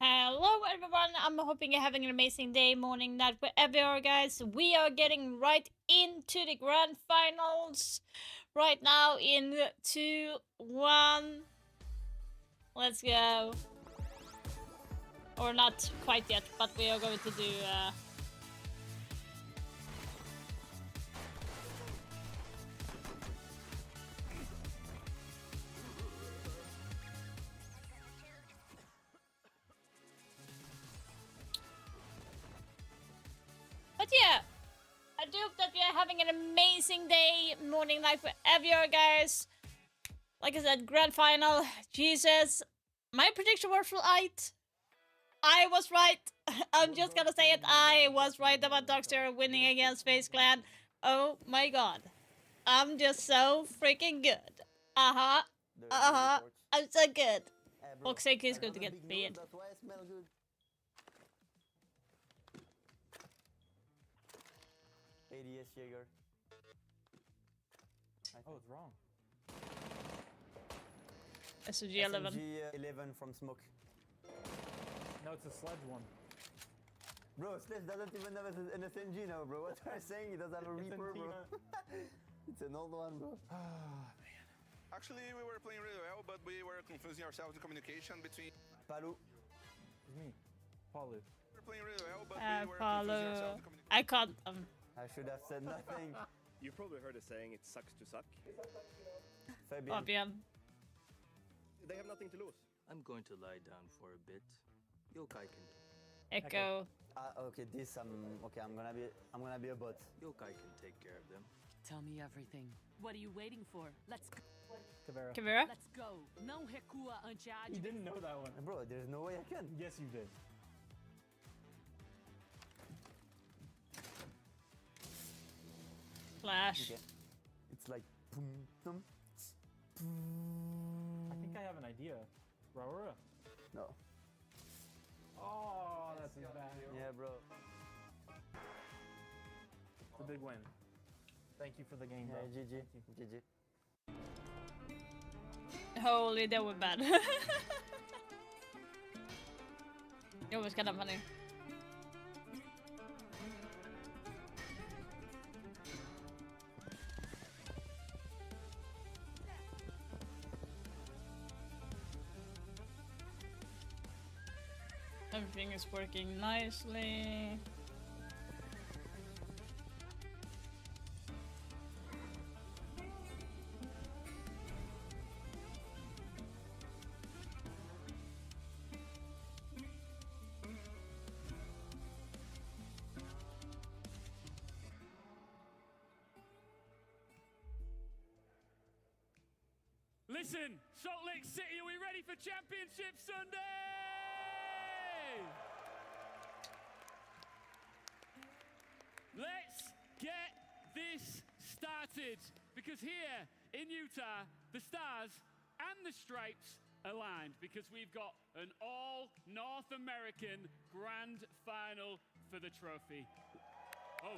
Hello everyone, I'm hoping you're having an amazing day, morning, night, wherever you are guys. We are getting right into the grand finals right now in 2, 1. Let's go. Or not quite yet, but we are going to do But yeah, I do hope that you're having an amazing day, morning, night, wherever you are guys. Like I said, grand final. Jesus, my prediction was right. I was right. I'm just gonna say it. I was right about Darkseer winning against FaZe Clan. Oh my god. I'm just so freaking good. Uh-huh. Uh-huh. I'm so good. Foxake is going to get banned. That's why I smell good. ADS Jaeger. Oh, it's wrong. SMG 11. SMG 11 from Smoke. No, it's a sledge one. Bro, Sledge doesn't even have an SMG now, bro. What are you saying? He doesn't have a Reaper, bro. It's an old one, bro. Oh, man. Actually, we were playing really well, but we were confusing ourselves in communication between... Palu. It's me. Paulu. We were playing really well, but we were confusing Follow. ourselves in communication. I can't. I should have said nothing. You've probably heard a saying, it sucks to suck. Fabian. Fabian. They have nothing to lose. I'm going to lie down for a bit. Yokai can Echo. Okay, this okay. I'm gonna be a bot. Yokai can take care of them. Tell me everything. What are you waiting for? Let's go. Kavera. Kavira. Let's go. Não recua ante a You didn't know that one. Bro, there's no way I can. Yes, you did. Flash. Okay. It's like boom, boom. I think I have an idea. Raura. No. Oh, that's bad. Yeah, bro. It's a big win. Thank you for the game, bro. Yeah, GG. Holy, that was bad. It was kind of funny. Everything is working nicely. Listen, Salt Lake City, are we ready for Championship Sunday? Let's get this started, because here in Utah, the Stars and the Stripes aligned, because we've got an all North American grand final for the trophy. Oh,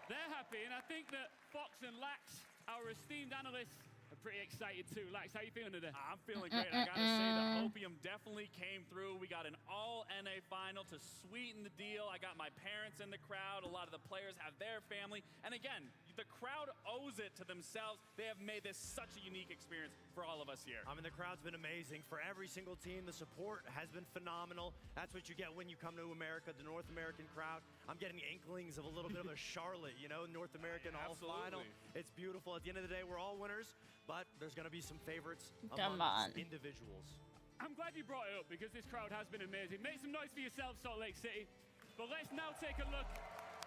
they're happy, and I think that Fox and Lax, our esteemed analysts, are pretty excited too. Lax, how you feeling today? I'm feeling great. I gotta say, the Hopium definitely came through. We got an all-NA final to sweeten the deal. I got my parents in the crowd. A lot of the players have their family. And again, the crowd owes it to themselves. They have made this such a unique experience for all of us here. I mean, the crowd's been amazing for every single team. The support has been phenomenal. That's what you get when you come to America, the North American crowd. I'm getting inklings of a little bit of a Charlotte, you know, North American all final. It's beautiful. At the end of the day, we're all winners, but there's going to be some favorites among individuals. I'm glad you brought it up, because this crowd has been amazing. Make some noise for yourselves, Salt Lake City. But let's now take a look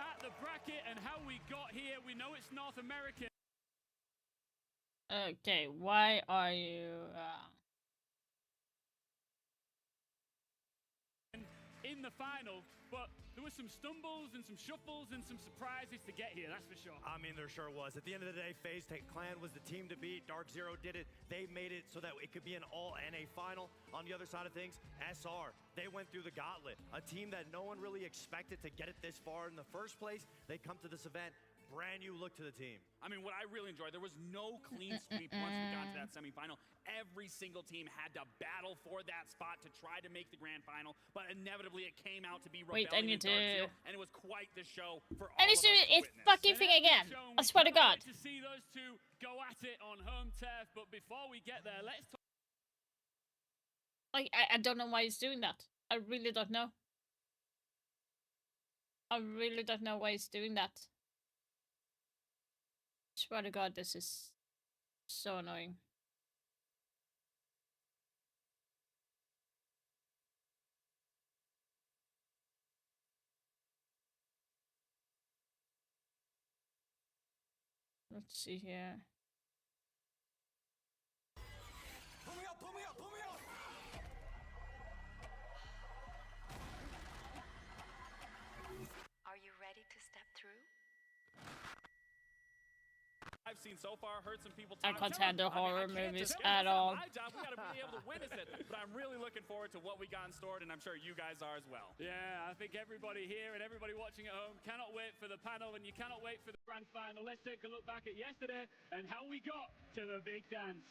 at the bracket and how we got here. We know it's North American. Okay, why are you... in the final, but there were some stumbles and some shuffles and some surprises to get here, that's for sure. I mean, there sure was. At the end of the day, FaZe Clan was the team to beat. Dark Zero did it. They made it so that it could be an all-NA final. On the other side of things, SR, they went through the gauntlet. A team that no one really expected to get it this far in the first place. They come to this event, brand new look to the team. I mean, what I really enjoyed, there was no clean sweep once we got to that semifinal. Every single team had to battle for that spot to try to make the grand final, but inevitably it came out to be Wait, Rebellion I need and Dark to- Zero, and it was quite the show for all I need of to us do to it witness. fucking thing again. I swear to God. To see those two go at it on home turf, but before we get there, let's talk. Like, I don't know why he's doing that. I really don't know. I really don't know why he's doing that. Swear to God, this is so annoying. Let's see here. Are you ready to step through? I've seen so far, heard some people I talk. can't Tell handle them, I mean, I horror can't movies just- at it's not all. My job, we gotta be able to witness it. But I'm really looking forward to what we got in store, and I'm sure you guys are as well. Yeah, I think everybody here and everybody watching at home cannot wait for the panel, and you cannot wait for the grand final. Let's take a look back at yesterday and how we got to the big dance.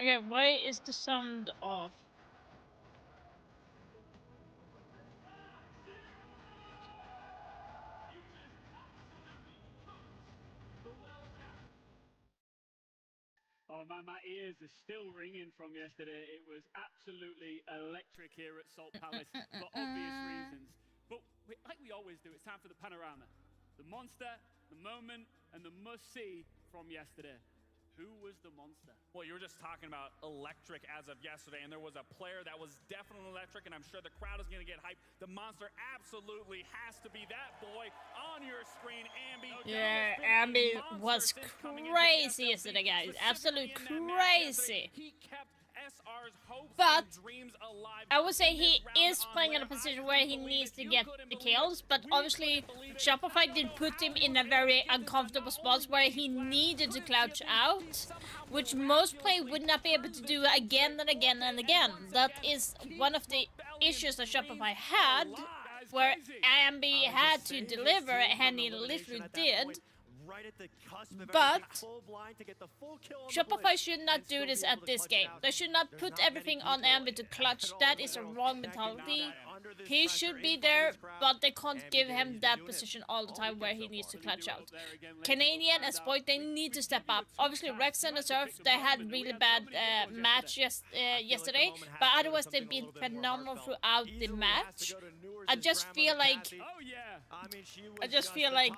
Okay, why is the sound off? Oh man, my ears are still ringing from yesterday. It was absolutely electric here at Salt Palace for obvious reasons. But like we always do, it's time for the panorama. The monster, the moment, and the must-see from yesterday. Who was the monster? Well, you were just talking about electric as of yesterday, and there was a player that was definitely electric, and I'm sure the crowd is going to get hyped. The monster absolutely has to be that boy on your screen, Ambi. Yeah, Ambi was crazy yesterday, guys. Absolute crazy. He kept SR's hopes But and dreams alive. I would say in he this round is on playing in a Rare. I position couldn't where he believe needs it. to You get couldn't the believe it. kills, but We obviously couldn't believe it. Shopify did put him in a very uncomfortable spot where he needed to crouch out, which most players would not be able to do again and again and again. That is one of the issues that Shopify had, where Ambi had to deliver, and he literally did. Right at the cusp of But everything, full blind to get the full kill on the Shopify blitz should and not still do be this able at to this clutch game. out. They should not There's put not many everything on people Ambi to clutch. at all That in is the a world wrong that can mentality. now under this He pressure, should in be front of there, this crowd, but they can't Ambi give Daniels him been that doing it position all the all time where weekend he so needs to far. clutch out. Canadian and Spoit, they need to step up. Obviously, Rex and Surf, they had really bad match yesterday, but otherwise they've been phenomenal throughout the match. I just feel like Oh yeah. I just feel like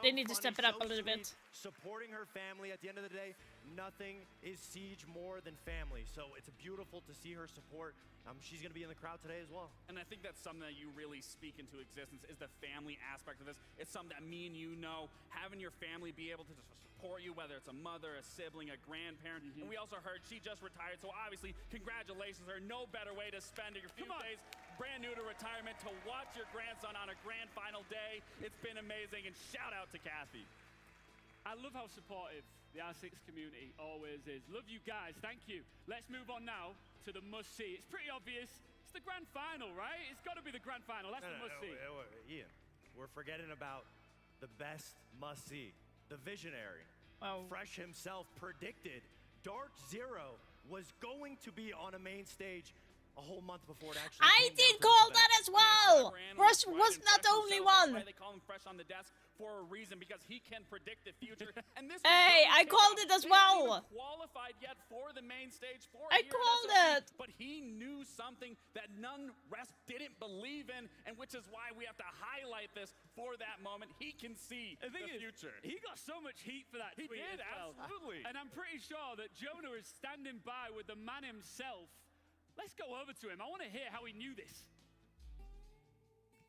they need to step it up a little bit. Supporting her family at the end of the day, nothing is Siege more than family. So it's beautiful to see her support. She's going to be in the crowd today as well. And I think that's something that you really speak into existence is the family aspect of this. It's something that me and you know, having your family be able to support you, whether it's a mother, a sibling, a grandparent. And we also heard she just retired, so obviously congratulations to her. No better way to spend your few days brand new to retirement to watch your grandson on a grand final day. It's been amazing, and shout out to Kathy. I love how supportive the R6 community always is. Love you guys, thank you. Let's move on now to the must-see. It's pretty obvious. It's the grand final, right? It's got to be the grand final. That's the must-see. Ian, we're forgetting about the best must-see, the visionary. Oh. Fresh himself predicted Dark Zero was going to be on a main stage a whole month before it actually I came down did to this call event. that as well. Analyst, Fresh right? was And not the Fresh only himself, that's one. why they call him Fresh on the desk for a reason, because he can predict the future. And this Hey, I called it as well. They haven't even qualified yet for the main stage for I here at called SSG, it. but he knew something that none rest didn't believe in, and which is why we have to highlight this for that moment. He can see the future. He got so much heat for that He tweet did, as well. absolutely. And I'm pretty sure that Jonah is standing by with the man himself. Let's go over to him. I want to hear how he knew this.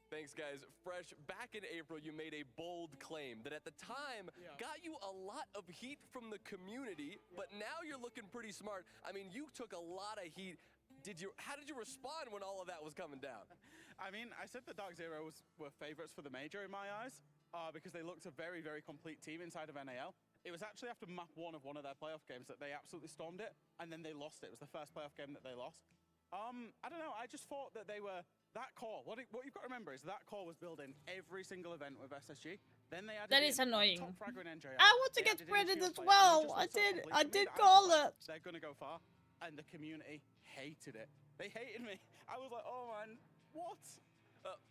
Thanks, guys. Fresh, back in April, you made a bold claim that at the time got you a lot of heat from the community, but now you're looking pretty smart. I mean, you took a lot of heat. How did you respond when all of that was coming down? I mean, I said the Dark Zeros were favorites for the major in my eyes because they looked a very, very complete team inside of NAL. It was actually after map one of their playoff games that they absolutely stormed it, and then they lost it. It was the first playoff game that they lost. I don't know. I just thought that they were that core. What you've got to remember is that core was built in every single event with SSG. Then they added That is annoying. top fragger in NJR. I want to They get added in credit Shield as Player, and well. it just I looked so did. I complete to me did that call was like, it. They're gonna go far, and the community hated it. They hated me. I was like, oh man, what?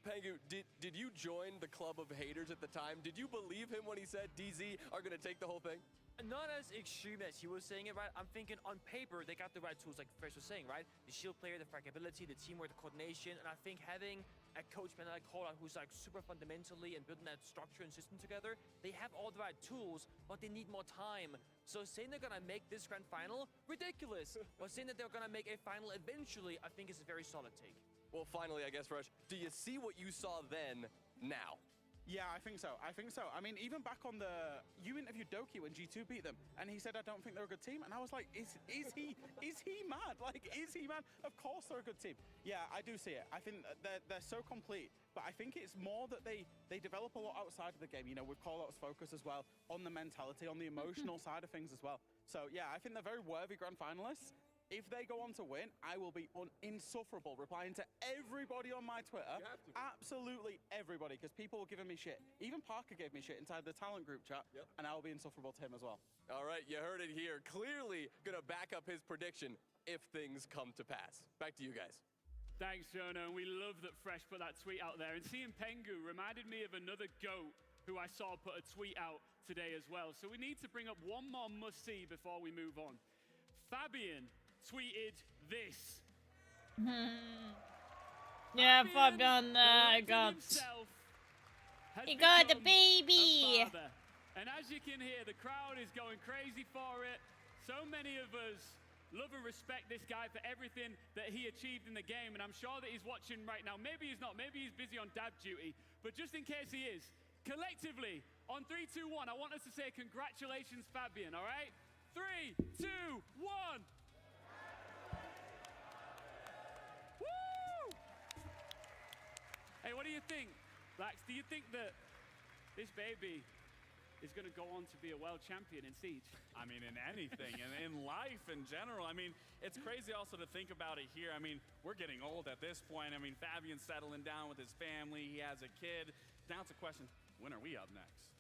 Pengu, did you join the club of haters at the time? Did you believe him when he said DZ are going to take the whole thing? Not as extreme as he was saying it, right? I'm thinking on paper, they got the right tools, like Fresh was saying, right? The shield player, the fragility, the teamwork, the coordination, and I think having a coach man like Kola who's like super fundamentally and building that structure and system together, they have all the right tools, but they need more time. So saying they're gonna make this grand final, ridiculous. But saying that they're gonna make a final eventually, I think is a very solid take. Well, finally, I guess, Fresh, do you see what you saw then, now? Yeah, I think so. I think so. I mean, even back on you interviewed Doki when G2 beat them, and he said, I don't think they're a good team. And I was like, is he mad? Like, is he mad? Of course they're a good team. Yeah, I do see it. I think they're so complete, but I think it's more that they develop a lot outside of the game, you know, with Callout's focus as well, on the mentality, on the emotional side of things as well. So yeah, I think they're very worthy grand finalists. If they go on to win, I will be insufferable replying to everybody on my Twitter. Absolutely everybody, because people were giving me shit. Even Parker gave me shit inside the talent group chat, and I will be insufferable to him as well. All right, you heard it here. Clearly going to back up his prediction if things come to pass. Back to you guys. Thanks, Jonah. And we love that Fresh put that tweet out there. And seeing Pengu reminded me of another GOAT who I saw put a tweet out today as well. So we need to bring up one more must-see before we move on. Fabian tweeted this. Yeah, Fabian, I got. He got the baby. And as you can hear, the crowd is going crazy for it. So many of us love and respect this guy for everything that he achieved in the game. And I'm sure that he's watching right now. Maybe he's not. Maybe he's busy on dad duty. But just in case he is, collectively, on 3, 2, 1, I want us to say congratulations, Fabian, all right? 3, 2, 1. Woo! Hey, what do you think, Lax? Do you think that this baby is going to go on to be a world champion in Siege? I mean, in anything, and in life in general. I mean, it's crazy also to think about it here. I mean, we're getting old at this point. I mean, Fabian's settling down with his family. He has a kid. Now it's a question, when are we up next?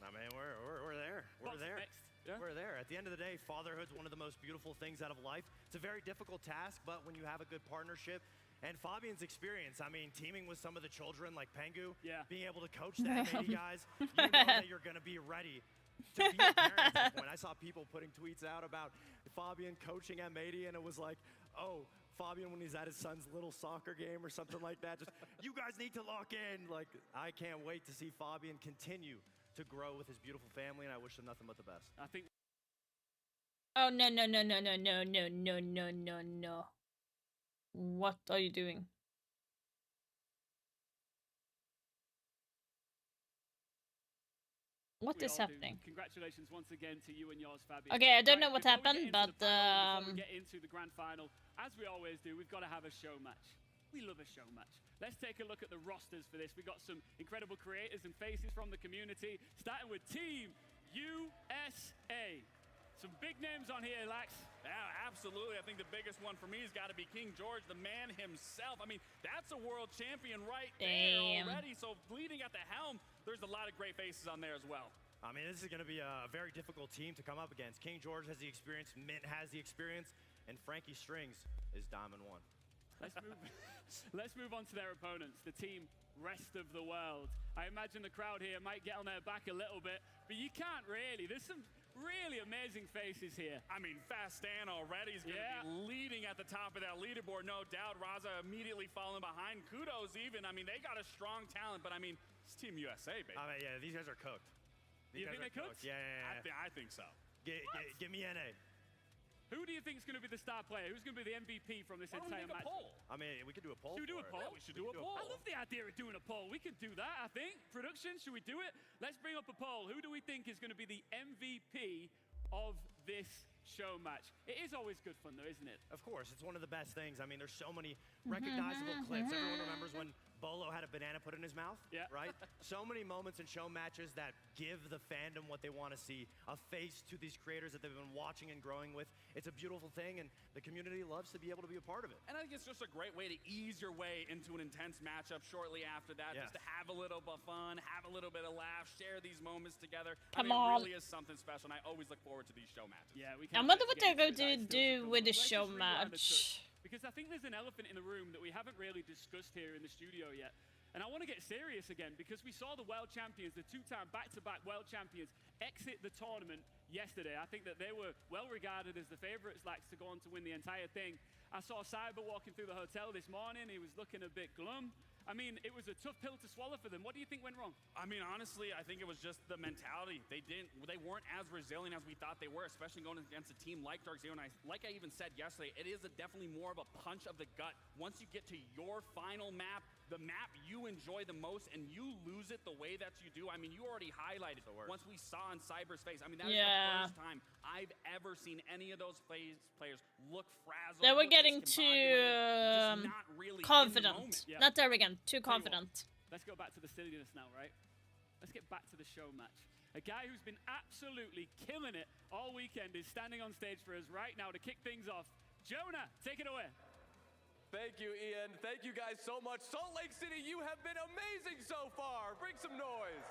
I mean, we're there. We're there. Yeah. We're there. At the end of the day, fatherhood's one of the most beautiful things out of life. It's a very difficult task, but when you have a good partnership, and Fabian's experience, I mean, teaming with some of the children like Pengu, being able to coach the M80 guys, you know that you're going to be ready to be a parent at that point. I saw people putting tweets out about Fabian coaching M80, and it was like, oh, Fabian when he's at his son's little soccer game or something like that. Just, you guys need to lock in. Like, I can't wait to see Fabian continue to grow with his beautiful family, and I wish him nothing but the best. I think. Oh, no. What are you doing? What is happening? Congratulations once again to you and yours, Fabian. Okay, I don't know what before we happened, get into but the final, before we get into the grand final, as we always do, we've got to have a show match. We love a show match. Let's take a look at the rosters for this. We've got some incredible creators and faces from the community, starting with Team USA. Some big names on here, Lax. Yeah, absolutely. I think the biggest one for me has got to be King George, the man himself. I mean, that's a world champion right there already. So leading at the helm, there's a lot of great faces on there as well. I mean, this is going to be a very difficult team to come up against. King George has the experience, Mint has the experience, and Frankie Strings is Diamond 1. Let's move on to their opponents, the team Rest of the World. I imagine the crowd here might get on their back a little bit, but you can't really. There's some really amazing faces here. I mean, Fast Dan already is going to be leading at the top of that leaderboard, no doubt. Raza immediately falling behind. Kudos even. I mean, they got a strong talent, but I mean, it's Team USA, baby. I mean, yeah, these guys are cooked. You think they're cooked? Yeah. I think so. Give me NA. Who do you think is going to be the star player? Who's going to be the MVP from this entire match? I mean, we could do a poll. Should we do a poll? Yeah, we should do a poll. I love the idea of doing a poll. We could do that, I think. Production, should we do it? Let's bring up a poll. Who do we think is going to be the MVP of this show match? It is always good fun, though, isn't it? Of course, it's one of the best things. I mean, there's so many recognizable clips. Everyone remembers when Bolo had a banana put in his mouth, right? So many moments in show matches that give the fandom what they want to see, a face to these creators that they've been watching and growing with. It's a beautiful thing, and the community loves to be able to be a part of it. And I think it's just a great way to ease your way into an intense matchup shortly after that, just to have a little bit of fun, have a little bit of laugh, share these moments together. Come I mean, on. It really is something special, and I always look forward to these show matches. Yeah, we I wonder what they're going to do with the show match. Because I think there's an elephant in the room that we haven't really discussed here in the studio yet. And I want to get serious again because we saw the world champions, the two-time back-to-back world champions, exit the tournament yesterday. I think that they were well regarded as the favorites, like to go on to win the entire thing. I saw Cyber walking through the hotel this morning. He was looking a bit glum. I mean, it was a tough pill to swallow for them. What do you think went wrong? I mean, honestly, I think it was just the mentality. They weren't as resilient as we thought they were, especially going against a team like Dark Zero. And like I even said yesterday, it is definitely more of a punch of the gut. Once you get to your final map, the map you enjoy the most, and you lose it the way that you do. I mean, you already highlighted once we saw in Cyber's face. I mean, that was the first time I've ever seen any of those players look frazzled. They were getting too really confident. Not arrogant, too confident. Let's go back to the silliness now, right? Let's get back to the show match. A guy who's been absolutely killing it all weekend is standing on stage for us right now to kick things off. Jonah, take it away. Thank you, Ian. Thank you guys so much. Salt Lake City, you have been amazing so far. Bring some noise.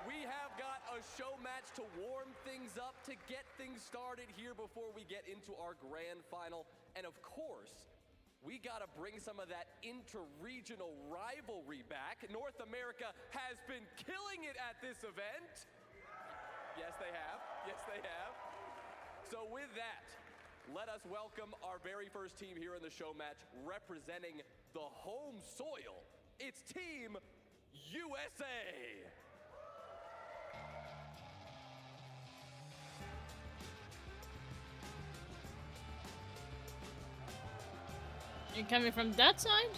We have got a show match to warm things up, to get things started here before we get into our grand final. And of course, we gotta bring some of that inter-regional rivalry back. North America has been killing it at this event. Yes, they have. Yes, they have. So with that, let us welcome our very first team here in the show match, representing the home soil. It's Team USA. You coming from that side?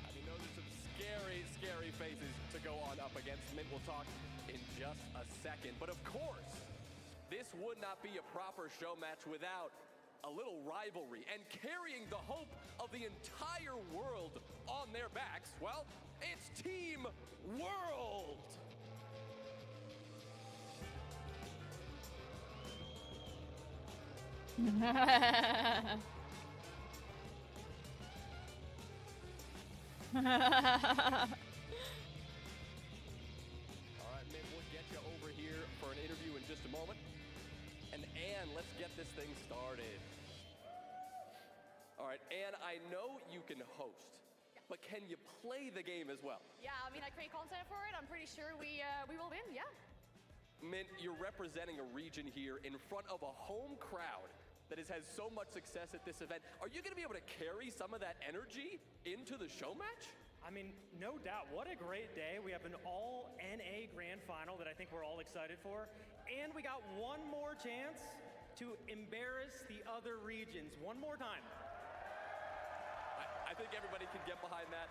I mean, those are some scary, scary faces to go on up against. Mint will talk in just a second. But of course, this would not be a proper show match without a little rivalry. And carrying the hope of the entire world on their backs, well, it's Team World. All right, Mint, we'll get you over here for an interview in just a moment. And Ann, let's get this thing started. All right, Ann, I know you can host, but can you play the game as well? Yeah, I mean, I create content for it. I'm pretty sure we will win, yeah. Mint, you're representing a region here in front of a home crowd that has had so much success at this event. Are you gonna be able to carry some of that energy into the show match? I mean, no doubt. What a great day. We have an all NA grand final that I think we're all excited for. And we got one more chance to embarrass the other regions one more time. I think everybody can get behind that.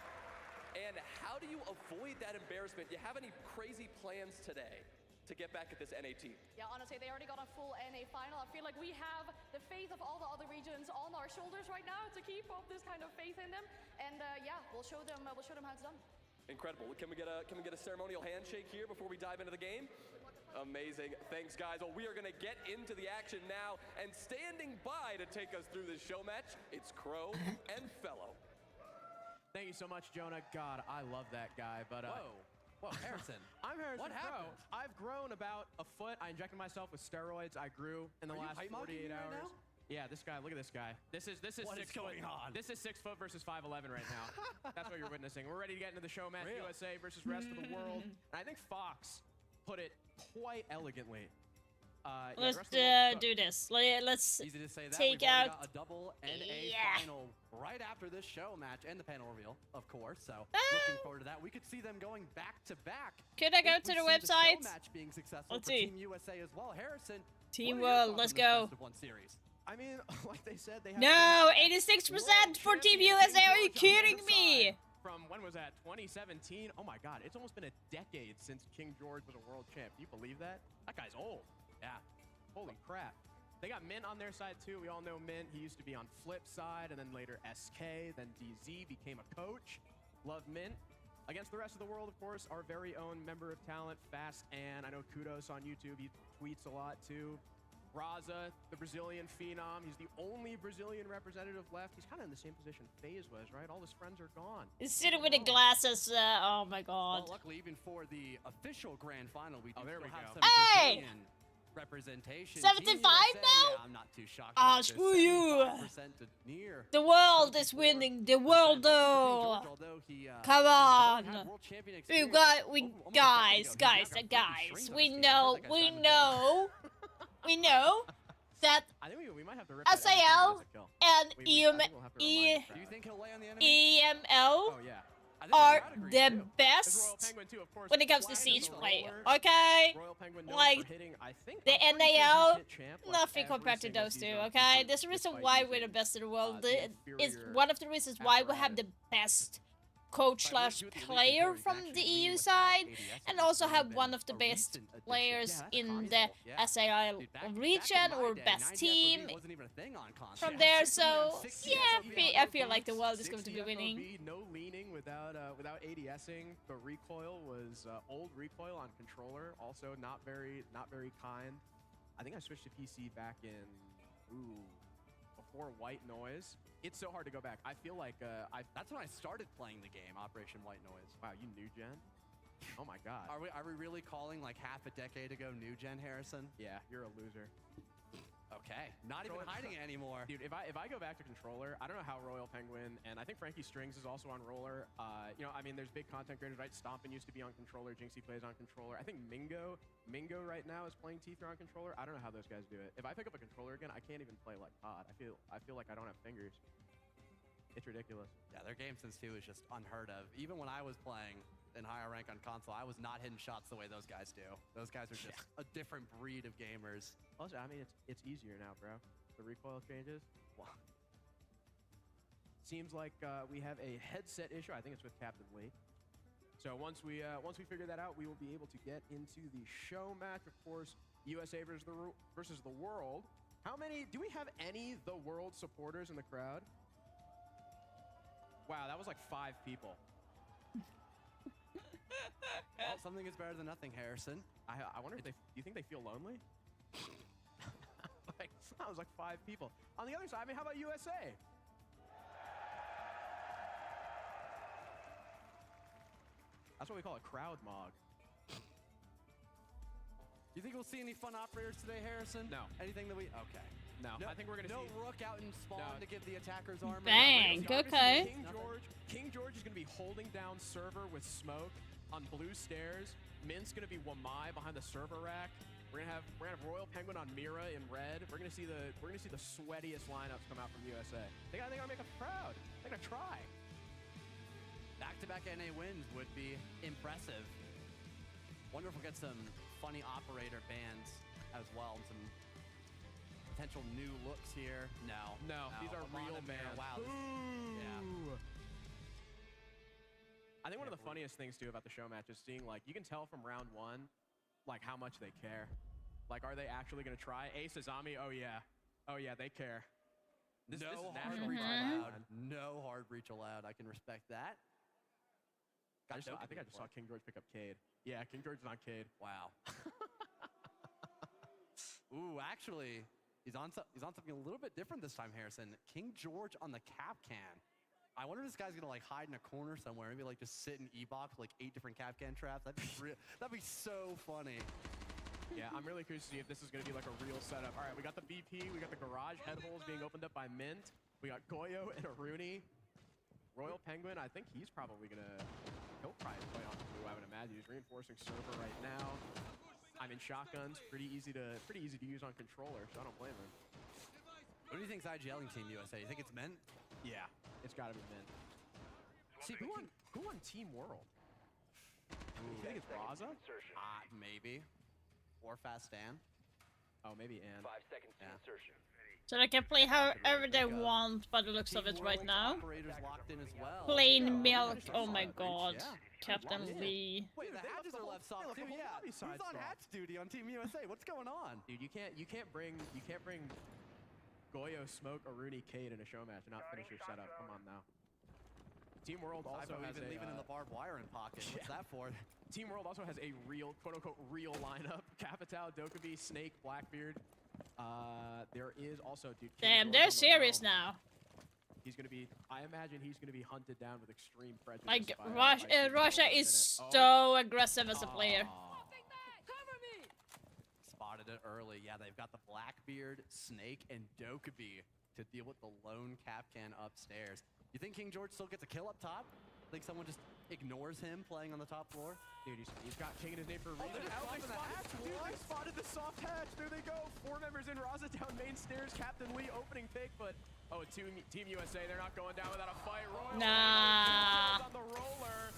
And how do you avoid that embarrassment? Do you have any crazy plans today to get back at this NA team? Yeah, honestly, they already got a full NA final. I feel like we have the faith of all the other regions on our shoulders right now to keep up this kind of faith in them. And yeah, we'll show them how it's done. Incredible. Can we get a ceremonial handshake here before we dive into the game? Amazing. Thanks, guys. Well, we are going to get into the action now. And standing by to take us through this show match, it's Crow and Fellow. Thank you so much, Jonah. God, I love that guy. But Whoa, Harrison. I'm Harrison What Crow. happened? I've grown about a foot. I injected myself with steroids. I grew in the Are you last hype mugging 48 me right hours. now? Yeah, this guy. Look at this guy. This is What is 6 foot. going on? This is 6 foot versus 5'11" right now. That's what you're witnessing. We're ready to get into the show match. Real. USA versus rest of the world. And I think Fox put it quite elegantly. Yeah, the Let's rest of the world- do this. Let's Easy to say that. take We've already out. got a double NA Yeah. final right after this show match and the panel reveal, of course. So Ah. looking forward to that. We could see them going back to back. Could I go If to we the see website? show match being successful Let's for see. Team USA as well. Harrison, Team what are your World, thoughts let's on this go. best of one series? I mean, like they said, they have No, 86% for Team USA. Are you kidding me? From when was that? 2017. Oh my God, it's almost been a decade since King George was a world champ. Do you believe that? That guy's old. Yeah. Holy crap. They got Mint on their side too. We all know Mint. He used to be on Flip side, and then later SK, then DZ became a coach. Love Mint. Against the rest of the world, of course, our very own member of talent, Fast Ann. I know Kudos on YouTube. He tweets a lot too. Raza, the Brazilian phenom. He's the only Brazilian representative left. He's kind of in the same position FaZe was, right? All his friends are gone. He's sitting with the glasses. Oh my God. Well, luckily, even for the official grand final, we do there still we have go. some Hey! Brazilian representation. 75 Team USA, now? Yeah, I'm not too shocked. Ah, about this. screw you. 75% to near. The world is winning. The world, though. Although he, Come doesn't have on. world champion We experience. got, Almost we a decade ago, guys, he guys, knocked out Frankie guys. Shrink on We his game. know, That guy's we trying to know, we know that I think we might have to rip that SAL down as a kill. and I think we'll have to remind the Do you crowd. think he'll lay on the enemy? EML Oh yeah. I think are I'd agree, the too. There's Royal best Penguin too, of course. when it comes to Flying as siege a play. roller. Okay, Royal Penguin known like for hitting, I think, the I'm pretty sure NAL, he's hit champ, like, nothing every compared to single those two. season Okay, since there's a reason despite why using, we're the best in the world. the It's inferior one of the reasons why we have the best coach slash player from the EU side, and also have one of the best players in the SAL region or best team from there. So yeah, I feel like the world is going to be winning. No leaning without ADSing. The recoil was old recoil on controller. Also not very kind. I think I switched to PC back in before White Noise. It's so hard to go back. I feel like That's when I started playing the game, Operation White Noise. Wow, you new gen? Oh my God. Are we really calling like half a decade ago new gen, Harrison? Yeah, you're a loser. Okay, not even hiding it anymore. Dude, if I go back to controller, I don't know how Royal Penguin, and I think Frankie Strings is also on roller. You know, I mean, there's big content creators, right? Stompin used to be on controller. Jinxie plays on controller. I think Mingo right now is playing Teethra on controller. I don't know how those guys do it. If I pick up a controller again, I can't even play like COD. I feel like I don't have fingers. It's ridiculous. Yeah, their game sense too is just unheard of. Even when I was playing in higher rank on console, I was not hitting shots the way those guys do. Those guys are just a different breed of gamers. Also, I mean, it's easier now, bro. The recoil changes. Wow. Seems like we have a headset issue. I think it's with Captain Lee. So once we figure that out, we will be able to get into the show match. Of course, USA versus the world. How many? Do we have any the world supporters in the crowd? Wow, that was like 5 people. Well, something is better than nothing, Harrison. I wonder if do you think they feel lonely? Like, that was like 5 people. On the other side, I mean, how about USA? That's what we call a crowd mog. You think we'll see any fun operators today, Harrison? No. Anything that we... Okay. No, I think we're going to see... No Rook out in spawn to give the attackers armor. Bang, okay. King George is going to be holding down server with smoke on blue stairs. Mint's going to be Wamai behind the server rack. We're gonna have Royal Penguin on Mira in red. We're gonna see the sweatiest lineups come out from USA. I think I'll make us proud. They're gonna try. Back-to-back NA wins would be impressive. Wonder if we'll get some funny operator bands as well, and some potential new looks here. No, these are real bands. Wow. Yeah. I think one of the funniest things too about the show match is seeing, like, you can tell from round 1, like, how much they care. Like, are they actually gonna try? Ace Azami, oh yeah, they care. This is hard breach allowed. No hard breach allowed. I can respect that. I think I just saw King George pick up Cade. Yeah, King George is on Cade. Wow. Ooh, actually, he's on something a little bit different this time, Harrison. King George on the cap can. I wonder if this guy's gonna like hide in a corner somewhere, maybe like just sit in E-box like 8 different Kapkan traps. That'd be so funny. Yeah, I'm really curious to see if this is going to be like a real setup. All right, we got the VP, we got the garage head holes being opened up by Mint. We got Goyo and Aruni. Royal Penguin, I think he's probably going to... He'll probably play on blue, I would imagine. He's reinforcing server right now. I'm in shotguns, pretty easy to use on controller, so I don't blame him. What do you think's IGLing Team USA? You think it's Mint? Yeah, it's got to be Mint. See, who won Team World? You think it's Raza? Maybe. Or Fast Stan. Oh, maybe Ann. 5 seconds to insertion. So they can play however they want by the looks of it right now. Operators locked in as well. Plain milk. Oh my god. Captain Lee. Wait, the hatches are left soft too. Yeah. Who's on hatch duty on Team USA? What's going on? Dude, you can't bring Goyo, Smoke, Aruni, Cade in a show match and not finish your setup. Come on now. Team World also has even leaving in the barbed wire in pocket. What's that for? Team World also has a real, quote-unquote, real lineup. Capital, Dokkaebi, Snake, Blackbeard. There is also, dude. Damn, they're serious now. He's gonna be. I imagine he's gonna be hunted down with extreme prejudice. Like Russia is so aggressive as a player. Spotted it early. Yeah, they've got the Blackbeard, Snake, and Dokkaebi to deal with the lone Kapkan upstairs. You think King George still gets a kill up top? Think someone just ignores him playing on the top floor? Dude, he's got King in his name for a reason. They spotted the soft hatch. There they go. 4 members in. Raza down main stairs. Captain Lee opening pick, but Team USA, they're not going down without a fight. Royal on the roller.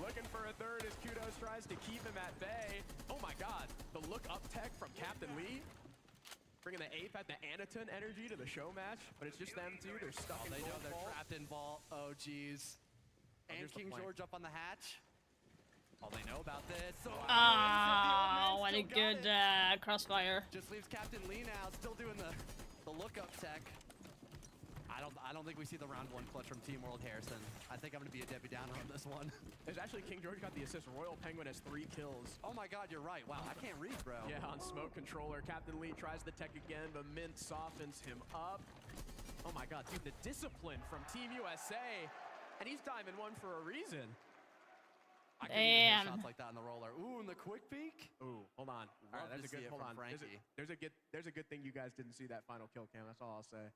Looking for a third as Kudos tries to keep him at bay. Oh my god. The look up tech from Captain Lee. Bringing the Ape at the Anaton energy to the show match, but it's just them two. They're stuck in they know they're vault. trapped in vault. Oh, jeez. And King George up on the hatch. Oh, they know about this. So what a good crossfire. Just leaves Captain Lee now, still doing the look-up tech. I don't think we see the round 1 clutch from Team World Harrison. I think I'm gonna be a Debbie Downer on this one. There's actually King George got the assist. Royal Penguin has 3 kills. Oh my god, you're right. Wow, I can't read, bro. Yeah, on Smoke controller. Captain Lee tries the tech again, but Mint softens him up. Oh my god, dude, the discipline from Team USA. And he's diamond 1 for a reason. I couldn't even hit shots like that on the roller. Ooh, and the quick peek. Ooh, hold on. All right, there's a good. Hold on. There's a good thing you guys didn't see that final kill cam. That's all I'll say.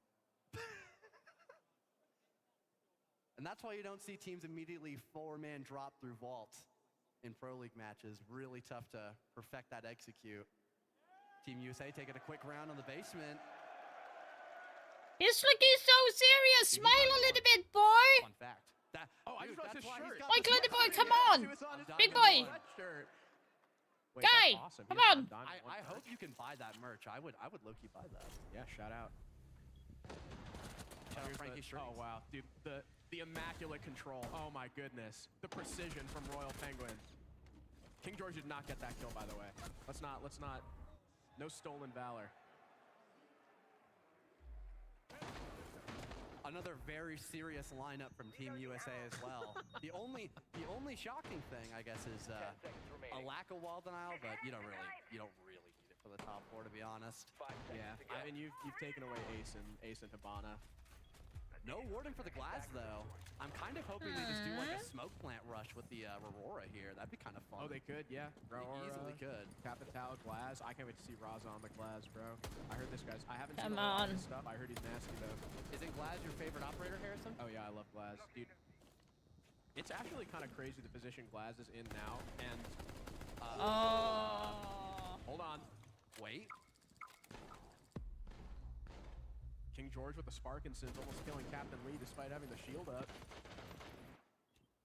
And that's why you don't see teams immediately 4-man drop through vault in Pro League matches. Really tough to perfect that execute. Team USA taking a quick round on the basement. He's looking so serious. Smile a little bit, boy. Fun fact. I just lost his shirt. Like, little boy, come on. Big boy. Wait, Guy, awesome. come on. I hope you can buy that merch. I would low-key buy that. Yeah, shout out. Frankie Strings. Oh wow, dude, the immaculate control. Oh my goodness, the precision from Royal Penguin. King George did not get that kill, by the way. Let's not. No stolen valor. Another very serious lineup from Team USA as well. the only shocking thing, I guess, is a lack of wall denial, but you don't really need it for the top 4, to be honest. Yeah, I mean you've taken away Ace and Hibana. No warding for the Glaz, though. I'm kind of hoping they just do like a smoke plant rush with the Aurora here. That'd be kind of fun. Oh, they could, yeah. They easily could. Capital, Glaz. I can't wait to see Raza on the Glaz, bro. I heard this guy's. I haven't seen a lot of his stuff. I heard he's nasty, though. Isn't Glaz your favorite operator, Harrison? Oh, yeah, I love Glaz. Dude, it's actually kind of crazy the position Glaz is in now, and... Hold on. Wait. King George with the Sparkinsons almost killing Captain Lee despite having the shield up.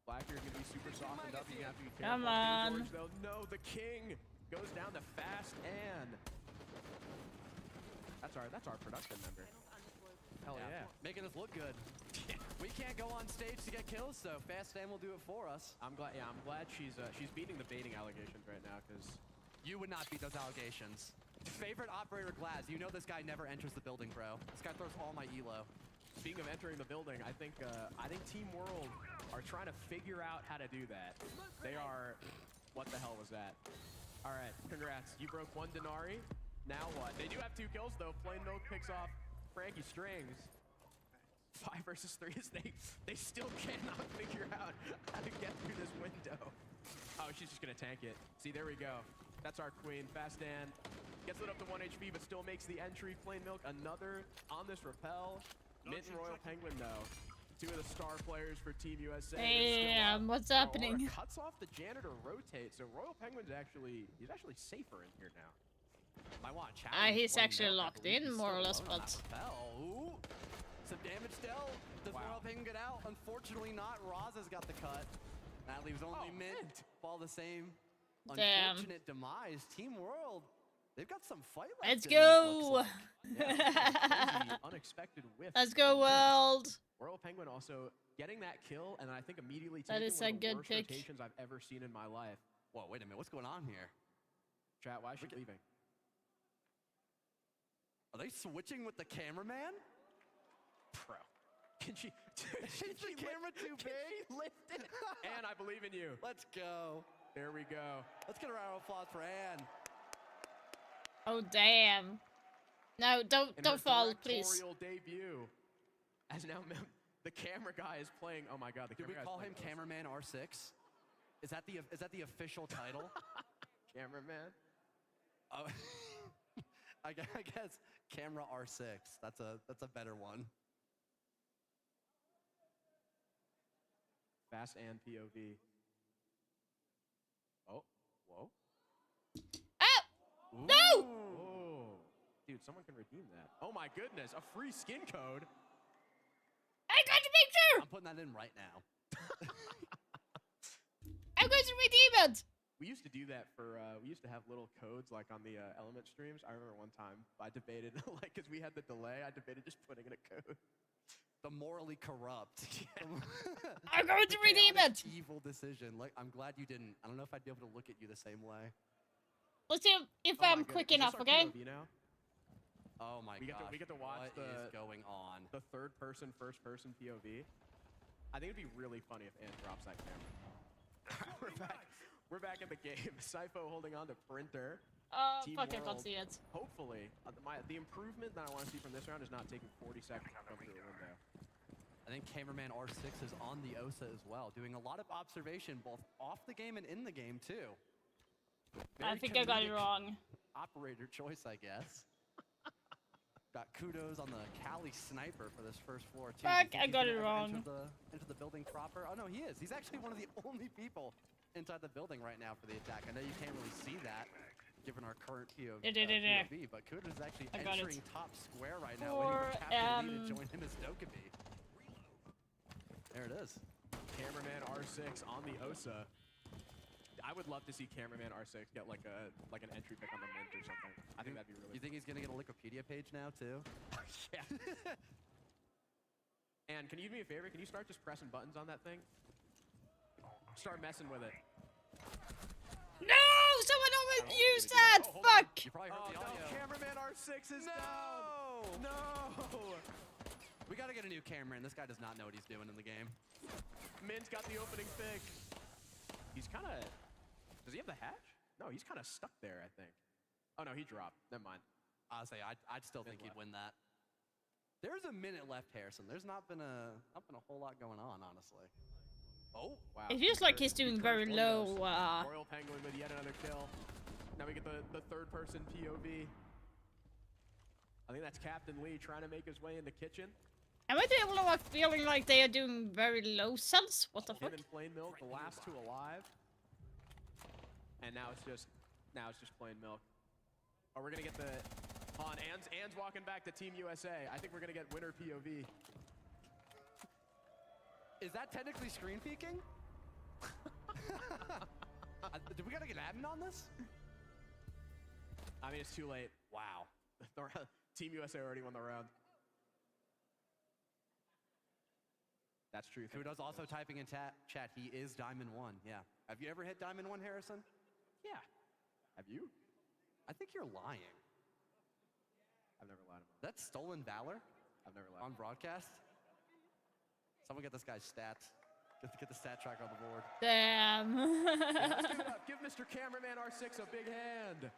Blackbeard gonna be super softened up. You have to be careful. Come on. King George, though. No, the King goes down to Fast Ann. That's our production member. Hell yeah. Making us look good. We can't go on stage to get kills, so Fast Ann will do it for us. I'm glad she's beating the baiting allegations right now, because you would not beat those allegations. Favorite operator Glaz. You know this guy never enters the building, bro. This guy throws all my elo. Speaking of entering the building, I think Team World are trying to figure out how to do that. They are. What the hell was that? All right, congrats. You broke 1 Denari. Now what? They do have 2 kills though. Plain Milk picks off Frankie Strings. 5 versus 3 is they still cannot figure out how to get through this window. Oh, she's just gonna tank it. See, there we go. That's our queen. Fast Dan gets lit up to 1 HP, but still makes the entry. Flame Milk, another on this repel. Mint and Royal Penguin, though. 2 of the star players for Team USA. Damn, what's happening? Aurora cuts off the janitor rotate, so Royal Penguin's he's actually safer in here now. I want to challenge. He's Flame actually Milk. I locked believe in, he's more or still less, alone on but... that repel. Ooh. Some damage still. Does Royal Penguin get out? Unfortunately not. Roz has got the cut. That leaves only Mint. Fall the same. Damn. Unfortunate demise. Team World. They've got some fight left. Let's in it, go! looks like. Yeah, unexpected whiff. Let's go, World! Royal Penguin also getting that kill, and I think immediately That taking is one a of the good worst pick. rotations I've ever seen in my life. Whoa, wait a minute. What's going on here? Chat, why is she leaving? Are they switching with the cameraman? Pro. Can she... Is the camera too big? Lift it. Anne, I believe in you. Let's go. There we go. Let's get a round of applause for Anne. Oh, damn. No, don't fall, please. Directorial debut. As now the camera guy is playing. Oh my God, the Did we camera call guy's him playing Cameraman R6? Is that the official title? Cameraman. Oh, I guess Camera R6. That's a better one. Fast and POV. Oh, whoa. Oh! Ooh. No! Oh. Dude, someone can redeem that. Oh my goodness, a free skin code. I got the picture! I'm putting that in right now. I'm going to redeem it! We used to do that for, we used to have little codes like on the Element streams. I remember one time I debated, like, because we had the delay, I debated just putting in a code. The morally corrupt. I'm going to redeem it! Evil decision. Like, I'm glad you didn't. I don't know if I'd be able to look at you the same way. Let's see if Oh my I'm goodness. quick Is this enough, our okay? POV now? Oh my gosh. We get to watch what is going on? the third person, first person POV. I think it'd be really funny if Anne drops that camera. We're back in the game. Sypho holding on to Printer. Team Fuck, I can't World, see it. Hopefully, the improvement that I want to see from this round is not taking 40 seconds to come through a window. I think Cameraman R6 is on the OSA as well, doing a lot of observation both off the game and in the game too. I Very think I got it comedic wrong. Operator choice, I guess. Got kudos on the Cali sniper for this first floor too. Fuck, Do you I think got he's it gonna wrong. Into the building proper. Oh no, he is. He's actually one of the only people inside the building right now for the attack. I know you can't really see that given our current POV, but Kudos is actually entering top square right now, waiting for Captain Lee to join him as Dokkaebi. There it is. Cameraman R6 on the OSA. I would love to see Cameraman R6 get like an entry pick on the mint or something. I think that'd be really You think he's gonna get a Wikipedia page now too? Yeah. And can you do me a favor? Can you start just pressing buttons on that thing? Start messing with it. No! Someone almost used that! Fuck! You probably heard the audio. No, Cameraman R6 is down! No! We gotta get a new camera, and this guy does not know what he's doing in the game. Mint's got the opening pick. He's kind of... Does he have the hatch? No, he's kind of stuck there, I think. Oh, no, he dropped. Never mind. Honestly, I'd still think he'd win that. There's a minute left, Harrison. There's not been a whole lot going on, honestly. Oh, wow. It feels like he's doing very low. Royal Penguin with yet another kill. Now we get the third-person POV. I think that's Captain Lee trying to make his way in the kitchen. Am I the only one feeling like they are doing very low cells? What the fuck? Him and Plain Milk, the last two alive. And now it's just Plain Milk. Oh, we're gonna get the Anne's walking back to Team USA. I think we're gonna get winner POV. Is that technically screen peeking? Do we gotta get admin on this? I mean, it's too late. Wow. Team USA already won the round. That's true. Kudos also typing in chat, he is Diamond 1. Yeah. Have you ever hit Diamond 1, Harrison? Yeah. Have you? I think you're lying. I've never lied about That's stolen valor? I've never lied on broadcast? Someone get this guy's stats. Get the stat tracker on the board. Damn. Yeah, let's give it up. Give Mr. Cameraman R6 a big hand.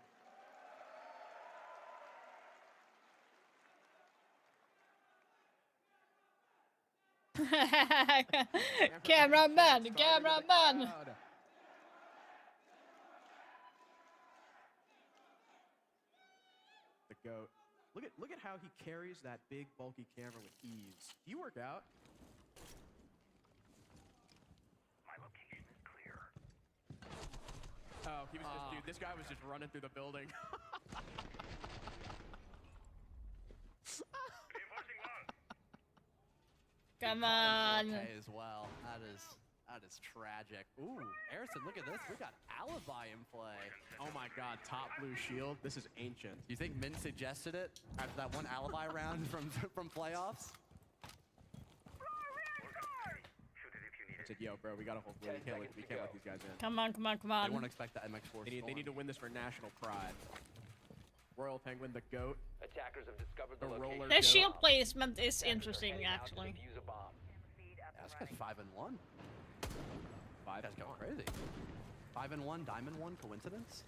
Cameraman, cameraman. The GOAT. Look at how he carries that big bulky camera with ease. Do you work out? My location is clear. Oh, he was just, dude, this guy was just running through the building. Come on. Okay, as well. That is tragic. Ooh, Harrison, look at this. We got Alibi in play. Oh my God, top blue shield. This is ancient. You think Min suggested it after that one Alibi round from playoffs? I said, yo, bro, we gotta hold blue. We can't let these guys in. Come on, come on, come They on. won't expect the MX4. They need to win this for national pride. Royal Penguin, the GOAT. Attackers have discovered the roller. The shield placement is interesting, actually. Yeah, this guy's 5-1. That's going crazy. 5-1, Diamond 1, coincidence?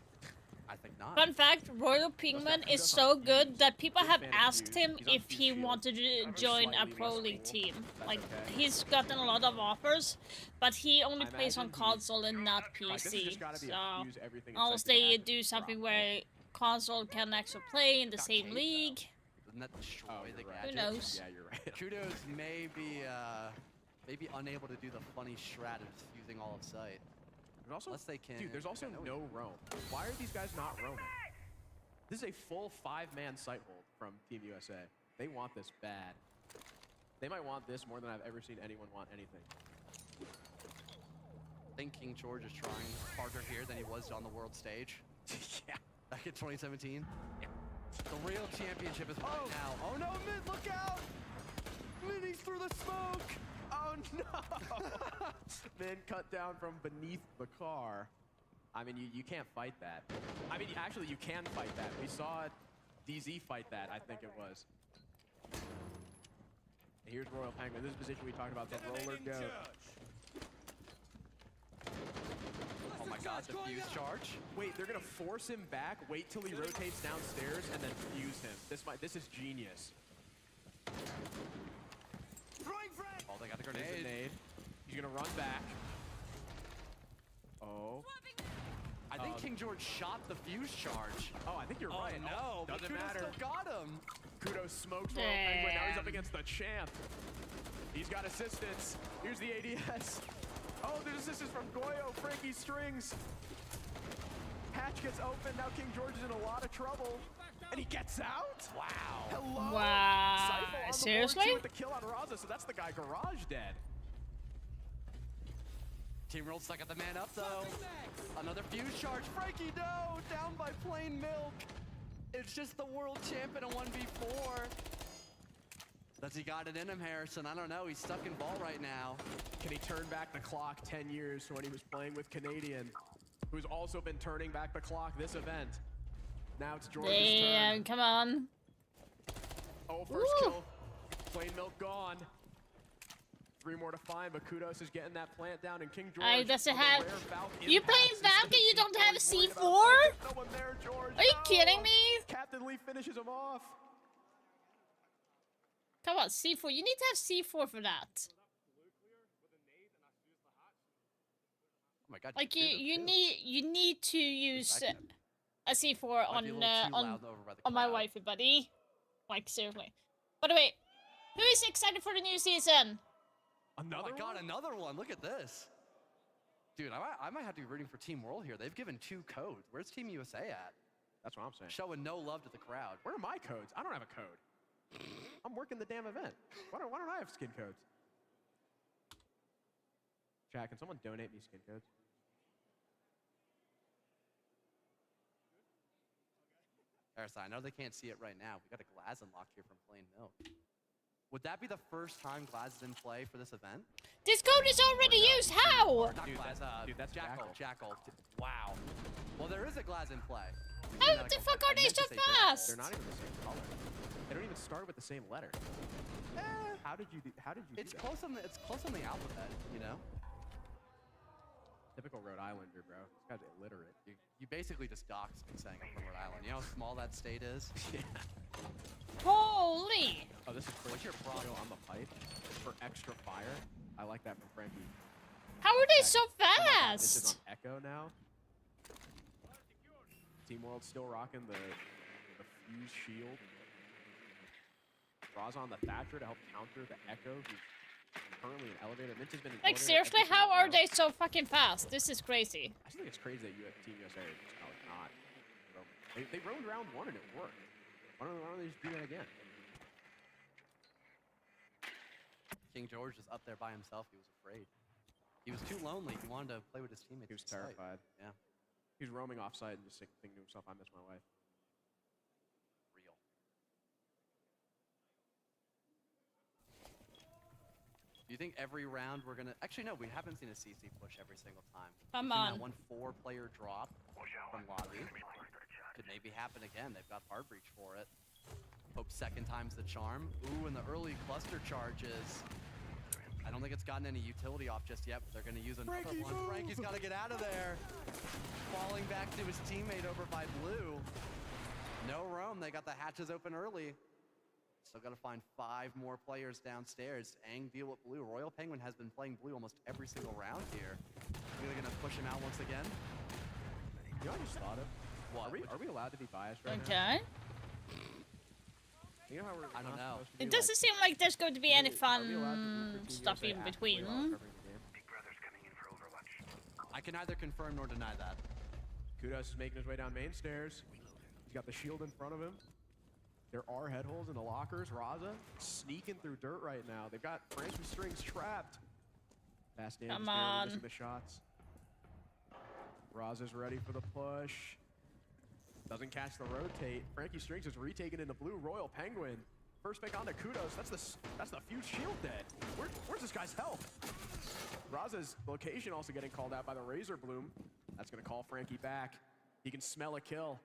I think not. Fun fact, Royal Penguin is so good that people have asked him if he wanted to join a Pro League team. Like, he's gotten a lot of offers, but he only plays on console and not PC. So, unless they do something where console can actually play in the same league. Doesn't that destroy the Who gadget? knows? Yeah, you're right. Kudos may be unable to do the funny strat of using all of sight. There's also, unless they can. Dude, there's also no roam. Why are these guys not roaming? This is a full 5-man sight hold from Team USA. They want this bad. They might want this more than I've ever seen anyone want anything. I think King George is trying harder here than he was on the world stage. Yeah. Back in 2017. Yeah. The real championship is right now. Oh no, Mid, look out! Mid, he's through the smoke! Oh no! Man cut down from beneath the car. I mean, you can't fight that. I mean, actually, you can fight that. We saw DZ fight that, I think it was. Here's Royal Penguin. This is the position we talked about, the roller go. Oh my God, the fuse charge. Wait, they're gonna force him back, wait till he rotates downstairs, and then fuse him. This is genius. Oh, they got the There's a grenade. nade. He's gonna run back. Oh. I think King George shot the fuse charge. Oh, I think you're right. No, Doesn't Kudos matter. still got him. Kudos smokes Royal Penguin. Now he's up against the champ. He's got assistance. Here's the ADS. Oh, there's assistance from Goyo. Frankie Strings. Hatch gets open. Now King George is in a lot of trouble. And he gets out? Wow. Hello? Wow. Cypher on the Seriously? board, too, with the kill on Raza, so that's the guy Garage dead. Team World stuck at the man up though. Another fuse charge. Frankie, no! Down by plain milk. It's just the world champ in a 1v4. Does he got it in him, Harrison? I don't know. He's stuck in ball right now. Can he turn back the clock 10 years to when he was playing with Canadian, who's also been turning back the clock this event? Now it's George's Damn, turn. come on. Oh, first kill. Plain milk gone. 3 more to find, but Kudos is getting that plant down, and King George. I doesn't with a have. rare Valk You impact playing system. Valkyrie? You don't have a He's C4? worried about that. There's no one there, George. Are you No. kidding me? Captain Lee finishes him off. Come on, C4. You need to have C4 for that. Oh my God. Like did it you too. need to use a C4 Might be a on little too loud over by the on my crowd. wifey, buddy. Like seriously. By the way, who is excited for the new season? Oh my God, another one. Look at this. Dude, I might have to be rooting for Team World here. They've given 2 codes. Where's Team USA at? That's what I'm saying. Showing no love to the crowd. Where are my codes? I don't have a code. I'm working the damn event. Why don't I have skin codes? Chat, can someone donate me skin codes? Harrison, I know they can't see it right now. We got a Glaz unlock here from Plain Milk. Would that be the first time Glaz is in play for this event? This code is already used. How? Not Glaz, that's Jackal. Wow. Well, there is a Glaz in play. How the fuck are they so fast? They're not even the same color. They don't even start with the same letter. How did you do It's that? close on the alphabet, you know? Typical Rhode Islander, bro. This guy's illiterate. You basically just doxed me saying I'm from Rhode Island. You know how small that state is? Yeah. Holy! Oh, this is What's your problem? on the pipe for extra fire. I like that from Frankie. How are they so Oh my God, this is fast? on Echo now. Team World still rocking the fuse shield. Raza on the Thatcher to help counter the Echo, who's currently in elevator. Minch has been in Like elevator seriously, every how single are round. they so fucking fast? This is crazy. I just think it's crazy that Team USA is just not. They roamed round 1 and it worked. Why don't they just do that again? King George is up there by himself. He was afraid. He was too lonely. He wanted to play with his teammates. He was to sight. terrified. Yeah. He was roaming offside and just thinking to himself, I miss my wife. Real. Do you think every round we're gonna? Actually, no. We haven't seen a CC push every single time. Come We've seen on. That one 4-player drop from Lobby. Could maybe happen again. They've got hard breach for it. Hope second time's the charm. Ooh, and the early cluster charges. I don't think it's gotten any utility off just yet, but they're going to use another Frankie, one. move! Frankie's got to get out of there. Falling back to his teammate over by blue. No roam. They got the hatches open early. Still got to find 5 more players downstairs. Aang deal with blue. Royal Penguin has been playing blue almost every single round here. Are they going to push him out once again? You know, I just thought of. What? Are we allowed to be biased right now? Okay. You know how we're I don't not know. supposed to be, It doesn't like, seem like there's going to be any are we allowed to fun root for Team stuff USA in actively between. while covering the game? I can neither confirm nor deny that. Kudos is making his way down main stairs. He's got the shield in front of him. There are head holes in the lockers. Raza sneaking through dirt right now. They've got Frankie Strings trapped. Fast damage Come barely on. missing the shots. Raza's ready for the push. Doesn't catch the rotate. Frankie Strings is retaken into blue. Royal Penguin. First pick onto Kudos. That's the fuse shield dead. Where's this guy's health? Raza's location also getting called out by the Razor Bloom. That's gonna call Frankie back. He can smell a kill.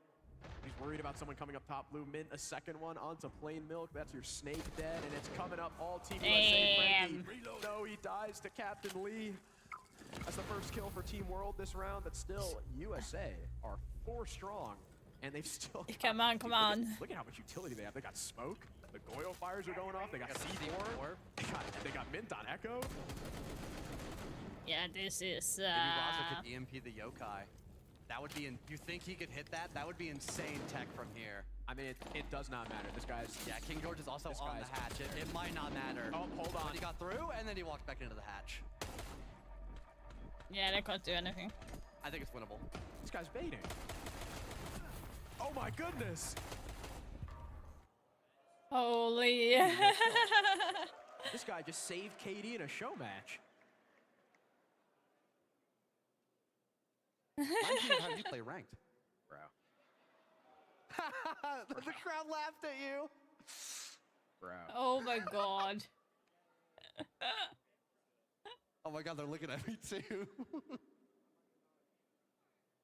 He's worried about someone coming up top blue. Mint a second one onto Plain Milk. That's your Snake dead, and it's coming up all Team USA. Frankie. No, he dies to Captain Lee. That's the first kill for Team World this round, but still, USA are 4 strong, and they've still got, Come on, come on. Look at how much utility they have. They got smoke. The Goyo fires are going off. They got C4. They got Mint on Echo. Yeah, this is. Maybe Raza could EMP the Yokai. That would be. You think he could hit that? That would be insane tech from here. I mean, it does not matter. This guy's. Yeah, King George is also on the hatch. It might not matter. Oh, hold on. But he got through, and then he walked back into the hatch. Yeah, they can't do anything. I think it's winnable. This guy's baiting. Oh my goodness! Holy. This guy just saved KD in a show match. How do you play ranked? Bro. The crowd laughed at you. Bro. Oh my god. Oh my god, they're looking at me too.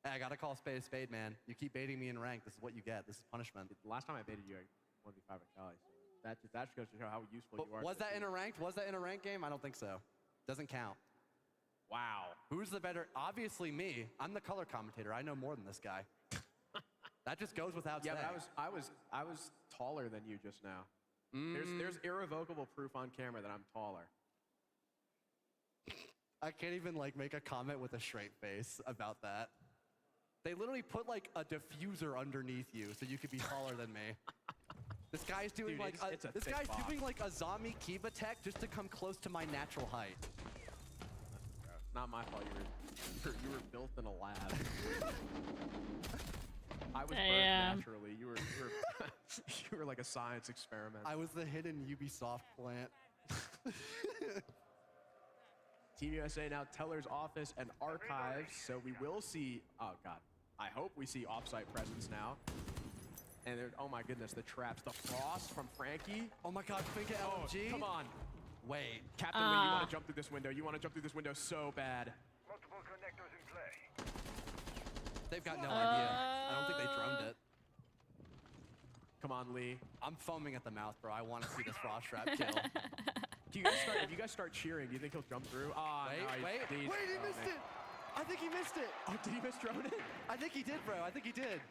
Hey, I gotta call spade a spade, man. You keep baiting me in rank. This is what you get. This is punishment. The last time I baited you, I 1v5 at Cali. So that just goes to show how useful you are. Was that in a ranked? Was that in a ranked game? I don't think so. Doesn't count. Wow. Who's the better? Obviously me. I'm the color commentator. I know more than this guy. That just goes without saying. Yeah, but I was taller than you just now. There's irrevocable proof on camera that I'm taller. I can't even like make a comment with a straight face about that. They literally put like a diffuser underneath you so you could be taller than me. This guy's doing Dude, it's a this thick guy's box. doing like a zombie Kiba tech just to come close to my natural height. Not my fault. You were built in a lab. I was birthed naturally. You were you were like a science experiment. I was the hidden Ubisoft plant. Team USA now Teller's office and archives, so we will see. Oh god, I hope we see offsite presence now. And there, oh my goodness, the traps, the frost from Frankie. Oh my god, think of LMG. Come on. Wait. Captain Lee, you want to jump through this window. You want to jump through this window so bad. Multiple connectors in play. They've got no idea. I don't think they droned it. Come on, Lee. I'm foaming at the mouth, bro. I want to see this frost trap kill. If you guys start cheering, do you think he'll jump through? Wait, he missed it. I think he missed it. Oh, did he miss drone it? I think he did, bro. I think he did.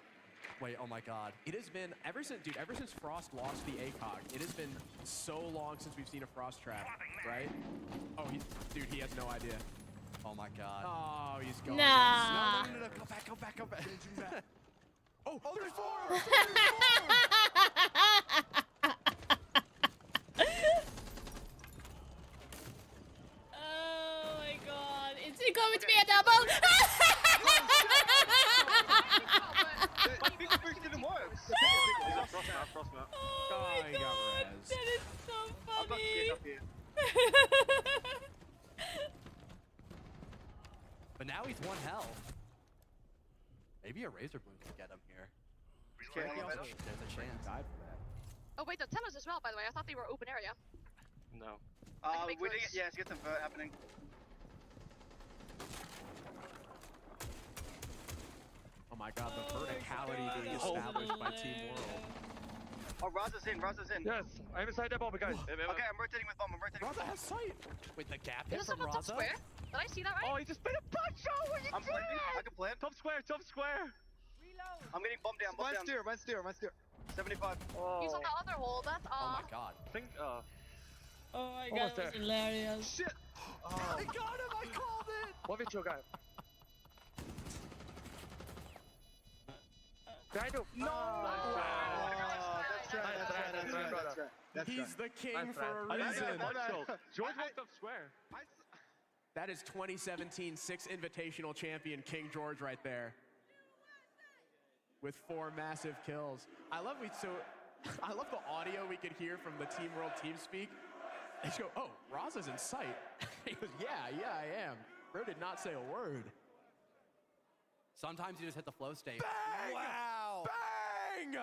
Wait, oh my god. It has been, ever since Frost lost the ACOG, it has been so long since we've seen a Frost trap, right? Oh, dude, he has no idea. Oh my god. Oh, he's going. Nah. No, go back, go back, go back. Oh, there's four! Oh my god. Is it going to be a double? Oh my god. That is so funny. But now he's 1 health. Maybe a Razor Bloom can get him here. There's a chance. Oh wait, the Tellers as well, by the way. I thought they were open area. No. We did get some vert happening. Oh my god, the verticality being established by Team World. Oh, Raza's in, Raza's in. Yes, I'm inside that bomb, guys. Okay, I'm rotating with bomb, I'm rotating with Raza bomb. has sight! Wait, the gap Is hit this from on the top Raza? square? Did I see that right? Oh, he just made a punch! Oh, what you I'm planting, I can plant. Top square, top square. I'm getting bomb down, bomb down. Mine steer. 75. Oh. He's on the other hole. That's Oh my god. Think, Oh my god, Almost that was there. hilarious. Shit! I got him, I called it! 1v2 guy. Dino! No! He's the king for a reason. George walked up square. That is 2017 6 Invitational champion King George right there. With 4 massive kills. I love the audio we could hear from the Team World team speak. They just go, oh, Raza's in sight. He goes, yeah, I am. Bro did not say a word. Sometimes you just hit the flow state. Bang! Wow! Bang!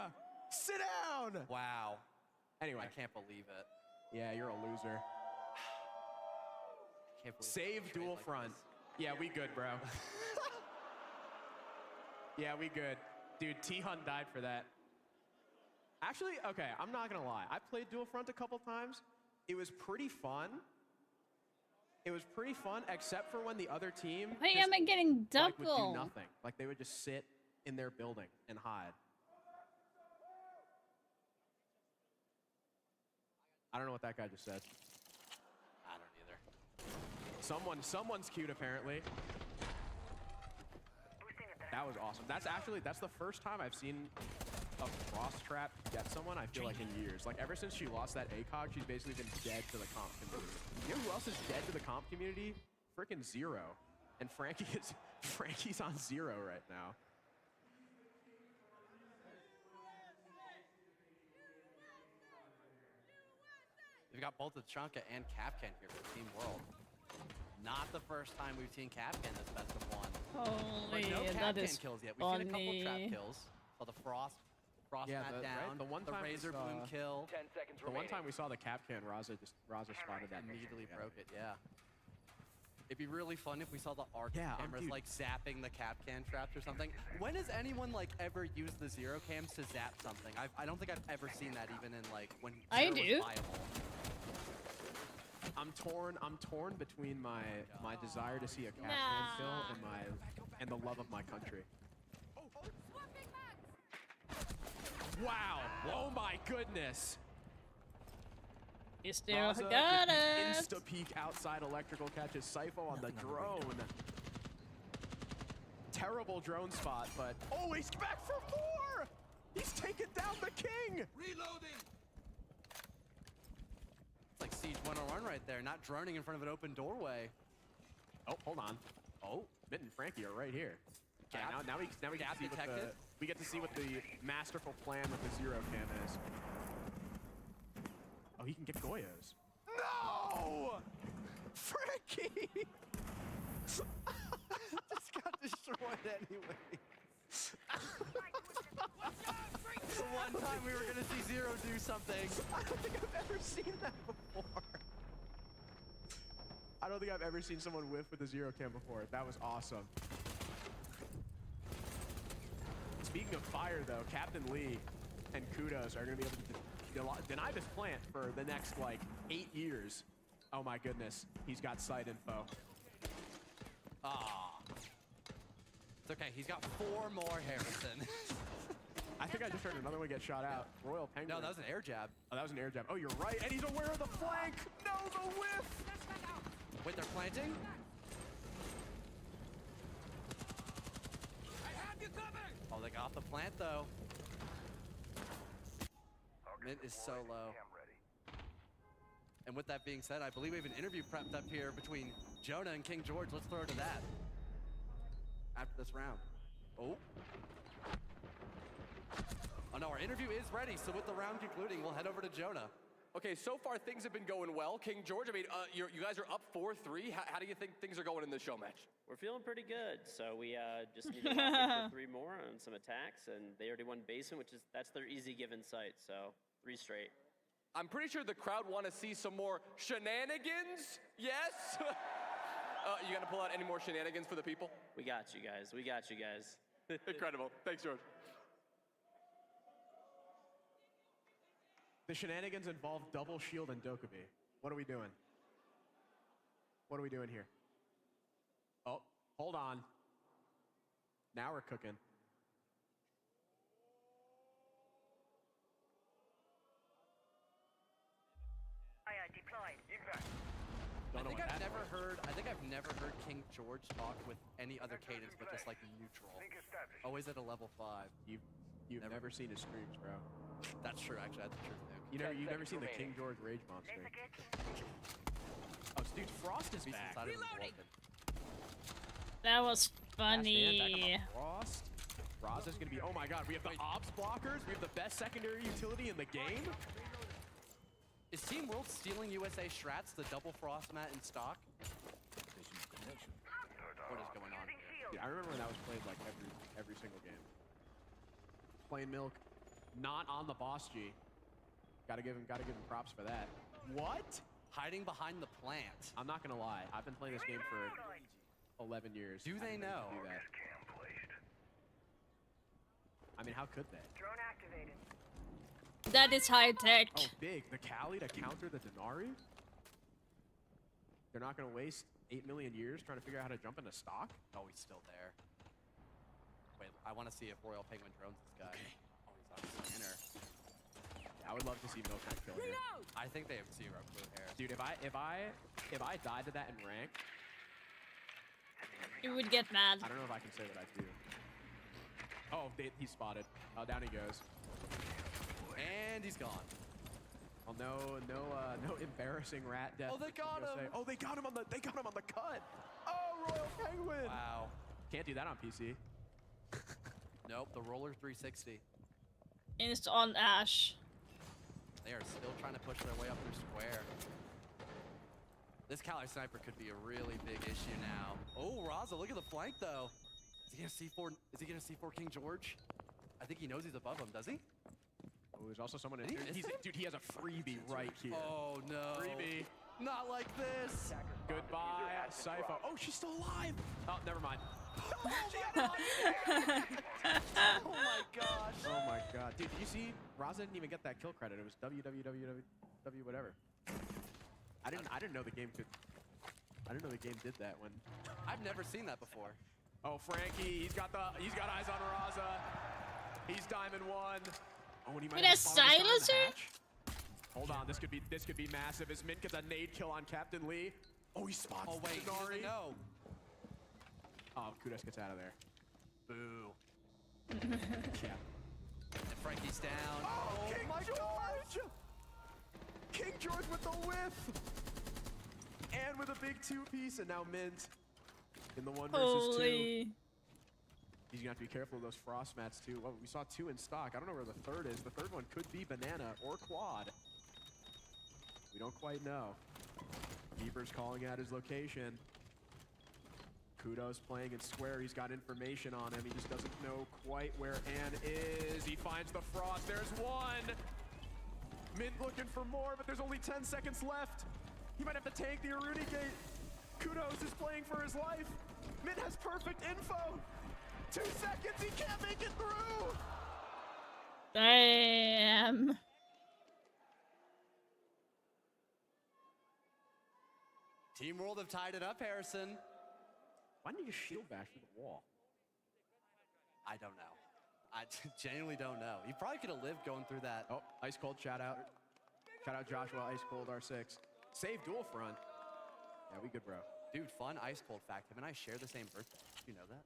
Sit down! Wow. Anyway. I can't believe it. Yeah, you're a loser. Can't believe Save it. dual Like front. this. Yeah, we good, bro. Yeah, we good. Dude, T-Hunt died for that. Actually, okay, I'm not gonna lie. I played dual front a couple times. It was pretty fun. It was pretty fun, except for when the other team Why just, am I getting like, would do double? nothing. Like they would just sit in their building and hide. I don't know what that guy just said. I don't either. Someone's cute apparently. That was awesome. That's the first time I've seen a Frost trap get someone, I feel like, in years. Like ever since she lost that ACOG, she's basically been dead to the comp community. You know who else is dead to the comp community? Freaking Zero. And Frankie's on 0 right now. We've got both the Chunka and Capcan here for Team World. Not the first time we've seen Capcan this best of 1. Holy, But no that Capcan is kills yet. We've seen a couple funny. trap kills. Saw the Frost Yeah, mat down, the one time we Razor saw- Bloom kill. 10 seconds The one time we saw the Capcan, Raza spotted that. Immediately broke it, yeah. It'd be really fun if we saw the arc cameras dude. like zapping the Capcan traps or something. When has anyone like ever used the Zero cams to zap something? I don't think I've ever seen that even in like when I Zero do. was viable. I'm torn between my desire to see a Capcan Nah. kill and the love of my country. Wow! Oh my goodness! You still Raza got with the it. Insta peek outside electrical catches Sypho on the drone. Terrible drone spot, but oh, he's back for 4! He's taken down the king! Reloading! It's like Siege 101 right there, not droning in front of an open doorway. Oh, hold on. Oh, Mint and Frankie are right here. Okay, Gap. now we get to see what detected. we get to see what the masterful plan with the Zero cam is. Oh, he can get Goyos. No! Frankie! Just got destroyed anyway. The one time we were gonna see Zero do something. I don't think I've ever seen that before. I don't think I've ever seen someone whiff with a Zero cam before. That was awesome. Speaking of fire, though, Captain Lee and Kudos are going to be able to deny this plant for the next, like, 8 years. Oh, my goodness. He's got site info. Ah. It's okay. He's got 4 more, Harrison. I think I just heard another one get shot out. Royal Penguin. No, that was an air jab. Oh, that was an air jab. Oh, you're right. And he's aware of the flank. No, the whiff. Wait, they're planting? Oh, they got the plant though. Mint is so low. And with that being said, I believe we have an interview prepped up here between Jonah and King George. Let's throw to that after this round. Oh. Oh no, our interview is ready. So with the round concluding, we'll head over to Jonah. Okay, so far things have been going well. King George, I mean, you guys are up 4-3. How do you think things are going in this show match? We're feeling pretty good. So we just need to lock in for 3 more on some attacks, and they already won basement, that's their easy given site. So 3 straight. I'm pretty sure the crowd want to see some more shenanigans. Yes? You gonna pull out any more shenanigans for the people? We got you guys. We got you guys. Incredible. Thanks, George. The shenanigans involve double shield and Dokkaebi. What are we doing? What are we doing here? Oh, hold on. Now we're cooking. I think I've never heard King George talk with any other cadence but just like neutral. Always at a level 5. You've never seen his streams, bro. That's true, actually. That's the truth. You've never seen the King George Rage Bomb stream. Oh, dude, Frost is back. That was funny. Frost. Raza's gonna be. Oh my God, we have the ops blockers. We have the best secondary utility in the game. Is Team World stealing USA strats, the double frost mat in stock? What is going on here? Yeah, I remember when that was played like every single game. Plain Milk, not on the boss G. Gotta give him props for that. What? Hiding behind the plant. I'm not gonna lie. I've been playing this game for 11 years. Do they know? Do that. I mean, how could they? Drone activated. That is high tech. Oh, big. The Kali to counter the Denari? They're not gonna waste 8 million years trying to figure out how to jump into stock? Oh, he's still there. Wait, I want to see if Royal Penguin drones this guy. Okay. Oh, he's on scanner. I would love to see Milk kill here. I think they have 0 blue hair. Dude, if I died to that in rank, You would get mad. I don't know if I can say what I do. Oh, he's spotted. Oh, down he goes. And he's gone. Oh, no embarrassing rat death. Oh, they got him. Oh, they got him on the cut. Oh, Royal Penguin. Wow. Can't do that on PC. Nope, the roller 360. It's on Ash. They are still trying to push their way up through square. This Kali sniper could be a really big issue now. Oh, Raza, look at the flank though. Is he gonna C4 King George? I think he knows he's above him, does he? Oh, there's also someone in here. Dude, he has a freebie right here. Oh no. Freebie. Not like this. Goodbye, Sypho. Oh, she's still alive. Oh, never mind. Oh my gosh. Oh my God. Dude, did you see? Raza didn't even get that kill credit. It was www whatever. I didn't know the game could. I didn't know the game did that when. I've never seen that before. Oh, Frankie, he's got eyes on Raza. He's diamond 1. Oh, and he might With a silencer? Hold on, this could be massive. As Mint gets a nade kill on Captain Lee. Oh, he spots Oh wait, Denari. no. Oh, Kudos gets out of there. Boo. Yeah. And Frankie's down. Oh, King George! King George with the whiff! And with a big 2-piece, and now Mint in the 1 versus 2. He's gonna have to be careful of those frost mats too. Well, we saw 2 in stock. I don't know where the third is. The third one could be banana or quad. We don't quite know. Keeper's calling out his location. Kudos playing in square. He's got information on him. He just doesn't know quite where Ann is. He finds the frost. There's 1. Mint looking for more, but there's only 10 seconds left. He might have to tank the Aruni gate. Kudos is playing for his life. Mint has perfect info. 2 seconds, he can't make it through. Damn. Team World have tied it up, Harrison. Why didn't you just shield bash through the wall? I don't know. I genuinely don't know. He probably could have lived going through that. Oh, Ice Cold shout out. Shout out Joshua, Ice Cold R6. Save dual front. Yeah, we good, bro. Dude, fun Ice Cold fact. Him and I share the same birthday. Did you know that?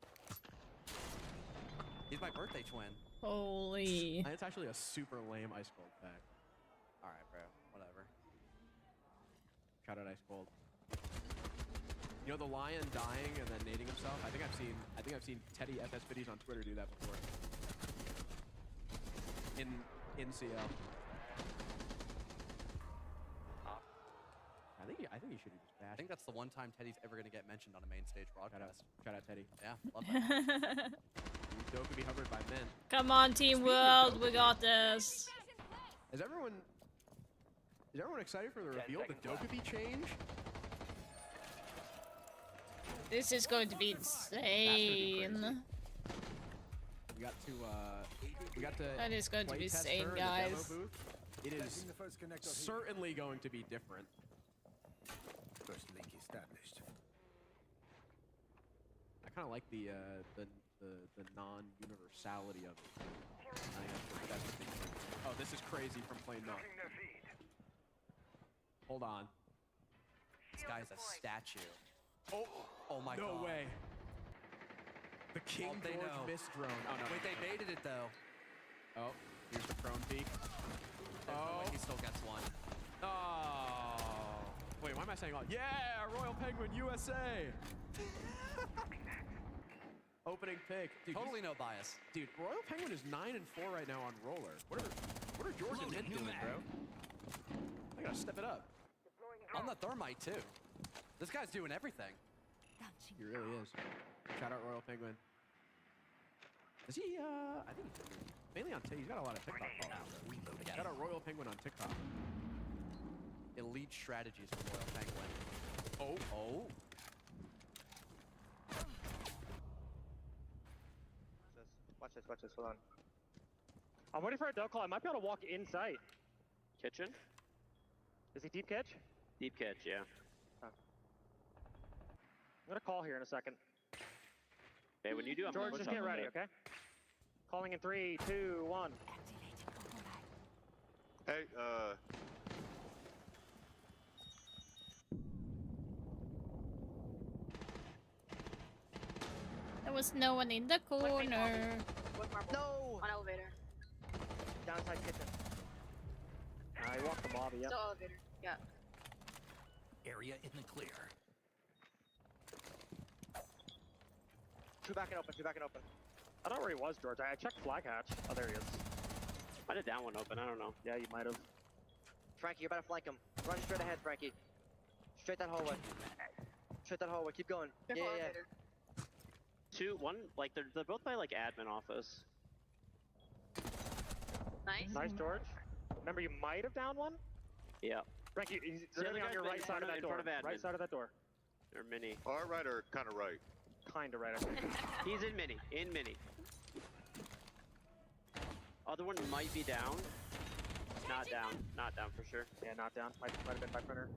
He's my birthday twin. Holy. It's actually a super lame Ice Cold fact. All right, bro. Whatever. Shout out Ice Cold. You know the lion dying and then nading himself? I think I've seen Teddy FS videos on Twitter do that before. In CL. I think he should have just bashed. I think that's the one time Teddy's ever gonna get mentioned on a main stage broadcast. Shout out Teddy. Yeah, love that. Dope could be hovered by men. Come on, Team World, we got this. Is everyone excited for the reveal of the Dokkaebi change? This is going to be insane. We got to That is going to be play test insane, her in the demo guys. booth. It is certainly going to be different. First link established. I kind of like the non-universality of it. Oh, this is crazy from plain Null. Hold on. This guy's a statue. Oh my no god. way. The King They George know. missed drone. Oh no. Wait, they baited it though. Oh, here's the prone peak. Oh, he still gets one. Oh. Wait, why am I saying all? Yeah, Royal Penguin USA. Opening pick. Dude, Totally no bias. Dude, Royal Penguin is 9-4 right now on roller. What are George and Mint doing, bro? I gotta step it up. On the thermite too. This guy's doing everything. He really is. Shout out Royal Penguin. Is he, I think he's mainly on TikTok. He's got a lot of TikTok followers. Shout out Royal Penguin on TikTok. Elite strategies from Royal Penguin. Oh. Watch this, hold on. I'm waiting for a duck call. I might be able to walk inside. Kitchen? Is he deep catch? Deep catch, yeah. I'm gonna call here in a second. Okay, when you do, I'm George, gonna just push get up ready, there. okay? Calling in 3, 2, 1. Hey, There was no one in the corner. No! On elevator. Downside kitchen. I walked the lobby, yep. Still elevator. Yeah. Area in the clear. Two back and open. I don't know where he was, George. I checked flag hatch. Oh, there he is. Might have down one open, I don't know. Yeah, you might have. Frankie, you better flank him. Run straight ahead, Frankie. Straight that hallway. Keep going. Careful Yeah. elevator. Two, one, like they're both by like admin office. Nice. Nice, George. Remember, you might have down one? Yeah. Frankie, he's The other literally on guy's your been right in side front of that in door. front of admin. Right side of that door. Or mini. far right or kind of right? Kinda right, I think. He's in mini. In mini. Other one might be down. Not down. Not down for sure. Yeah, not down. Might have been by printer.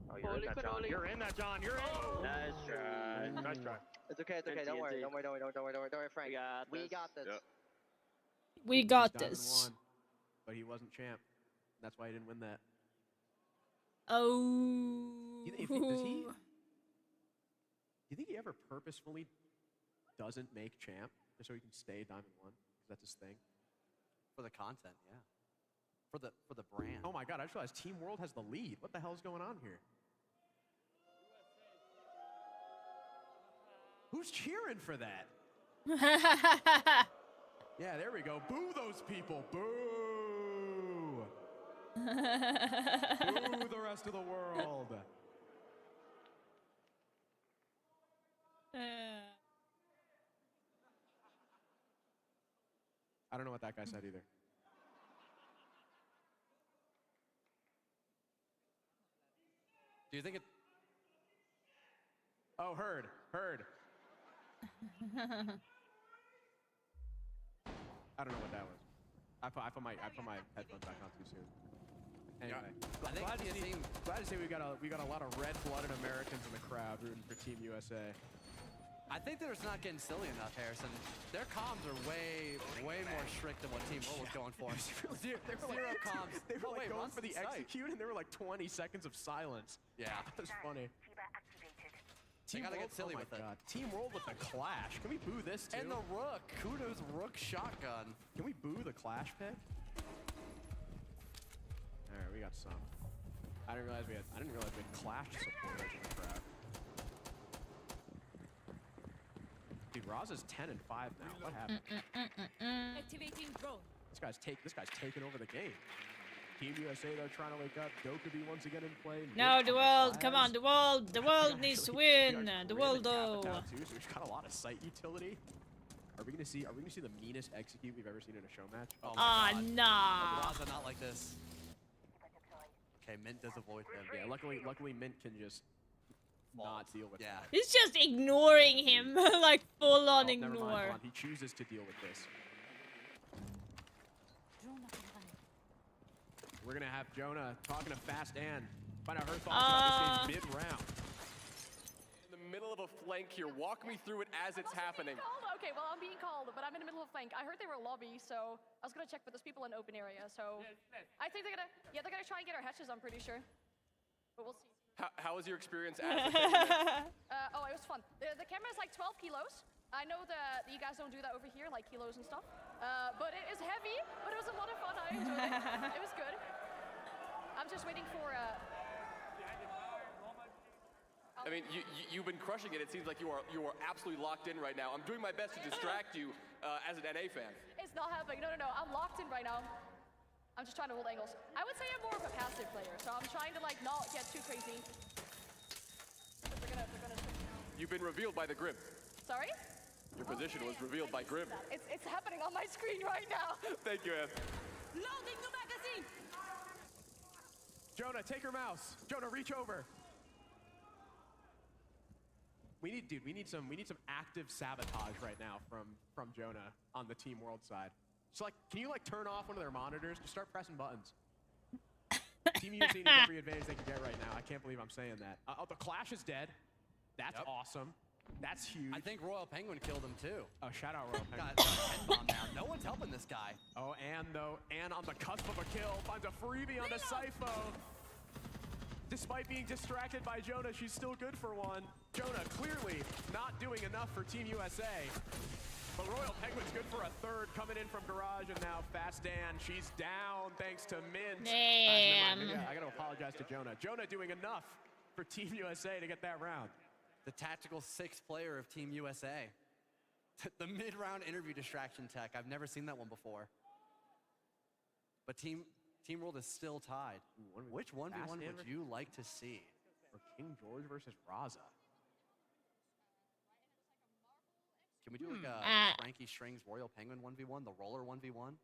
Oh, you're in that, John. You're in that, John. You're in. Nice try. Nice try. It's okay. Don't worry, Frank. We got this. Yep. We got He's down in this. one, but he wasn't champ. That's why he didn't win that. Oh. Do you think he ever purposefully doesn't make champ just so he can stay Diamond 1? Because that's his thing. For the content, yeah. For the brand. Oh my god, I just realized Team World has the lead. What the hell is going on here? Who's cheering for that? Yeah, there we go. Boo those people. Boo. Boo the rest of the world. I don't know what that guy said either. Do you think it? Oh, heard. I don't know what that was. I put my headphones back on too soon. Anyway, glad to see we got a lot of red-blooded Americans in the crowd rooting for Team USA. I think they're just not getting silly enough, Harrison. Their comms are way more strict than what Team Roll was going for. Zero comms. They were wait, going Ross for the inside. execute, and there were like 20 seconds of silence. Yeah. That was funny. They gotta Roll- get silly oh my with it. God. Team Roll with the Clash. Can we boo this too? And the Rook. Kudo's Rook shotgun. Can we boo the Clash pick? All right, we got some. I didn't realize we had Clash supporters in the crowd. Dude, Raza's 10 and 5 now. What happened? Activating drone. This guy's taking over the game. Team USA though trying to wake up. Dokkaebi once again in play. No, Nick the on world, Clash. come on, the world needs to win. The world though. Too, so we've got a lot of site utility. Are we gonna see the meanest execute we've ever seen in a show match? Oh Ah, my God. nah. Raza not like this. Okay, Mint does avoid him. Yeah, luckily Mint can just not deal with that. He's just ignoring him, like full on Oh, never mind, ignore. hold on. He chooses to deal with this. We're gonna have Jonah talking to Fast Ann. Find out her thoughts about this game mid-round. In the middle of a flank here. Walk me through it as it's happening. Okay, well, I'm being called, but I'm in the middle of flank. I heard they were lobby, so I was gonna check, but there's people in open area, so I think they're gonna try and get our hatches, I'm pretty sure. But we'll see. How was your experience as a fisherman? Oh, it was fun. The camera is like 12 kilos. I know that you guys don't do that over here, like kilos and stuff. But it is heavy, but it was a lot of fun. I enjoyed it. It was good. I'm just waiting for I mean, you've been crushing it. It seems like you are absolutely locked in right now. I'm doing my best to distract you as an NA fan. It's not happening. No. I'm locked in right now. I'm just trying to hold angles. I would say I'm more of a passive player, so I'm trying to like not get too crazy. They're gonna switch now. You've been revealed by the Grim. Sorry? Your position was revealed by Grim. It's happening on my screen right now. Thank you, Ann. Loading new magazine. Jonah, take her mouse. Jonah, reach over. We need some active sabotage right now from Jonah on the Team World side. So like, can you like turn off one of their monitors? Just start pressing buttons. Team USA needs every advantage they can get right now. I can't believe I'm saying that. Oh, the Clash is dead. That's awesome. That's huge. I think Royal Penguin killed him too. Oh, shout out Royal Penguin. God, it's got a 10 bomb now. No one's helping this guy. Oh, Ann though. Ann on the cusp of a kill finds a freebie on the Sypho. Despite being distracted by Jonah, she's still good for one. Jonah clearly not doing enough for Team USA. But Royal Penguin's good for a third coming in from Garage, and now Fast Dan, she's down thanks to Mint. Damn. I gotta apologize to Jonah. Jonah doing enough for Team USA to get that round. The tactical 6th player of Team USA. The mid-round interview distraction tech. I've never seen that one before. But Team World is still tied. Which 1v1 would you like to see? For King George versus Raza. Can we do like a Frankie Strings Royal Penguin 1v1, the roller 1v1?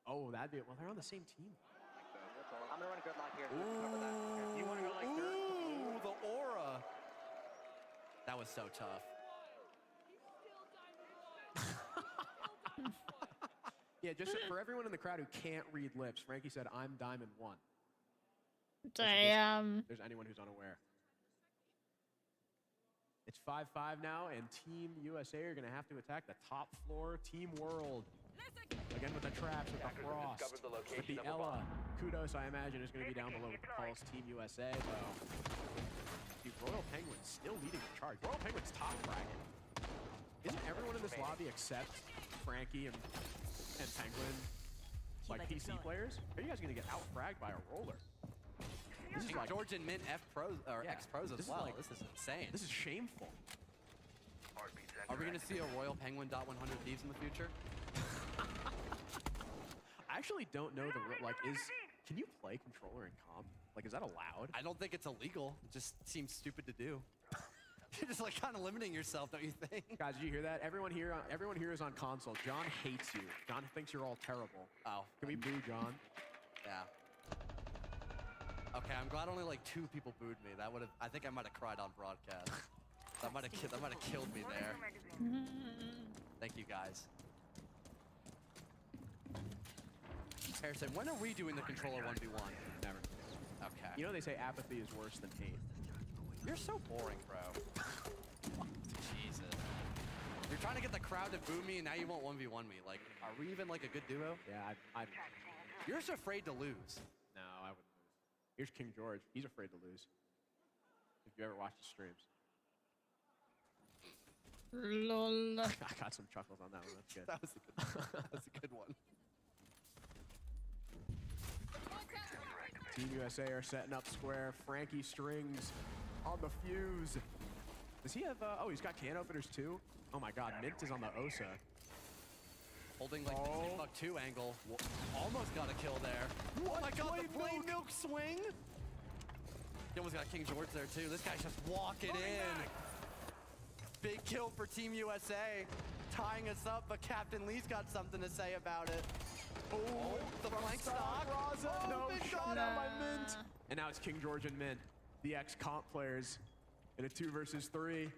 Oh, that'd be well. They're on the same team. I'm gonna run a gridlock here. Ooh, You wanna go like ooh, the aura. That was so tough. Yeah, just for everyone in the crowd who can't read lips, Frankie said, "I'm Diamond 1." Damn. If there's anyone who's unaware. It's 5-5 now, and Team USA are going to have to attack the top floor. Team World. Again with the traps, with the Frost, with the Ella. Kudos, I imagine, is going to be down below with the Pulse. Team USA, though. Dude, Royal Penguin's still leading the charge. Royal Penguin's top bracket. Isn't everyone in this lobby except Frankie and Penguin like PC players? Are you guys going to get out-fragged by a roller? This is like George and Mint X Pros as well. Like, this is insane. This is shameful. Are we going to see a Royal Penguin .100 Thieves in the future? I actually don't know can you play controller in comp? Like, is that allowed? I don't think it's illegal. It just seems stupid to do. You're just like kind of limiting yourself, don't you think? Guys, did you hear that? Everyone here is on console. John hates you. John thinks you're all terrible. Oh. Can we boo John? Yeah. Okay, I'm glad only like 2 people booed me. I think I might have cried on broadcast. That might have killed me there. Thank you guys. Harrison, when are we doing the controller 1v1? Never. Okay. You know they say apathy is worse than hate. You're so boring, bro. Jesus. trying to get the crowd to boo me, and now you won't 1v1 me. Like, are we even like a good duo? Yeah, You're just afraid to lose. No, I wouldn't lose. Here's King George. He's afraid to lose. If you ever watched his streams. Lol. I got some chuckles on that one. That's good. That was a good one. That was a good one. Team USA are setting up square. Frankie Strings on the fuse. Does he have, oh, he's got can openers too? Oh my god, Mint is on the Osa. Holding like the Buck 2 angle. Almost got a kill there. What? Oh my god, the Flame Milk swing! He almost got King George there too. This guy's just walking in. Big kill for Team USA. Tying us up, but Captain Lee's got something to say about it. Oh, the flank stock. Raza, no big shot shot. at my Mint. And now it's King George and Mint, the ex-comp players, in a 2 versus 3.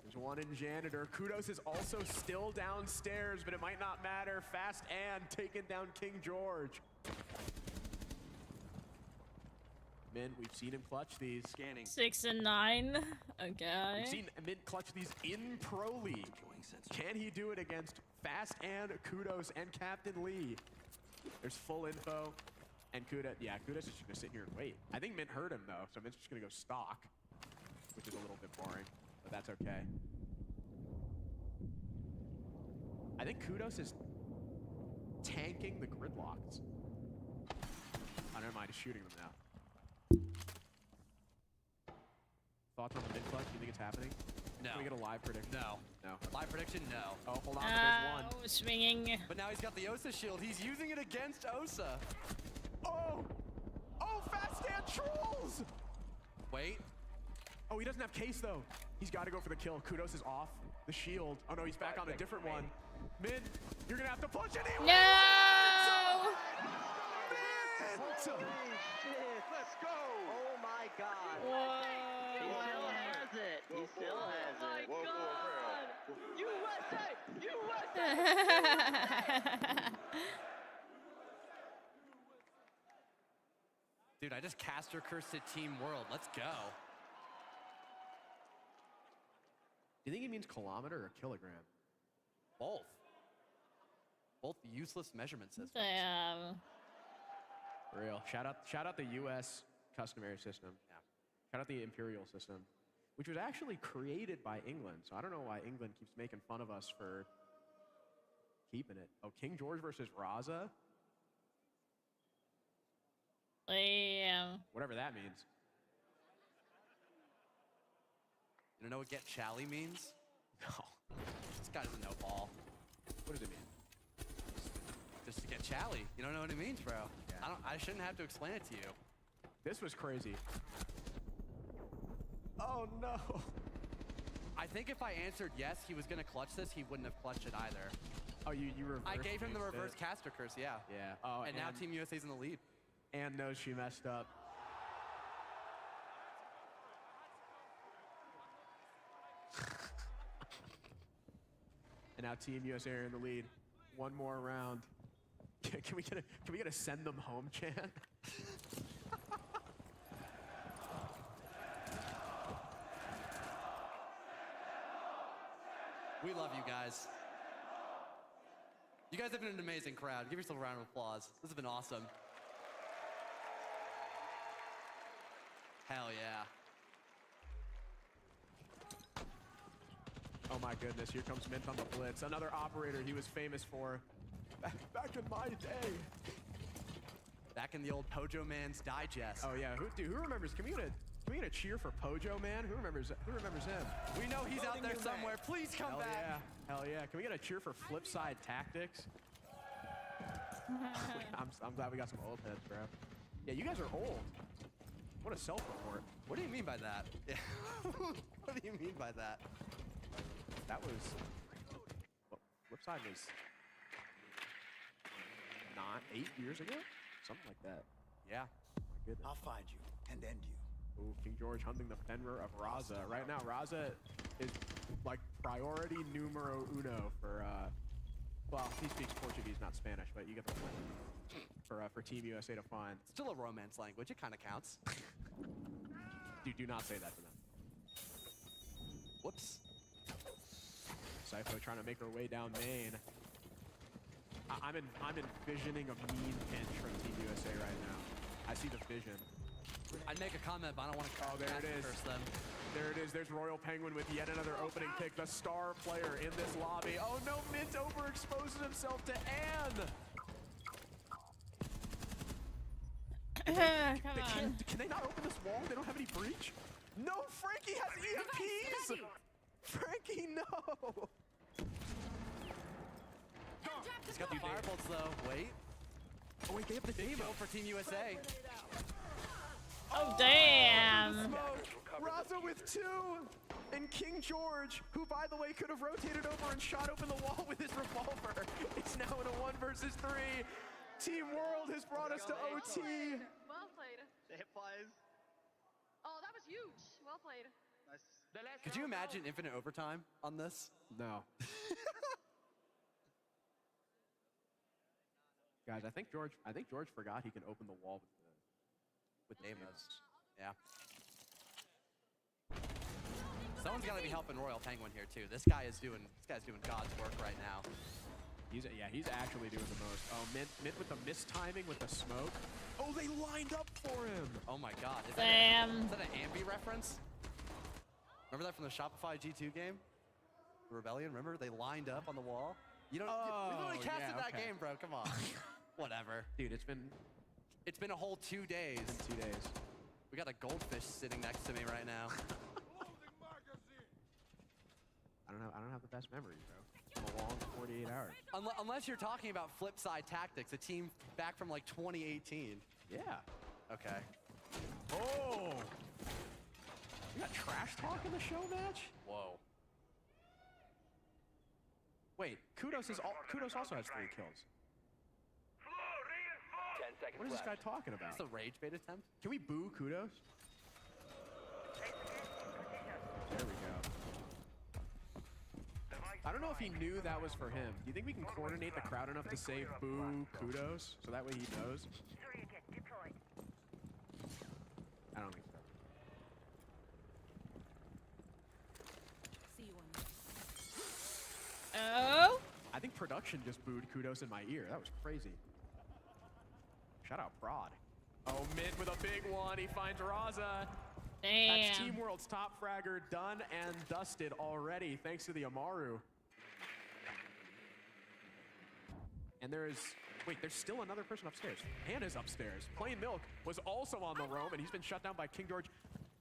There's one in Janitor. Kudos is also still downstairs, but it might not matter. Fast and taking down King George. Mint, we've seen him clutch these. Scanning. 6 and 9. Okay. We've seen Mint clutch these in Pro League. Can he do it against Fast and Kudos and Captain Lee? There's full info. And Kudos is just gonna sit here and wait. I think Mint heard him though, so Mint's just gonna go stock, which is a little bit boring, but that's okay. I think Kudos is tanking the gridlocks. I don't mind shooting them now. Thoughts on the mid clutch? Do you think it's happening? No. Can we get a live prediction? No. No. Live prediction? No. Oh, hold on, but there's one. Oh, swinging. But now he's got the Osa shield. He's using it against Osa. Oh! Oh, Fast Stand trolls! Wait. Oh, he doesn't have case though. He's got to go for the kill. Kudos is off the shield. Oh no, he's back on a different one. Mid, you're gonna have to punch anyway. No! Mint! Let's go! Oh my god. Whoa. He still has it. He still has it. Whoa, USA! Dude, I just caster cursed to Team World. Let's go. Do you think he means kilometer or kilogram? Both. Both useless measurement systems. Damn. For real. Shout out the US customary system. Yeah. Shout out the imperial system, which was actually created by England. So I don't know why England keeps making fun of us for keeping it. Oh, King George versus Raza? Damn. Whatever that means. You don't know what get chally means? No. This guy doesn't know ball. What does it mean? Just to get chally. You don't know what it means, bro. Yeah. I shouldn't have to explain it to you. This was crazy. Oh no. I think if I answered yes, he was gonna clutch this, he wouldn't have clutched it either. Oh, you reversed. I gave him the it. reverse caster curse, yeah. Yeah. Oh, and now Team USA's in the lead. And knows she messed up. And now Team USA are in the lead. One more round. Can we get a send them home chant? We love you guys. You guys have been an amazing crowd. Give yourself a round of applause. This has been awesome. Hell yeah. Oh my goodness, here comes Mint on the blitz. Another operator he was famous for back in my day. Back in the old Pojo Man's Digest. Oh yeah, who remembers? Can we get a cheer for Pojo Man? Who remembers him? We know he's out there somewhere. Please come Hell back. Yeah. Hell yeah. Can we get a cheer for Flipside Tactics? I'm glad we got some old heads, bro. Yeah, you guys are old. What a self-report. What do you mean by that? Yeah. What do you mean by that? That was... Flipside was... 8 years ago? Something like that. Yeah. Oh my goodness. I'll find you and end you. Ooh, King George hunting the Fenrir of Raza. Right now, Raza is like priority numero uno for, well, he speaks Portuguese, not Spanish, but you get the point. For Team USA to find. Still a romance language. It kind of counts. Dude, do not say that to them. Whoops. Sypho trying to make her way down main. I'm envisioning a mean pinch from Team USA right now. I see the vision. I'd make a comment, but I don't want to there it is. curse them. There it is. There's Royal Penguin with yet another opening pick. The star player in this lobby. Oh no, Mint overexposes himself to Anne. Can they not open this wall? They don't have any breach? No, Frankie has EMPs! Frankie, no! He's got the firebolts though. Wait. Oh wait, they have the Big kill for Team USA. Oh, damn. Raza with 2! And King George, who by the way could have rotated over and shot open the wall with his revolver, is now in a 1 versus 3. Team World has brought us to OT. Well played. The hip flies. Oh, that was huge. Well played. Nice. Could you imagine infinite overtime on this? No. Guys, I think George forgot he can open the wall with Deimos. Yeah. Someone's got to be helping Royal Penguin here too. This guy's doing God's work right now. He's actually doing the most. Oh, Mint with the mistiming with the smoke. Oh, they lined up for him. Oh my God. Is Damn. that an Ambi reference? Remember that from the Shopify G2 game? The Rebellion, remember? They lined up on the wall. You don't. We literally casted that game, bro. Come on. Whatever. Dude, it's been a whole 2 days. It's been 2 days. We got a goldfish sitting next to me right now. I don't have the best memory, bro. A long 48 hours. Unless you're talking about Flipside Tactics, a team back from like 2018. Yeah. Okay. Oh! We got trash talk in the show match? Whoa. Wait, Kudos also has 3 kills. 10 seconds What is this guy talking about? It's a rage bait attempt. Can we boo Kudos? There we go. I don't know if he knew that was for him. Do you think we can coordinate the crowd enough to say boo Kudos so that way he knows? I don't think so. See you on Oh? I think production just booed Kudos in my ear. That was crazy. Shout out Prod. Oh, Mint with a big one. He finds Raza. Damn. That's Team World's top fragger done and dusted already, thanks to the Amaru. And there's still another person upstairs. Hannah's upstairs. Plain Milk was also on the roam, and he's been shut down by King George.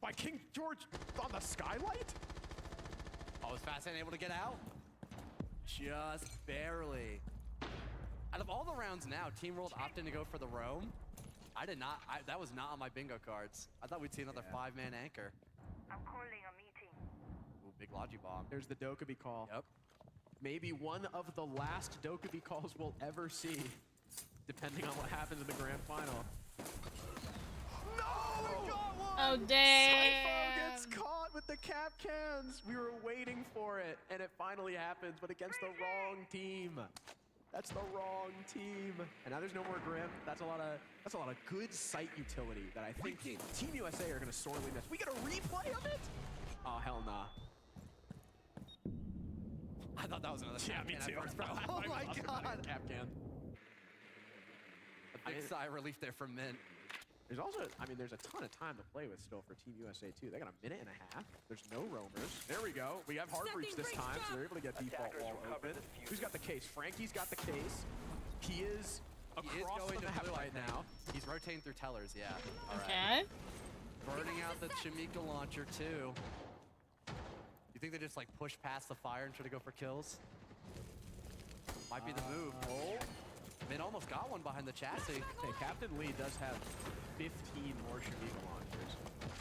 By King George on the skylight? Oh, is Fastlane able to get out? Just barely. Out of all the rounds now, Team World opting to go for the roam. I did not. That was not on my bingo cards. I thought we'd see another 5-man anchor. I'm calling a meeting. Ooh, big Logi bomb. There's the Dokkaebi call. Yep. Maybe one of the last Dokkaebi calls we'll ever see, depending on what happens in the grand final. No! We got one! Oh, damn. Sypho gets caught with the cap cans. We were waiting for it, and it finally happens, but against the wrong team. That's the wrong team. And now there's no more Grim. That's a lot of good site utility that I think Team USA are gonna sorely miss. We get a replay of it? Oh, hell nah. I thought that was another cap me can too. at first, bro. Oh my God. Cap can. A big sigh of relief there from Mint. There's also, there's a ton of time to play with still for Team USA too. They got a minute and a half. There's no roamers. There we go. We have hard breach this time, so they're able to get default wall open. Who's got the case? Frankie's got the case. He is across the map right now. He's rotating through tellers, yeah. All Okay. right. Burning out the Chimika launcher too. You think they just like push past the fire and try to go for kills? Might be the move. Oh. Mint almost got one behind the chassis. Okay, Captain Lee does have 15 more Chimika launchers.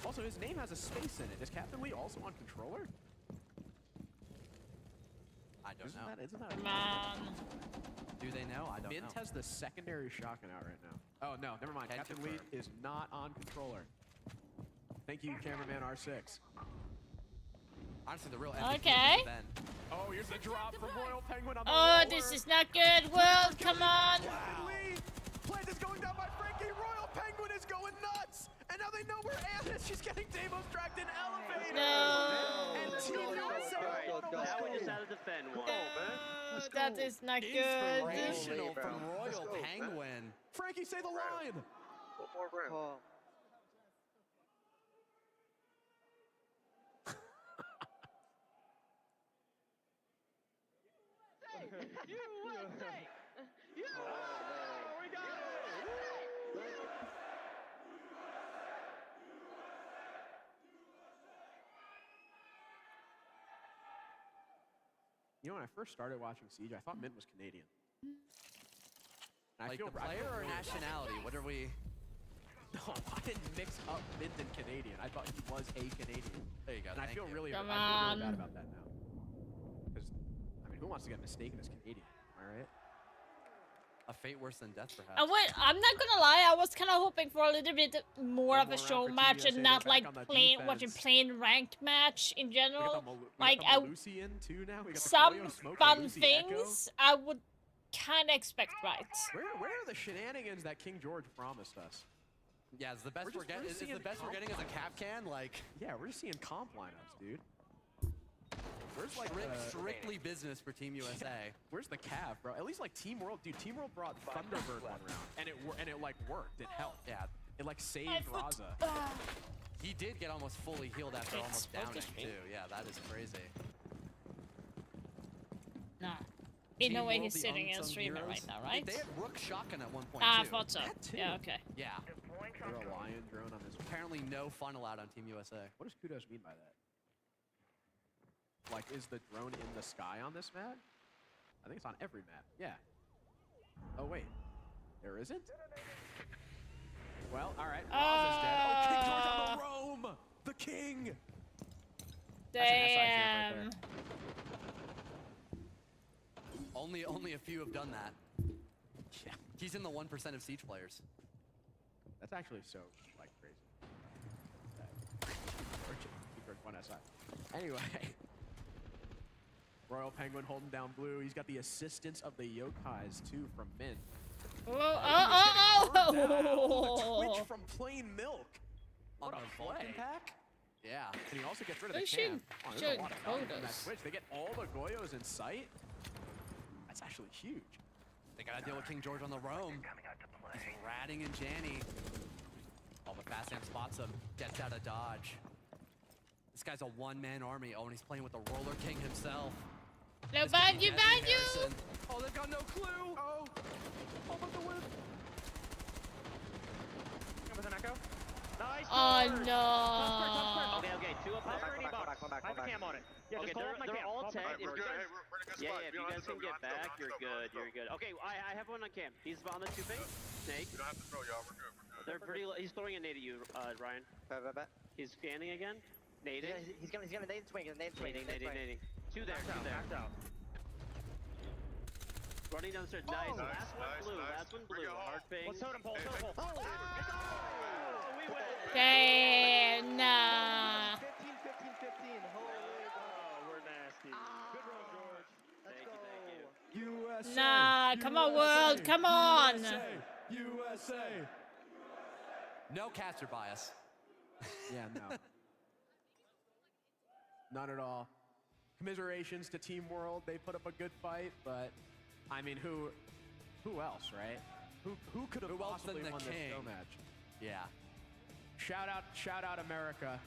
Also, his name has a space in it. Is Captain Lee also on controller? I don't know. Isn't that Come on. Do they know? I don't know. Mint has the secondary shotgun out right now. Oh, no, never mind. Captain Lee is not on controller. Thank you, cameraman R6. Honestly, the real Okay. Oh, here's the drop from Royal Penguin on the Oh, roller. this is not good. World, come on. Captain Lee! Plant is going down by Frankie. Royal Penguin is going nuts. And now they know where Anne is. She's getting Deimos tracked in elevator. No. And Team USA Go. knows how to defend one. That is not good. Inspirational from Royal Penguin. Frankie, say the line. One more round. USA! We got it! You know, when I first started watching Siege, I thought Mint was Canadian. And Like I feel the player or really nationality? What are we? No, I didn't mix up Mint and Canadian. I thought he was a Canadian. There you go. And I thank feel you. really, I Come feel really bad on. about that now. Because, I mean, who wants to get mistaken as Canadian? Am I right? A fate worse than death, perhaps. I'm not gonna lie, I was kind of hoping for a little bit more of a One more show round for match Team and USA, not they're like back on the plain watching defense. plain ranked match in We got general. the Like we got the Malusi in too now. We got the some Goyo Smoke, fun Malusi things Echo. I would kind of expect, right? Where are the shenanigans that King George promised us? Yeah, it's the best we're getting. Is the seeing best we're getting as a cap can? Like, yeah, we're just seeing comp lineups, dude. Where's like strictly business for Team USA. Where's the Cav, bro? At least like Team World, dude. Team World brought Thunderbird one round, and it like worked. It helped. Yeah, it like saved Raza. He did get almost fully healed after almost downing focus me. too. Yeah, that is crazy. Nah. In no Team way World, he's the sitting in unsung streamer heroes. right now, right? They had Rook shotgun at one point Ah, I too. thought so. That too. Yeah, okay. Yeah. They're a lion drone on this. Apparently no funnel out on Team USA. What does Kudos mean by that? Like, is the drone in the sky on this map? I think it's on every map. Yeah. Oh wait, there isn't. Well, all right. Raza's dead. Oh, King George on the roam. The king. That's an SI champ right there. Only a few have done that. Yeah. He's in the 1% of Siege players. That's actually so like crazy. Keeper 1 SI. Anyway, Royal Penguin holding down blue. He's got the assistance of the Yokais too from Mint. Oh! Twitch from Plain Milk. On What the a Vulcan play. pack? Yeah, and he also gets rid of the They cam. should- Oh, there's should a lot of value from that quotas. Twitch. They get all the Goyos in sight. That's actually huge. They gotta deal with King George on the roam. He's ratting and Janny. Oh, but Fast Amp spots him. Gets out of dodge. This guy's a one-man army. Oh, and he's playing with the Roller King himself. No, Mr. behind you, Eddie behind you! Harrison. Oh, they've got no clue. Oh, but the whip. Come with an echo. Nice. Oh forward. no! Okay, two up there. Come back. I have a cam on it. Yeah, Okay, just call up my they're cam. all Call up my 10. cam. If you guys, yeah, if you guys can get back, you're good. You're good. Okay, I have one on cam. He's on the 2-ping. Snake. You don't have to throw, y'all. We're good. They're pretty. He's throwing a nade at you, Ryan. Bet. He's scanning again. Nading. He's gonna nade swing. Nading. Two there. Backed out. Running down the stairs. Nice. Last one blue. Last one blue. Hard ping. Let's totem pole. Totem pole. Oh, we win. Damn, nah. 15. Holy We're nasty. Good run, George. Thank you. USA. Nah, come on, world, come on. USA. No caster bias. Yeah, no. None at all. Commiserations to Team World. They put up a good fight, but I mean, who else, right? Who could have Who else than possibly the won this king? show match? Yeah. Shout out America.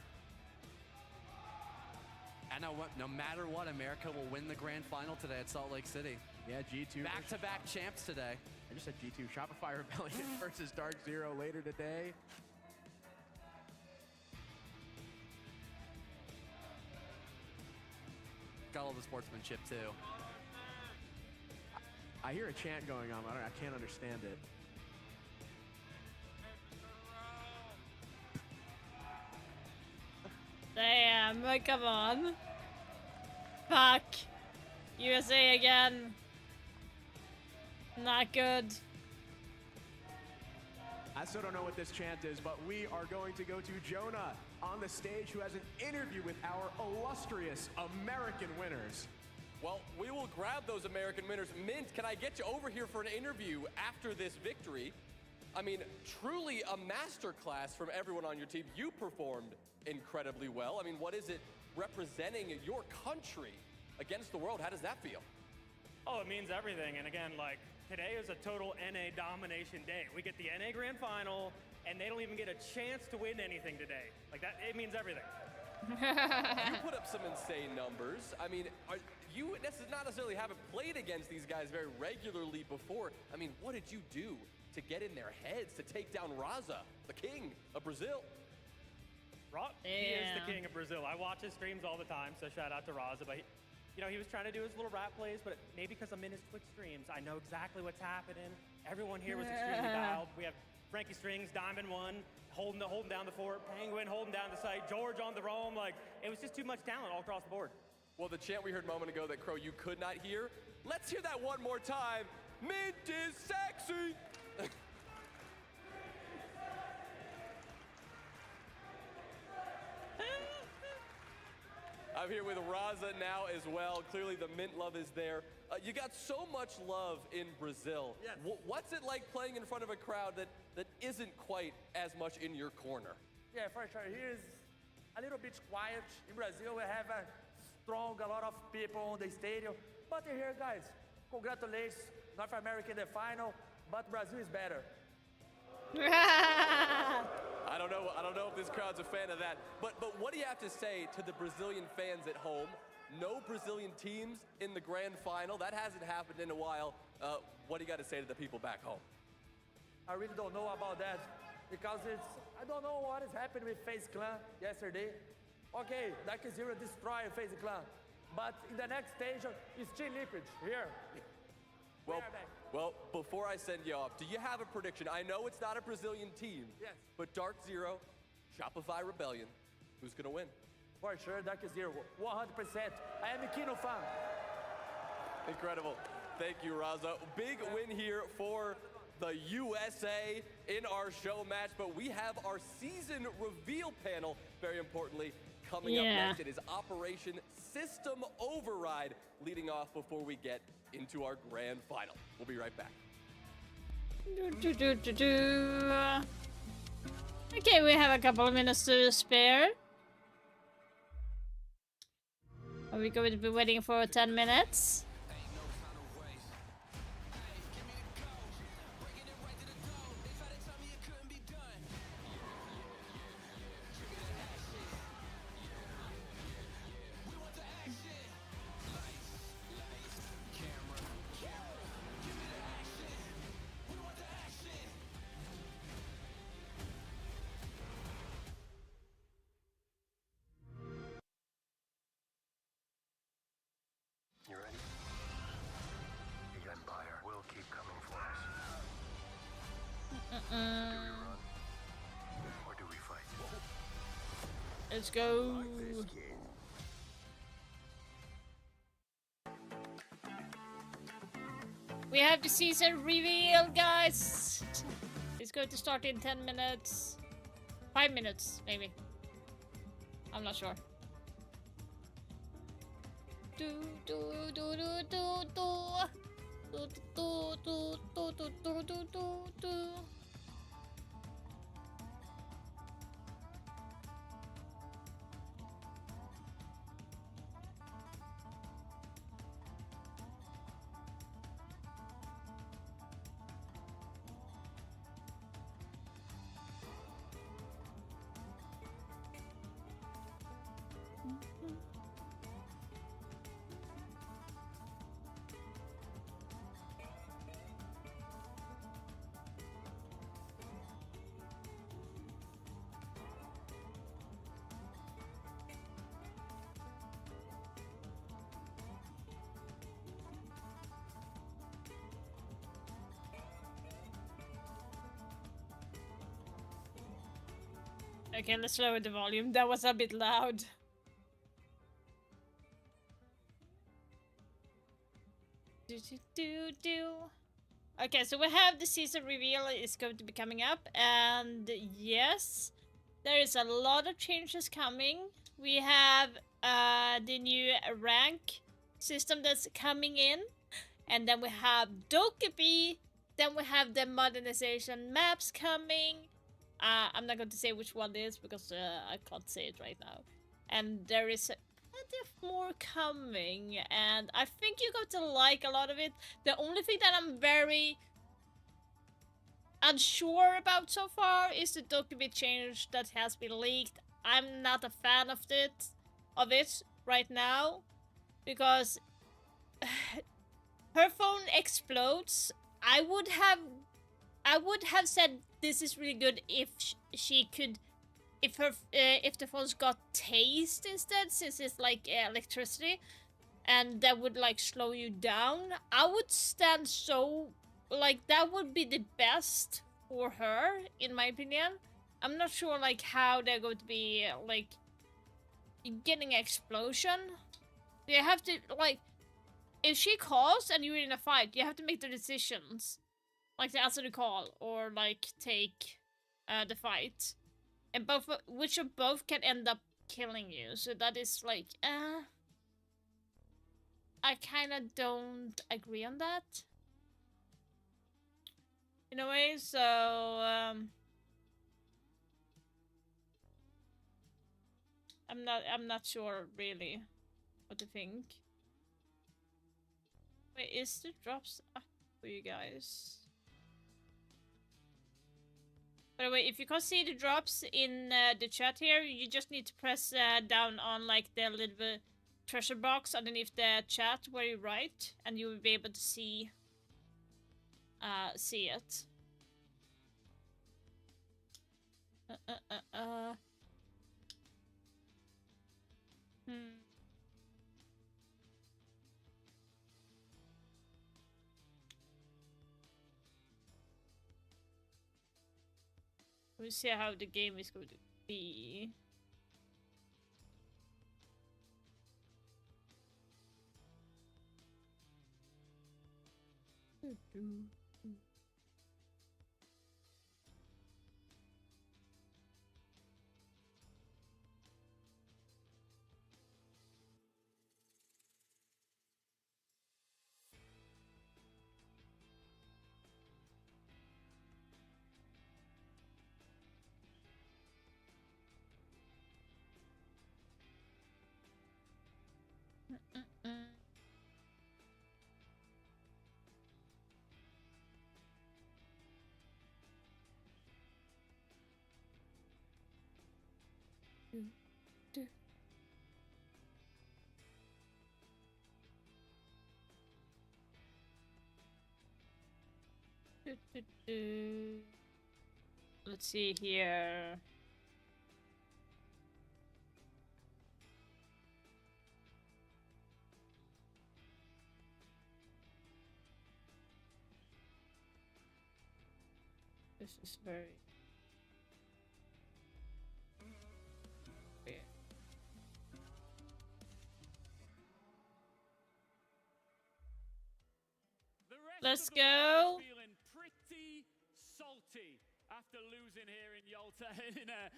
And no matter what, America will win the grand final today at Salt Lake City. Yeah, G2. Back-to-back champs today. I just said G2. Shopify Rebellion versus Dark Zero later today. Got all the sportsmanship too. I hear a chant going on. I can't understand it. Damn, come on. Fuck. USA again. Not good. I still don't know what this chant is, but we are going to go to Jonah on the stage, who has an interview with our illustrious American winners. Well, we will grab those American winners. Mint, can I get you over here for an interview after this victory? I mean, truly a masterclass from everyone on your team. You performed incredibly well. I mean, what is it representing your country against the world. How does that feel? Oh, it means everything. And again, like, today is a total NA domination day. We get the NA Grand Final, and they don't even get a chance to win anything today. Like, that, it means everything. You put up some insane numbers. I mean, you not necessarily haven't played against these guys very regularly before. I mean, what did you do to get in their heads to take down Raza, the king of Brazil? He is the king of Brazil. I watch his streams all the time, so shout out to Raza. But he was trying to do his little rap plays, but maybe because I'm in his Twitch streams, I know exactly what's happening. Everyone here was extremely dialed. We have Frankie Strings, Diamond 1, holding down the fort, Penguin holding down the site, George on the roam. Like, it was just too much talent all across the board. Well, the chant we heard a moment ago that, Crow, you could not hear, let's hear that one more time. Mint is sexy. I'm here with Raza now as well. Clearly the Mint love is there. You got so much love in Brazil. Yes. What's it like playing in front of a crowd that isn't quite as much in your corner? Yeah, for sure. Here is a little bit quiet. In Brazil, we have a lot of people on the stadium. But here, guys, congratulations, North America in the final, but Brazil is better. I don't know if this crowd's a fan of that. But what do you have to say to the Brazilian fans at home? No Brazilian teams in the grand final. That hasn't happened in a while. What do you got to say to the people back home? I really don't know about that because I don't know what is happening with FaZe Clan yesterday. Okay, Dark0 destroyed FaZe Clan, but in the next stage, it's Team Liquid here. Well, before I send you off, do you have a prediction? I know it's not a Brazilian team, yes, but Dark0, Shopify Rebellion, who's gonna win? For sure, Dark0, 100%. I am a Kino fan. Incredible. Thank you, Raza. Big win here for the USA in our show match, but we have our season reveal panel, very importantly, coming up next. It is Operation System Override, leading off before we get into our grand final. We'll be right back. Okay, we have a couple of minutes to spare. Are we going to be waiting for 10 minutes? You ready? The Empire will keep coming for us. Do we run? Or do we fight? Let's go. We have the season reveal, guys. It's going to start in 10 minutes. 5 minutes, maybe. I'm not sure. Okay, let's lower the volume. That was a bit loud. Okay, so we have the season reveal is going to be coming up, and yes, there is a lot of changes coming. We have the new rank system that's coming in, and then we have Dokkaebi, then we have the modernization maps coming. I'm not going to say which one it is because I can't say it right now. And there is plenty of more coming, and I think you're going to like a lot of it. The only thing that I'm very unsure about so far is the Dokkaebi change that has been leaked. I'm not a fan of it right now, because her phone explodes. I would have said this is really good if she could, if the phones got tased instead, since it's like electricity, and that would like slow you down. I would stand so, like, that would be the best for her, in my opinion. I'm not sure like how they're going to be like getting an explosion. You have to, like, if she calls and you're in a fight, you have to make the decisions, like to answer the call or like take the fight, and which of both can end up killing you. So that is like, I kind of don't agree on that in a way. So I'm not sure really what to think. Wait, is the drops up for you guys? By the way, if you can't see the drops in the chat here, you just need to press down on like the little treasure box underneath the chat where you write, and you will be able to see it. We'll see how the game is going to be. Let's see here. This is very weird. Let's go. Feeling pretty salty after losing here in Yalta,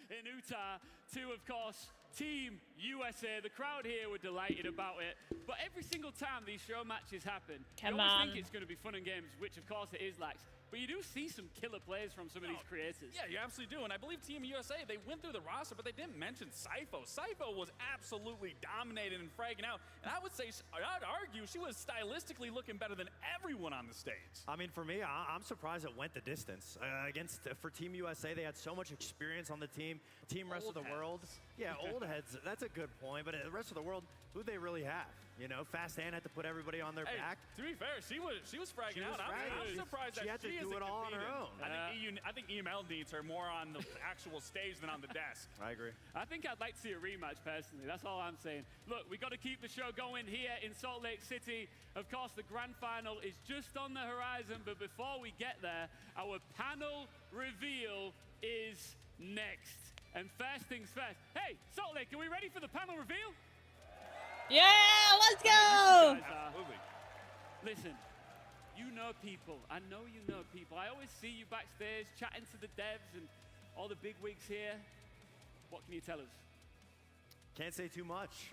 in Utah to, of course, Team USA. The crowd here were delighted about it. But every single time these show matches happen, you always think it's going to be fun and games, which of course it is, Lax. But you do see some killer plays from some of these creators. Yeah, you absolutely do. And I believe Team USA, they went through the roster, but they didn't mention Sypho. Sypho was absolutely dominating and fragging out. And I would say, I'd argue, she was stylistically looking better than everyone on the stage. I mean, for me, I'm surprised it went the distance. For Team USA, they had so much experience on the team. Team Rest of the World. Yeah, old heads, that's a good point. But the rest of the world, who they really have? You know, Fast Ann had to put everybody on their back. To be fair, she was fragging out. I'm surprised that she had to do it all on her own. I think EML needs her more on the actual stage than on the desk. I agree. I think I'd like to see a rematch personally. That's all I'm saying. Look, we got to keep the show going here in Salt Lake City. Of course, the grand final is just on the horizon, but before we get there, our panel reveal is next. And first things first. Hey, Salt Lake, are we ready for the panel reveal? Yeah, let's go! Absolutely. Listen, you know people. I know you know people. I always see you backstage chatting to the devs and all the big wigs here. What can you tell us? Can't say too much.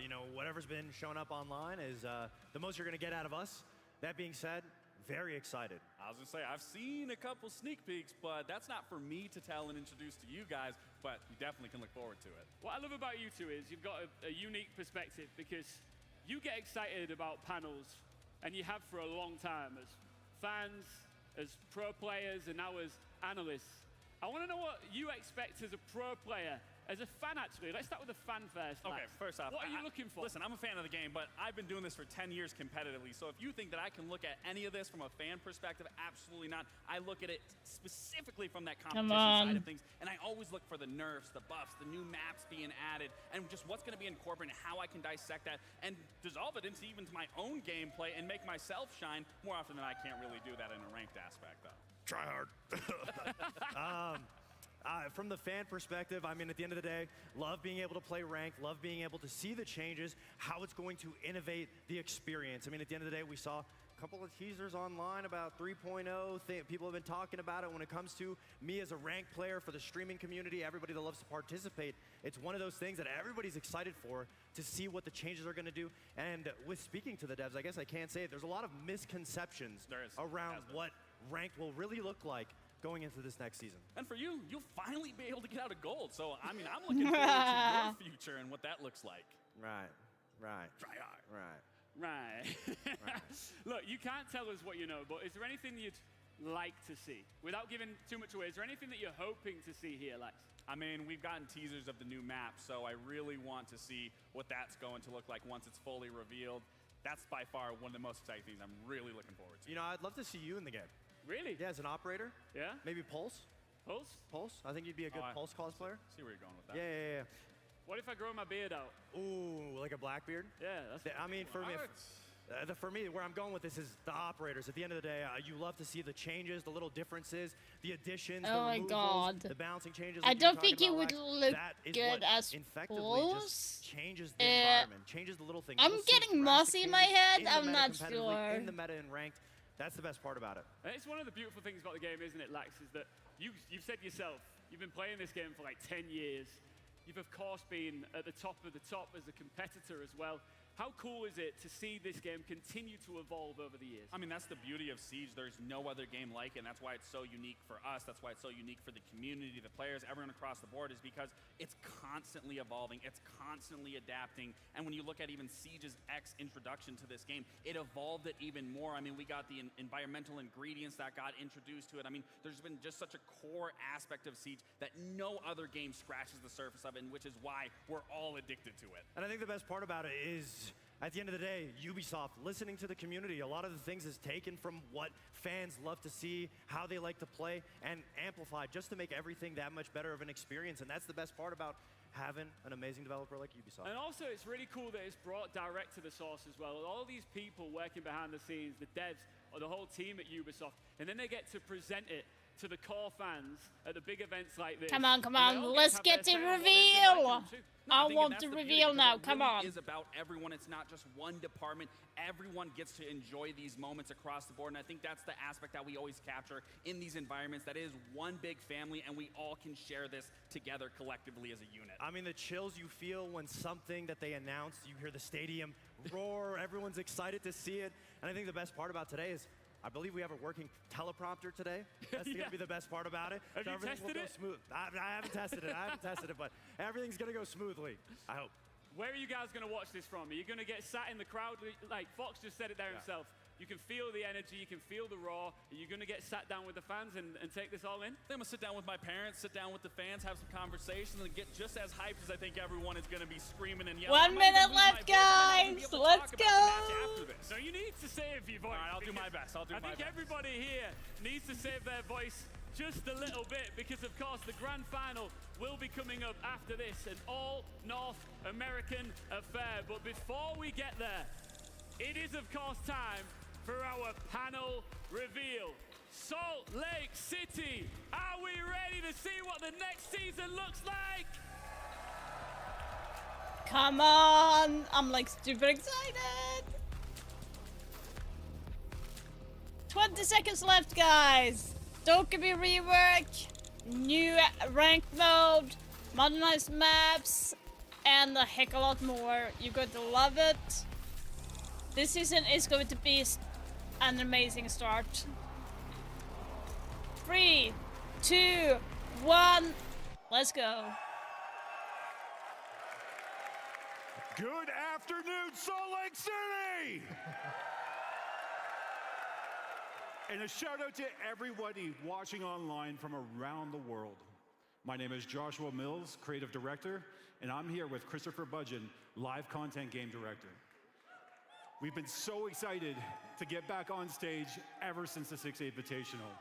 You know, whatever's been showing up online is the most you're going to get out of us. That being said, very excited. I was gonna say, I've seen a couple sneak peeks, but that's not for me to tell and introduce to you guys, but you definitely can look forward to it. What I love about you two is you've got a unique perspective because you get excited about panels, and you have for a long time as fans, as pro players, and now as analysts. I want to know what you expect as a pro player. As a fan, actually, let's start with the fan first. Okay, Max. first off, what are you looking for? Listen, I'm a fan of the game, but I've been doing this for 10 years competitively. So if you think that I can look at any of this from a fan perspective, absolutely not. I look at it specifically from that competition side of things, and I always look for the nerfs, the buffs, the new maps being added, and just what's going to be incorporated, how I can dissect that, and dissolve it into even to my own gameplay and make myself shine. More often than I can't really do that in a ranked aspect, though. Try hard. From the fan perspective, I mean, at the end of the day, love being able to play ranked, love being able to see the changes, how it's going to innovate the experience. I mean, at the end of the day, we saw a couple of teasers online about 3.0. People have been talking about it when it comes to me as a ranked player for the streaming community, everybody that loves to participate. It's one of those things that everybody's excited for to see what the changes are going to do. And with speaking to the devs, I guess I can't say it, there's a lot of misconceptions around what ranked will really look like going into this next season. And for you, you'll finally be able to get out of gold. So, I mean, I'm looking forward to your future and what that looks like. Right. Try hard. Right. Look, you can't tell us what you know, but is there anything you'd like to see? Without giving too much away, is there anything that you're hoping to see here, Lex? I mean, we've gotten teasers of the new map, so I really want to see what that's going to look like once it's fully revealed. That's by far one of the most exciting things I'm really looking forward to. You know, I'd love to see you in the game. Really? Yeah, as an operator. Yeah? Maybe Pulse? Pulse? I think you'd be a good Pulse cosplayer. See where you're going with that. Yeah. What if I grow my beard out? Ooh, like a Blackbeard? Yeah, that's I mean, for me, where I'm going with this is the operators. At the end of the day, you love to see the changes, the little differences, the additions, the removals, the bouncing changes. I don't think it would look that is good what as effectively Pulse. just changes the environment, changes the little things. I'm You'll see getting mossy in my head. in the I'm meta not competitively, sure. In the meta and ranked, that's the best part about it. And it's one of the beautiful things about the game, isn't it, Lax, is that you've said yourself, you've been playing this game for like 10 years. You've, of course, been at the top of the top as a competitor as well. How cool is it to see this game continue to evolve over the years? I mean, that's the beauty of Siege. There's no other game like it, and that's why it's so unique for us. That's why it's so unique for the community, the players, everyone across the board, is because it's constantly evolving. It's constantly adapting. And when you look at even Siege's X introduction to this game, it evolved it even more. I mean, we got the environmental ingredients that got introduced to it. I mean, there's been just such a core aspect of Siege that no other game scratches the surface of it, and which is why we're all addicted to it. And I think the best part about it is, at the end of the day, Ubisoft, listening to the community, a lot of the things is taken from what fans love to see, how they like to play, and amplified just to make everything that much better of an experience. And that's the best part about having an amazing developer like Ubisoft. And also, it's really cool that it's brought direct to the source as well. All these people working behind the scenes, the devs, or the whole team at Ubisoft, and then they get to present it to the core fans at the big events like this. Come on, let's get to reveal. I want to reveal now. Come on. It is about everyone. It's not just one department. Everyone gets to enjoy these moments across the board, and I think that's the aspect that we always capture in these environments. That is one big family, and we all can share this together collectively as a unit. I mean, the chills you feel when something that they announced, you hear the stadium roar, everyone's excited to see it. And I think the best part about today is, I believe we have a working teleprompter today. That's going to be the best part about it. Have so you everything will tested go it? smooth. I haven't tested it. But everything's going to go smoothly, I hope. Where are you guys going to watch this from? Are you going to get sat in the crowd? Like Fox just said it there himself. You can feel the energy, you can feel the raw. Are you going to get sat down with the fans and take this all in? I'm going to sit down with my parents, sit down with the fans, have some conversations, and get just as hyped as I think everyone is going to be screaming and yelling. 1 minute left, guys. Let's go. So you need to save your voice. All right, I'll do my best. I think everybody here needs to save their voice just a little bit, because of course the grand final will be coming up after this, an all North American affair. But before we get there, it is of course time for our panel reveal. Salt Lake City, are we ready to see what the next season looks like? Come on. I'm like super excited. 20 seconds left, guys. Dokkaebi rework, new rank mode, modernized maps, and a heck of a lot more. You're going to love it. This season is going to be an amazing start. 3, 2, 1, let's go. Good afternoon, Salt Lake City! And a shout out to everybody watching online from around the world. My name is Joshua Mills, Creative Director, and I'm here with Christopher Budgeon, Live Content Game Director. We've been so excited to get back on stage ever since the 6-8 Invitational.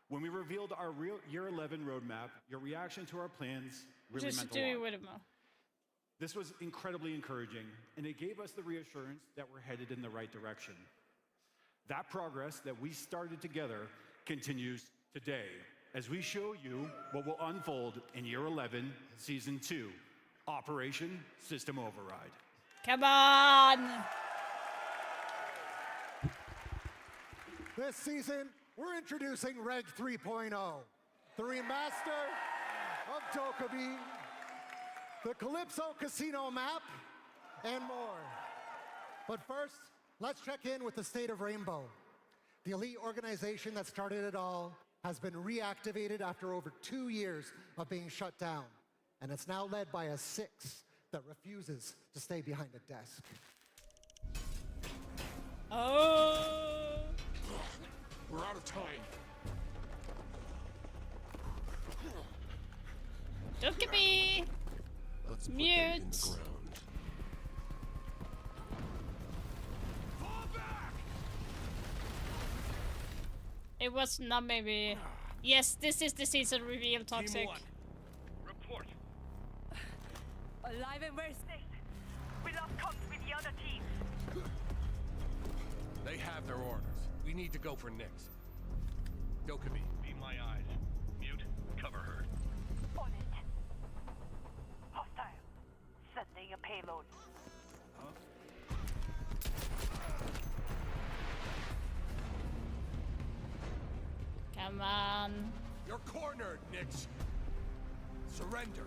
When we revealed our Year 11 roadmap, your reaction to our plans really meant a lot. This was incredibly encouraging, and it gave us the reassurance that we're headed in the right direction. That progress that we started together continues today as we show you what will unfold in Year 11, Season 2, Operation System Override. Come on! This season, we're introducing Reg 3.0, the remaster of Dokkaebi, the Calypso Casino map, and more. But first, let's check in with the state of Rainbow. The elite organization that started it all has been reactivated after over 2 years of being shut down, and it's now led by a 6 that refuses to stay behind a desk. Oh! We're out of time. Dokkaebi! Let's Mute! put them in the ground. It was not maybe. Yes, this is the season reveal, Toxic. Report. Alive and we're safe. We lost comms with the other team. They have their orders. We need to go for Nyx. Dokkaebi. Be my eyes. Mute. Cover her. On it. Hostile. Sending a payload. Come on. You're cornered, Nyx. Surrender.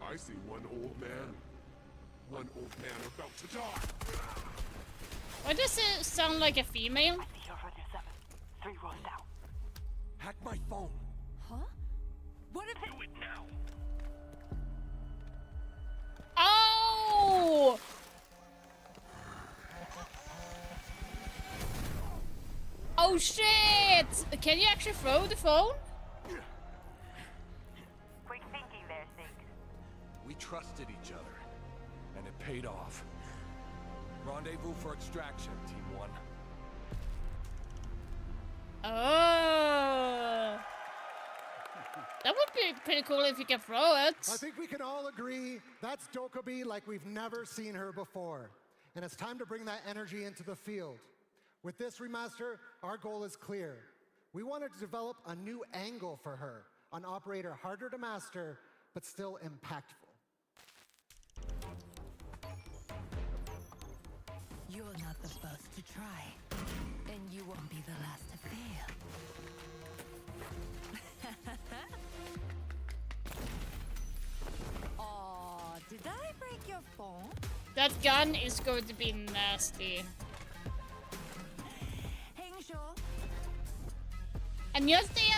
I see one old man. One old man about to die. Why does it sound like a female? I see her for the 7. 3 rows down. Hack my phone. Huh? What if Do it now. Oh! Oh shit! Can you actually throw the phone? Quick thinking there, Sig. We trusted each other, and it paid off. Rendezvous for extraction, Team 1. Oh. That would be pretty cool if you can throw it. I think we can all agree that's Dokkaebi like we've never seen her before. And it's time to bring that energy into the field. With this remaster, our goal is clear. We wanted to develop a new angle for her, an operator harder to master, but still impactful. You're not the first to try, and you won't be the last to fail. Oh, did I break your phone? That gun is going to be nasty. 안녕하세요.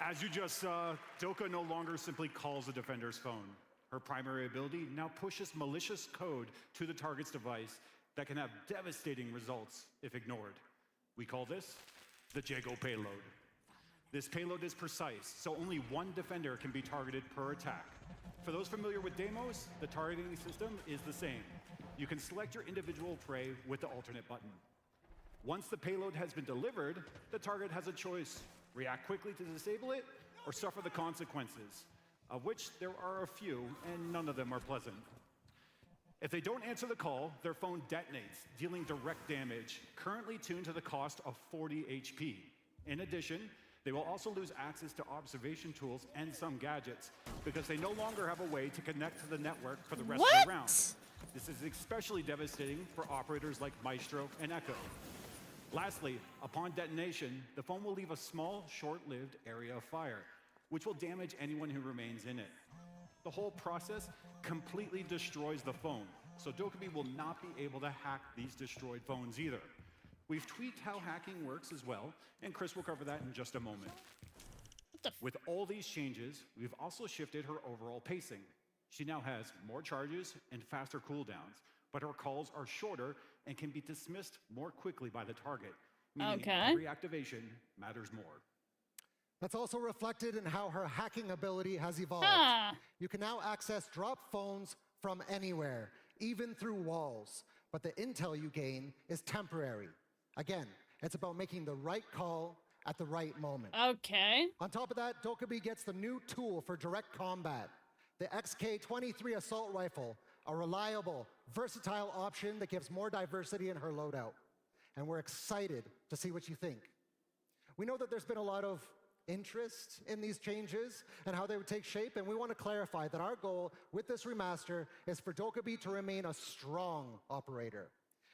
As you just saw, Dokka no longer simply calls the defender's phone. Her primary ability now pushes malicious code to the target's device that can have devastating results if ignored. We call this the Jago payload. This payload is precise, so only one defender can be targeted per attack. For those familiar with Deimos, the targeting system is the same. You can select your individual prey with the alternate button. Once the payload has been delivered, the target has a choice: react quickly to disable it, or suffer the consequences, of which there are a few, and none of them are pleasant. If they don't answer the call, their phone detonates, dealing direct damage, currently tuned to the cost of 40 HP. In addition, they will also lose access to observation tools and some gadgets, because they no longer have a way to connect to the network for the rest of the round. This is especially devastating for operators like Maestro and Echo. Lastly, upon detonation, the phone will leave a small, short-lived area of fire, which will damage anyone who remains in it. The whole process completely destroys the phone, so Dokkaebi will not be able to hack these destroyed phones either. We've tweaked how hacking works as well, and Chris will cover that in just a moment. With all these changes, we've also shifted her overall pacing. She now has more charges and faster cooldowns, but her calls are shorter and can be dismissed more quickly by the target, meaning every activation matters more. That's also reflected in how her hacking ability has evolved. You can now access drop phones from anywhere, even through walls, but the intel you gain is temporary. Again, it's about making the right call at the right moment. Okay. On top of that, Dokkaebi gets the new tool for direct combat, the XK-23 assault rifle, a reliable, versatile option that gives more diversity in her loadout. And we're excited to see what you think. We know that there's been a lot of interest in these changes and how they would take shape, and we want to clarify that our goal with this remaster is for Dokkaebi to remain a strong operator.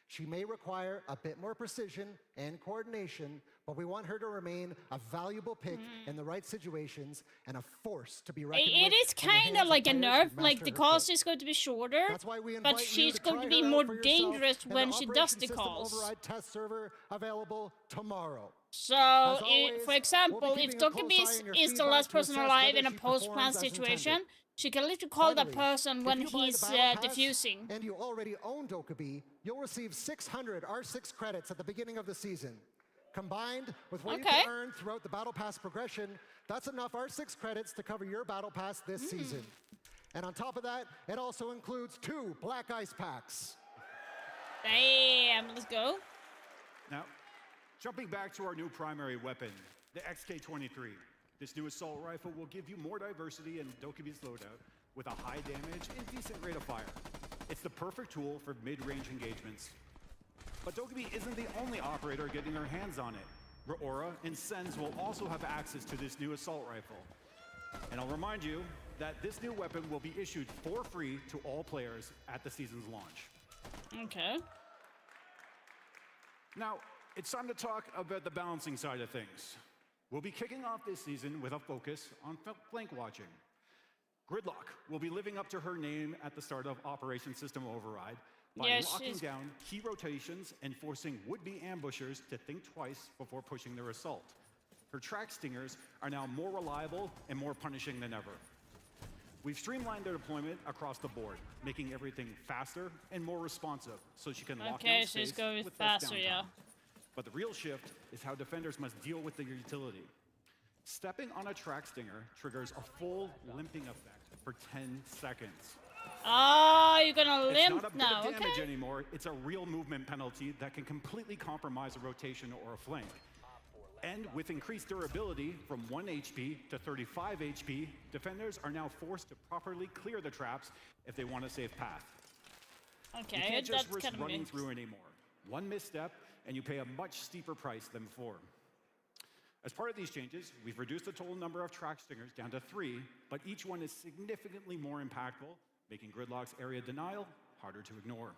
She may require a bit more precision and coordination, but we want her to remain a valuable pick in the right situations and a force to be reckoned with. It is kind of like a nerf, like the calls is going to be shorter, but she's going to be more dangerous when she does the calls. Override test server available tomorrow. So, for example, if Dokkaebi is the last person alive in a post-plant situation, she can literally call that person when he's defusing. And you already own Dokkaebi, you'll receive 600 R6 credits at the beginning of the season. Combined with what you can earn throughout the Battle Pass progression, that's enough R6 credits to cover your Battle Pass this season. And on top of that, it also includes 2 Black Ice packs. Damn, let's go. Now, jumping back to our new primary weapon, the XK-23. This new assault rifle will give you more diversity in Dokkaebi's loadout with a high damage and decent rate of fire. It's the perfect tool for mid-range engagements. But Dokkaebi isn't the only operator getting their hands on it. Raora and Sens will also have access to this new assault rifle. And I'll remind you that this new weapon will be issued for free to all players at the season's launch. Okay. Now, it's time to talk about the balancing side of things. We'll be kicking off this season with a focus on flank watching. Gridlock will be living up to her name at the start of Operation System Override by locking down key rotations and forcing would-be ambushers to think twice before pushing their assault. Her track stingers are now more reliable and more punishing than ever. We've streamlined their deployment across the board, making everything faster and more responsive so she can lock down space she's going with less faster, downtime. But the real shift is how defenders must deal with the utility. Stepping on a track stinger triggers a full limping effect for 10 seconds. Oh, you're gonna limp it's not a now, bit of damage okay. anymore. It's a real movement penalty that can completely compromise a rotation or a flank. And with increased durability from 1 HP to 35 HP, defenders are now forced to properly clear the traps if they want a safe path. Okay, you can't just that's risk kind of running mixed. through anymore. One misstep, and you pay a much steeper price than before. As part of these changes, we've reduced the total number of track stingers down to 3, but each one is significantly more impactful, making Gridlock's area denial harder to ignore.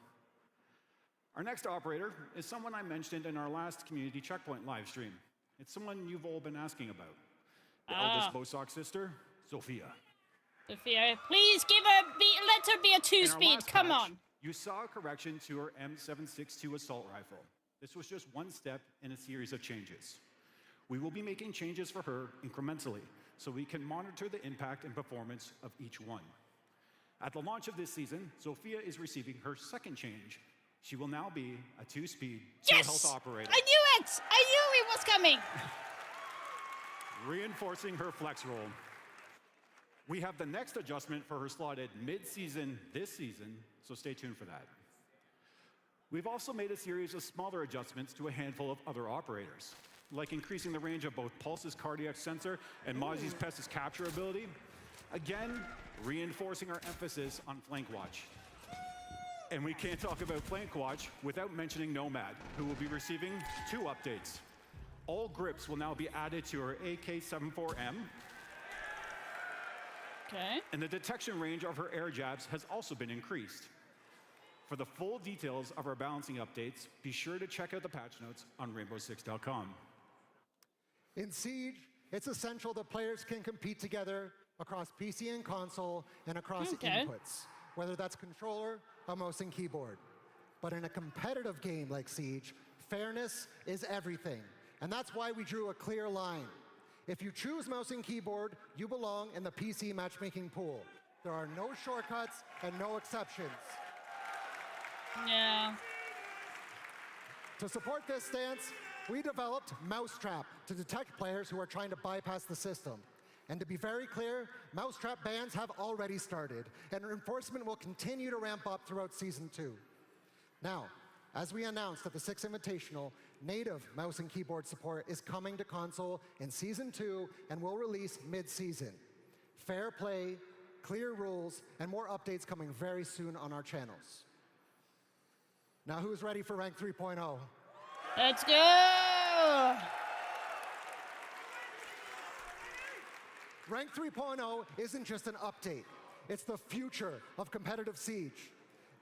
Our next operator is someone I mentioned in our last community checkpoint live stream. It's someone you've all been asking about. The eldest Bosock sister, Sophia. Sophia, please give her, let her be a 2-speed, come on. You saw a correction to her M762 assault rifle. This was just one step in a series of changes. We will be making changes for her incrementally, so we can monitor the impact and performance of each one. At the launch of this season, Sophia is receiving her second change. She will now be a 2-speed health operator. I knew it! I knew it was coming! Reinforcing her flex role. We have the next adjustment for her slotted mid-season this season, so stay tuned for that. We've also made a series of smaller adjustments to a handful of other operators, like increasing the range of both Pulse's cardiac sensor and Mozzie's Pest's capture ability. Again, reinforcing our emphasis on flank watch. And we can't talk about flank watch without mentioning Nomad, who will be receiving 2 updates. All grips will now be added to her AK-74M. Okay. And the detection range of her air jabs has also been increased. For the full details of our balancing updates, be sure to check out the patch notes on rainbow6.com. In Siege, it's essential that players can compete together across PC and console and across inputs, whether that's controller a mouse and keyboard. But in a competitive game like Siege, fairness is everything. And that's why we drew a clear line. If you choose mouse and keyboard, you belong in the PC matchmaking pool. There are no shortcuts and no exceptions. Yeah. To support this stance, we developed Mousetrap to detect players who are trying to bypass the system. And to be very clear, Mousetrap bans have already started, and enforcement will continue to ramp up throughout Season 2. Now, as we announced at the Six Invitational, native mouse and keyboard support is coming to console in Season 2 and will release mid-season. Fair play, clear rules, and more updates coming very soon on our channels. Now, who's ready for Rank 3.0? Let's go! Rank 3.0 isn't just an update. It's the future of competitive Siege.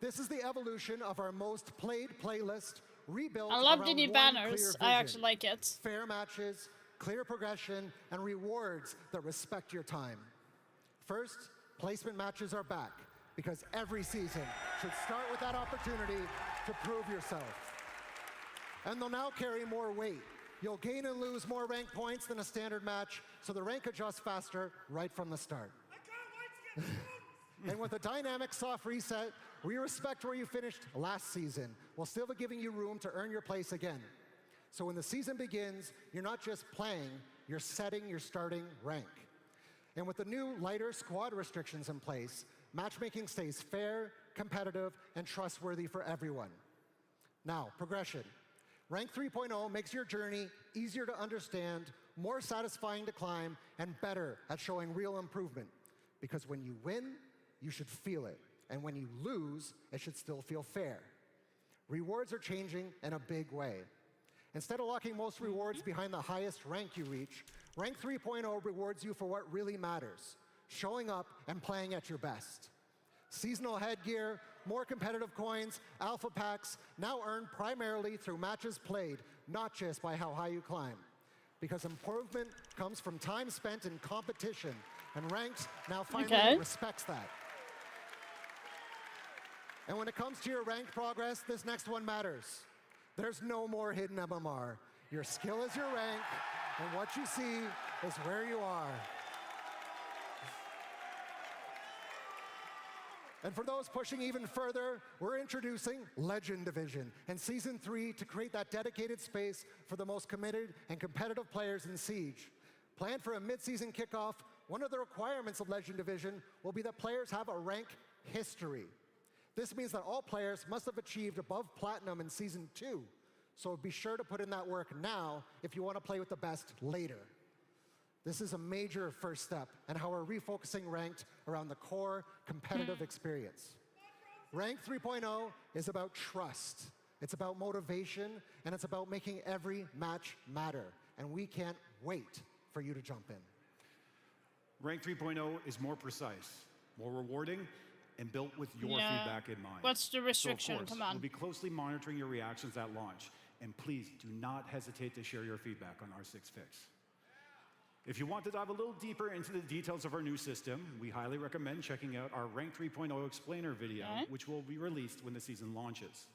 This is the evolution of our most played playlist, rebuilt I love around the new one banners. clear I vision. actually like it. Fair matches, clear progression, and rewards that respect your time. First, placement matches are back, because every season should start with that opportunity to prove yourself. And they'll now carry more weight. You'll gain and lose more rank points than a standard match, so the rank adjusts faster right from the start. And with a dynamic soft reset, we respect where you finished last season, while still giving you room to earn your place again. So when the season begins, you're not just playing, you're setting your starting rank. And with the new lighter squad restrictions in place, matchmaking stays fair, competitive, and trustworthy for everyone. Now, progression. Rank 3.0 makes your journey easier to understand, more satisfying to climb, and better at showing real improvement. Because when you win, you should feel it. And when you lose, it should still feel fair. Rewards are changing in a big way. Instead of locking most rewards behind the highest rank you reach, Rank 3.0 rewards you for what really matters, showing up and playing at your best. Seasonal headgear, more competitive coins, alpha packs, now earned primarily through matches played, not just by how high you climb. Because improvement comes from time spent in competition, and Ranked now finally respects that. And when it comes to your ranked progress, this next one matters. There's no more hidden MMR. Your skill is your rank, and what you see is where you are. And for those pushing even further, we're introducing Legend Division and Season 3 to create that dedicated space for the most committed and competitive players in Siege. Planned for a mid-season kickoff, one of the requirements of Legend Division will be that players have a rank history. This means that all players must have achieved above Platinum in Season 2, so be sure to put in that work now if you want to play with the best later. This is a major first step in how we're refocusing Ranked around the core competitive experience. Rank 3.0 is about trust, it's about motivation, and it's about making every match matter. And we can't wait for you to jump in. Rank 3.0 is more precise, more rewarding, and built with your feedback in mind. What's the restriction? So of course, Come on. we'll be closely monitoring your reactions at launch. And please do not hesitate to share your feedback on R6 Fix. If you want to dive a little deeper into the details of our new system, we highly recommend checking out our Rank 3.0 explainer video, which will be released when the season launches.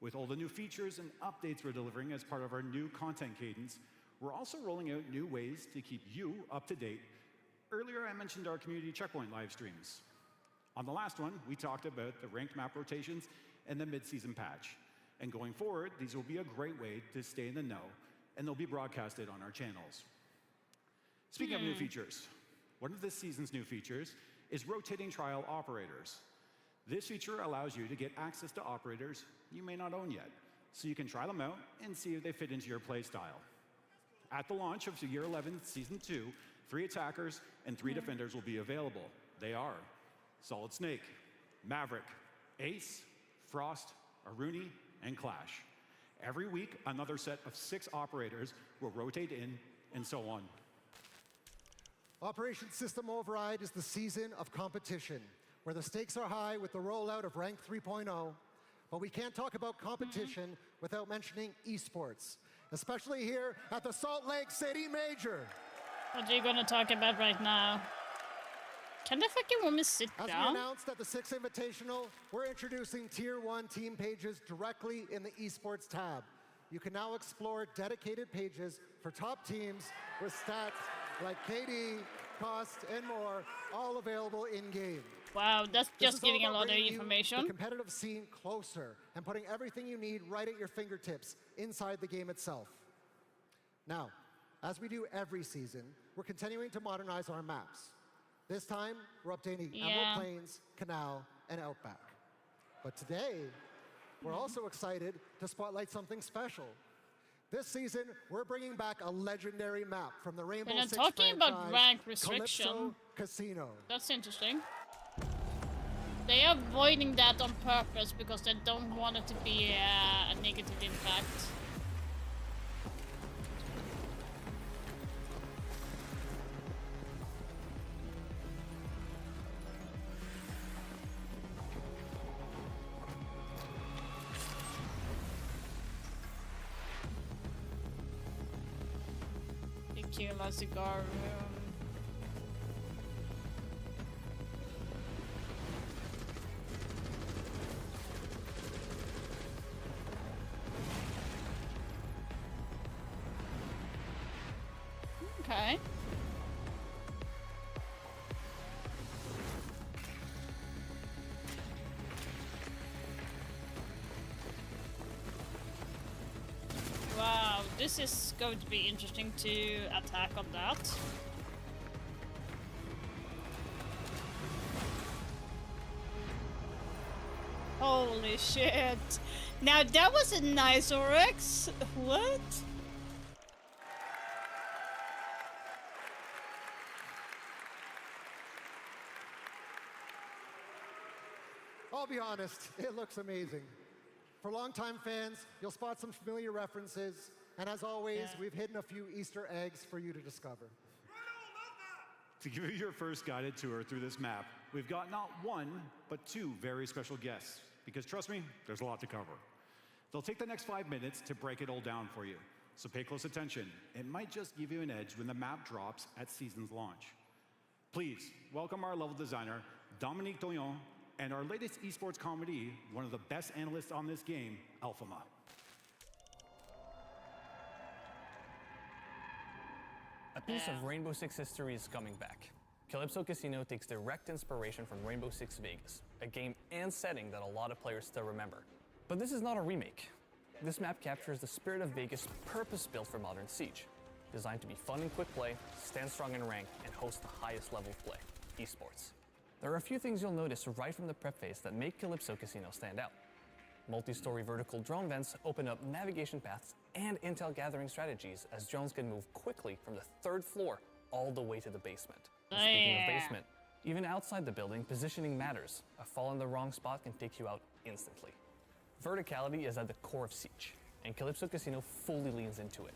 With all the new features and updates we're delivering as part of our new content cadence, we're also rolling out new ways to keep you up to date. Earlier, I mentioned our community checkpoint live streams. On the last one, we talked about the ranked map rotations and the mid-season patch. And going forward, these will be a great way to stay in the know, and they'll be broadcasted on our channels. Speaking of new features, one of this season's new features is rotating trial operators. This feature allows you to get access to operators you may not own yet, so you can try them out and see if they fit into your play style. At the launch of Year 11 Season 2, 3 attackers and 3 defenders will be available. They are Solid Snake, Maverick, Ace, Frost, Aruni, and Clash. Every week, another set of 6 operators will rotate in, and so on. Operation System Override is the season of competition, where the stakes are high with the rollout of Rank 3.0, but we can't talk about competition without mentioning esports, especially here at the Salt Lake City Major. What are you going to talk about right now? Can the fucking woman sit As we down? announced at the Six Invitational, we're introducing Tier 1 team pages directly in the esports tab. You can now explore dedicated pages for top teams with stats like KD, cost, and more, all available in-game. Wow, that's This just is all giving a about lot of bringing you information. the competitive scene closer and putting everything you need right at your fingertips inside the game itself. Now, as we do every season, we're continuing to modernize our maps. This time, we're updating Emerald Plains, Canal, and Outback. But today, we're also excited to spotlight something special. This season, we're bringing back a legendary map from the Rainbow We're not Six talking about franchise, rank restriction. Calypso Casino. That's interesting. They are avoiding that on purpose because they don't want it to be a negative impact. Tequila cigar room. Okay. Wow, this is going to be interesting to attack on that. Holy shit. Now that was a nice Oryx. What? I'll be honest, it looks amazing. For longtime fans, you'll spot some familiar references, and as always, we've hidden a few Easter eggs for you to discover. To give you your first guided tour through this map, we've got not one, but two very special guests. Because trust me, there's a lot to cover. They'll take the next 5 minutes to break it all down for you. So pay close attention. It might just give you an edge when the map drops at season's launch. Please, welcome our level designer, Dominique Doyon, and our latest esports comedy, one of the best analysts on this game, Alphama. A piece of Rainbow Six history is coming back. Calypso Casino takes direct inspiration from Rainbow Six Vegas, a game and setting that a lot of players still remember. But this is not a remake. This map captures the spirit of Vegas purpose-built for modern Siege, designed to be fun and quick play, stand strong in rank, and host the highest level of play, esports. There are a few things you'll notice right from the prep phase that make Calypso Casino stand out. Multi-story vertical drone vents open up navigation paths and intel gathering strategies as drones can move quickly from the 3rd floor all the way to the basement. And speaking of basement, even outside the building, positioning matters. A fall in the wrong spot can take you out instantly. Verticality is at the core of Siege, and Calypso Casino fully leans into it.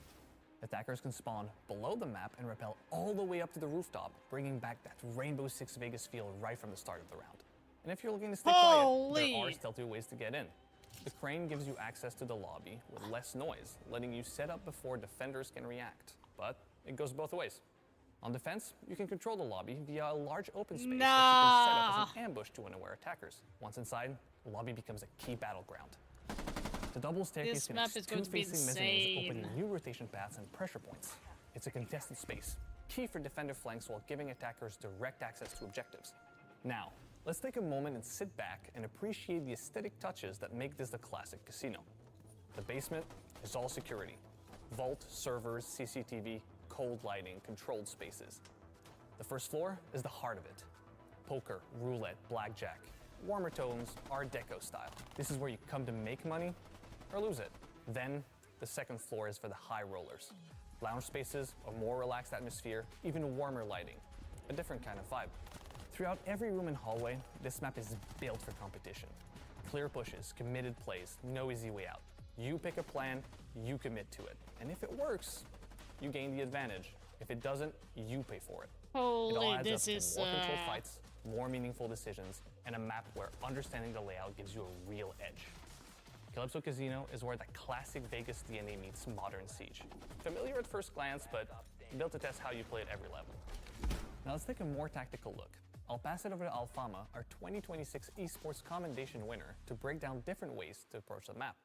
Attackers can spawn below the map and rappel all the way up to the rooftop, bringing back that Rainbow Six Vegas feel right from the start of the round. And if you're looking to stay quiet, there are stealthy ways to get in. The crane gives you access to the lobby with less noise, letting you set up before defenders can react. But it goes both ways. On defense, you can control the lobby via a large open space that you can set up as an ambush to unaware attackers. Once inside, the lobby becomes a key battleground. The double staircase connects two facing mezzanines, opening new rotation paths and pressure points. It's a contested space, key for defender flanks while giving attackers direct access to objectives. Now, let's take a moment and sit back and appreciate the aesthetic touches that make this the classic casino. The basement is all security. Vault, servers, CCTV, cold lighting, controlled spaces. The first floor is the heart of it. Poker, roulette, blackjack, warmer tones, Art Deco style. This is where you come to make money or lose it. Then, the second floor is for the high rollers. Lounge spaces, a more relaxed atmosphere, even warmer lighting. A different kind of vibe. Throughout every room and hallway, this map is built for competition. Clear pushes, committed plays, no easy way out. You pick a plan, you commit to it. And if it works, you gain the advantage. If it doesn't, you pay for it. Holy, it all adds this up is to more controlled fights, more meaningful decisions, and a map where understanding the layout gives you a real edge. Calypso Casino is where the classic Vegas DNA meets modern Siege. Familiar at first glance, but built to test how you play at every level. Now let's take a more tactical look. I'll pass it over to Alfama, our 2026 Esports Commendation winner, to break down different ways to approach the map.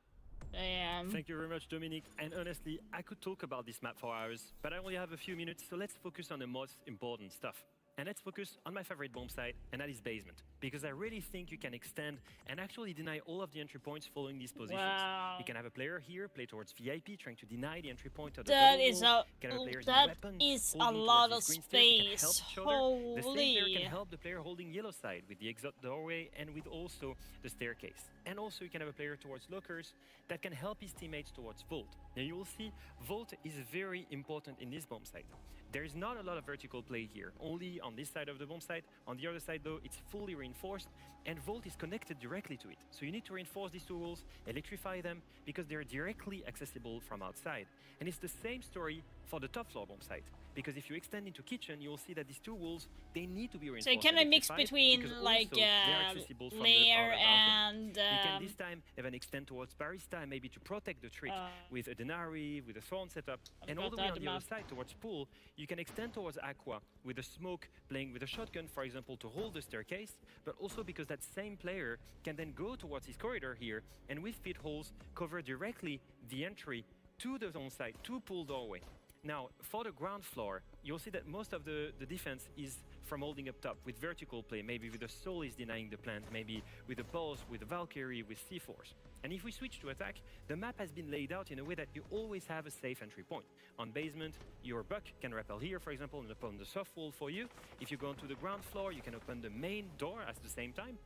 Damn. Thank you very much, Dominic. And honestly, I could talk about this map for hours, but I only have a few minutes, so let's focus on the most important stuff. And let's focus on my favorite bomb site, and that is basement. Because I really think you can extend and actually deny all of the entry points following these positions. Wow. You can have a player here play towards VIP, trying to deny the entry point of the That double is wall. a You can have a player using that weapon, is a holding lot towards of these green stairs. space. They can help each other. The same player Holy. can help the player holding yellow side with the exit doorway and with also the staircase. And also you can have a player towards lockers that can help his teammates towards Vault. Now you will see Vault is very important in this bomb site. There is not a lot of vertical play here, only on this side of the bomb site. On the other side though, it's fully reinforced and Vault is connected directly to it. So you need to reinforce these two walls, electrify them, because they're directly accessible from outside. And it's the same story for the top floor bomb site. Because if you extend into kitchen, you will see that these two walls, they need to be reinforced. So you kind of mix electrified, between because like also they're accessible from the layer other balcony. and You can this time have an extend towards Barista and maybe to protect the trick with a Denari, with a Thorn setup. And all the way on the other side towards Pool, you can extend towards Aqua with a smoke playing with a shotgun, for example, to hold the staircase, but also because that same player can then go towards his corridor here and with pit holes cover directly the entry to the zone side, to Pool doorway. Now, for the ground floor, you'll see that most of the defense is from holding up top with vertical play, maybe with the Soul is denying the plant, maybe with the Pulse, with the Valkyrie, with C-Force. And if we switch to attack, the map has been laid out in a way that you always have a safe entry point. On basement, your Buck can rappel here, for example, and open the soft wall for you. If you go onto the ground floor, you can open the main door at the same time.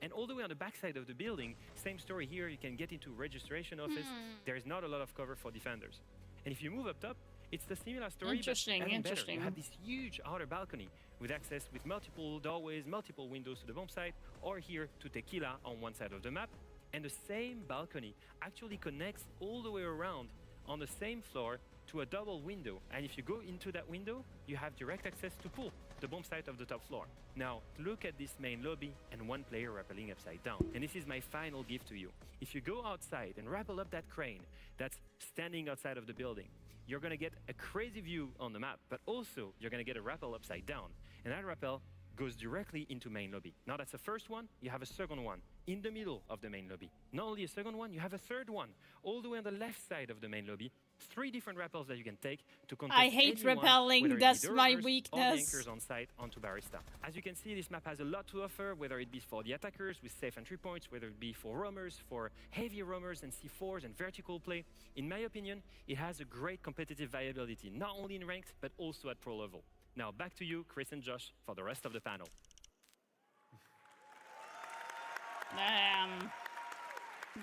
And all the way on the back side of the building, same story here, you can get into registration office. There is not a lot of cover for defenders. And if you move up top, it's the similar story, Interesting, but even better. interesting. You have this huge outer balcony with access with multiple doorways, multiple windows to the bomb site, or here to Tequila on one side of the map. And the same balcony actually connects all the way around on the same floor to a double window. And if you go into that window, you have direct access to Pool, the bomb site of the top floor. Now, look at this main lobby and one player rappelling upside down. And this is my final gift to you. If you go outside and rappel up that crane that's standing outside of the building, you're gonna get a crazy view on the map, but also you're gonna get a rappel upside down. And that rappel goes directly into main lobby. Now that's the first one, you have a second one in the middle of the main lobby. Not only a second one, you have a third one all the way on the left side of the main lobby. 3 different rappels that you can take to contest I hate anyone, rappelling, whether it be that's the my runners or the weakness. anchors on site onto Barista. As you can see, this map has a lot to offer, whether it be for the attackers with safe entry points, whether it be for roamers, for heavy roamers and C4s and vertical play. In my opinion, it has a great competitive viability, not only in ranked, but also at pro level. Now back to you, Chris and Josh, for the rest of the panel.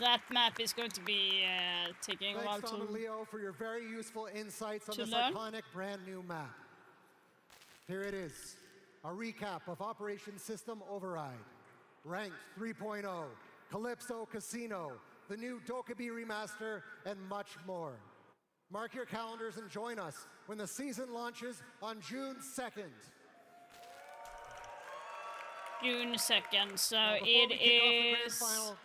That map is going to be taking a while Thanks, Tom and to Leo, for your very useful insights on this learn. iconic brand new map. Here it is, a recap of Operation System Override, Ranked 3.0, Calypso Casino, the new Dokkaebi remaster, and much more. Mark your calendars and join us when the season launches on June 2nd. June 2nd, so Now, before it we kick off the grand is final,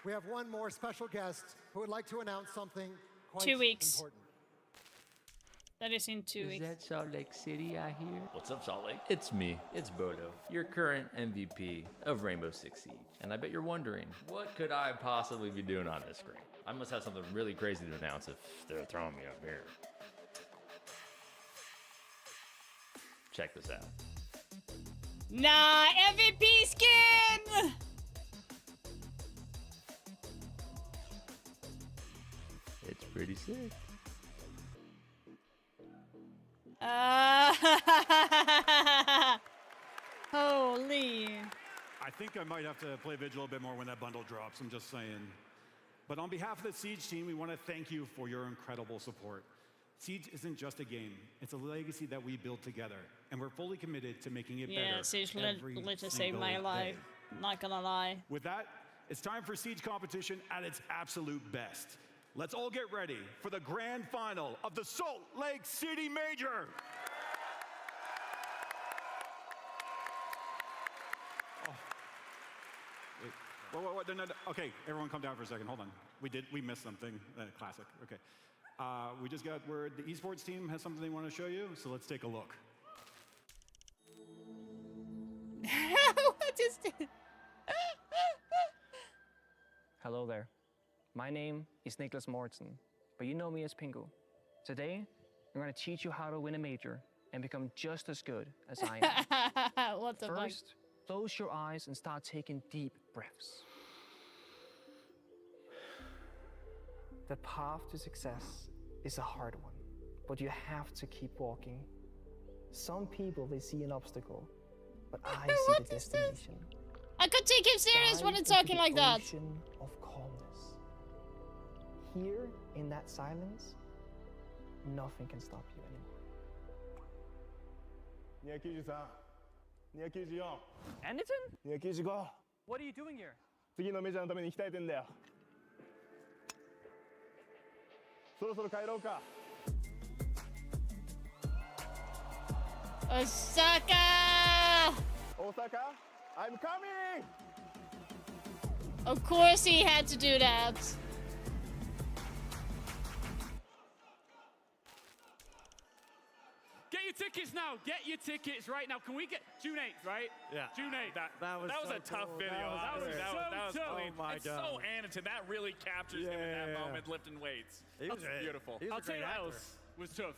we have one more special guest who would like to announce something quite 2 weeks. important. That is in 2 Is weeks. that Salt Lake City I hear? What's up, Salt Lake? It's me, it's Bodo, your current MVP of Rainbow Six Siege. And I bet you're wondering, what could I possibly be doing on this screen? I must have something really crazy to announce if they're throwing me up here. Check this out. Nah, MVP skin! It's pretty sick. Holy. I think I might have to play Vigil a bit more when that bundle drops, I'm just saying. But on behalf of the Siege team, we want to thank you for your incredible support. Siege isn't just a game, it's a legacy that we build together, and we're fully committed to making it Yeah, better Siege every literally saved single my life. day. Not gonna lie. With that, it's time for Siege competition at its absolute best. Let's all get ready for the grand final of the Salt Lake City Major. Wait, no. Okay, everyone calm down for a second. Hold on. We missed something. Classic. Okay. We just got word the esports team has something they want to show you, so let's take a look. What is this? Hello there. My name is Niklas Mortensen, but you know me as Pingu. Today, I'm going to teach you how to win a major and become just as good as I am. What the fuck? First, close your eyes and start taking deep breaths. The path to success is a hard one, but you have to keep walking. Some people, they see an obstacle, but I see the destination. I could take him serious when it's talking like that. Ocean of calmness. Here, in that silence, nothing can stop you anymore. Anderton? What are you doing here? 次のメジャーのために鍛えてんだよ。そろそろ帰ろうか。Osaka! Osaka, I'm coming! Of course he had to do that. Get your tickets now. Get your tickets right now. Can we get June 8th, right? Yeah. June 8th. That was a tough cool. video. That was That was clean. Oh my It's God. so Anderton. That really captures him in that moment, lifting weights. That's beautiful. I'll tell you what else was tough.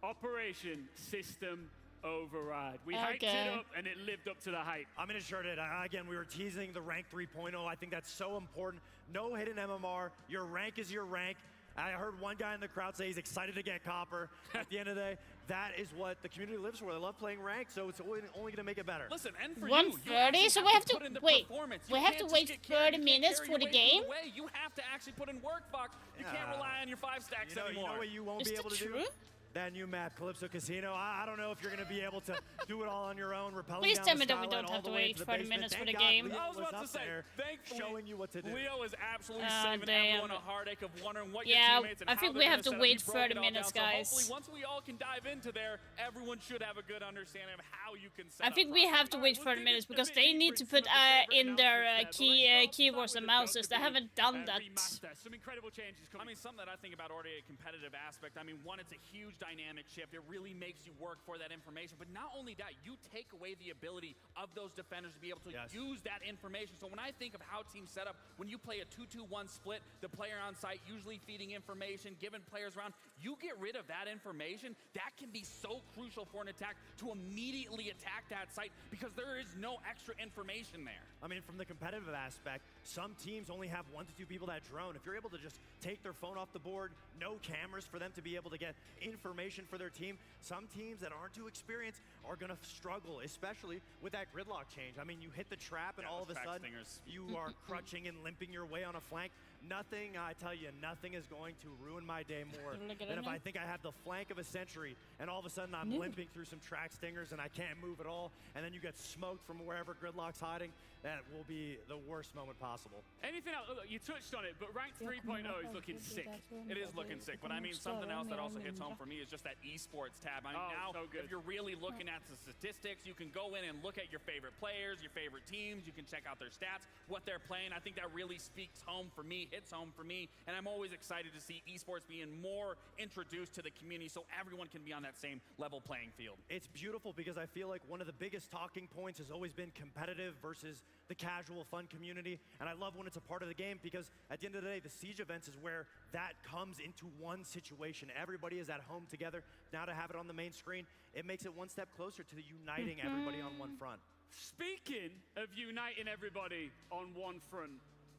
Operation System Override. We hyped it up and it lived up to the hype. I mean, it sure did. Again, we were teasing the rank 3.0. I think that's so important. No hidden MMR. Your rank is your rank. I heard one guy in the crowd say he's excited to get copper. At the end of the day, that is what the community lives for. They love playing rank, so it's only going to make it better. Listen, and for 1:30, so we have to wait. We have to wait 30 minutes for the game. You have to actually put in work, Fox. You can't rely on your 5 stacks anymore. You know what you won't be able to do? That new map, Calypso Casino. I don't know if you're going to be able to do it all on your own. Please tell me that we don't have to wait 30 minutes for the game. I was about to say, thankfully, showing you what to do. Leo is absolutely saving everyone a heartache of wondering what your teammates and I how think they're we gonna have to set up. wait You broke 30 it all minutes, down. So guys. hopefully, once we all can dive into there, everyone should have a good understanding of how you can set I up think we have to wait 30 minutes because they need to put in their keyboards and mouses. They haven't done that. Some incredible changes coming. I mean, something that I think about already a competitive aspect. I mean, one, it's a huge dynamic shift. It really makes you work for that information. But not only that, you take away the ability of those defenders to be able to use that information. So when I think of how teams set up, when you play a 2-2-1 split, the player on site usually feeding information, giving players around, you get rid of that information. That can be so crucial for an attack to immediately attack that site because there is no extra information there. I mean, from the competitive aspect, some teams only have 1 to 2 people that drone. If you're able to just take their phone off the board, no cameras for them to be able to get information for their team, some teams that aren't too experienced are going to struggle, especially with that gridlock change. I mean, you hit the trap and all of a sudden you are crutching and limping your way on a flank. Nothing, I tell you, nothing is going to ruin my day more than if I think I have the flank of a century and all of a sudden I'm limping through some track stingers and I can't move at all, and then you get smoked from wherever gridlock's hiding. That will be the worst moment possible. Anything else? Look, you touched on it, but rank 3.0 is looking sick. It is looking sick, but I mean, something else that also hits home for me is just that esports tab. I mean, now, if you're really looking at the statistics, you can go in and look at your favorite players, your favorite teams. You can check out their stats, what they're playing. I think that really speaks home for me, hits home for me, and I'm always excited to see esports being more introduced to the community so everyone can be on that same level playing field. It's beautiful because I feel like one of the biggest talking points has always been competitive versus the casual fun community, and I love when it's a part of the game because at the end of the day, the Siege events is where that comes into one situation. Everybody is at home together. Now to have it on the main screen, it makes it one step closer to uniting everybody on one front. Speaking of uniting everybody on one front,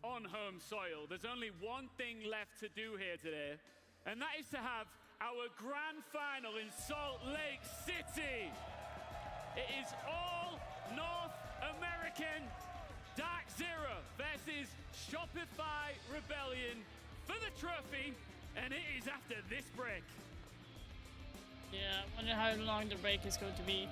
on home soil, there's only one thing left to do here today, and that is to have our grand final in Salt Lake City. It is all North American Dark Zero versus Shopify Rebellion for the trophy, and it is after this break. Yeah, I wonder how long the break is going to be.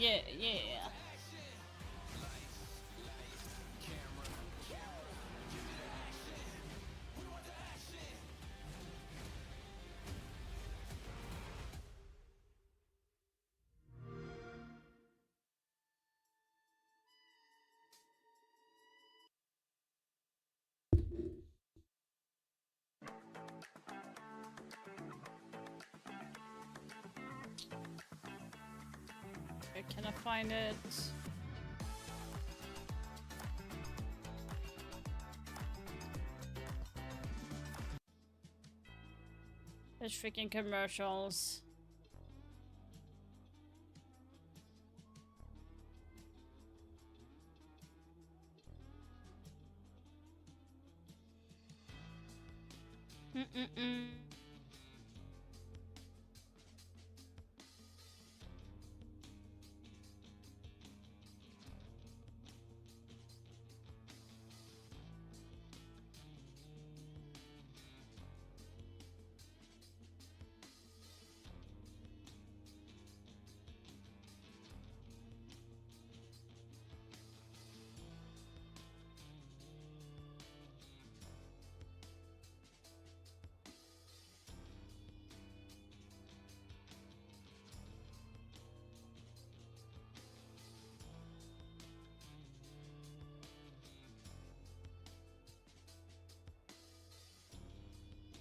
Yeah. Where can I find it? There's freaking commercials.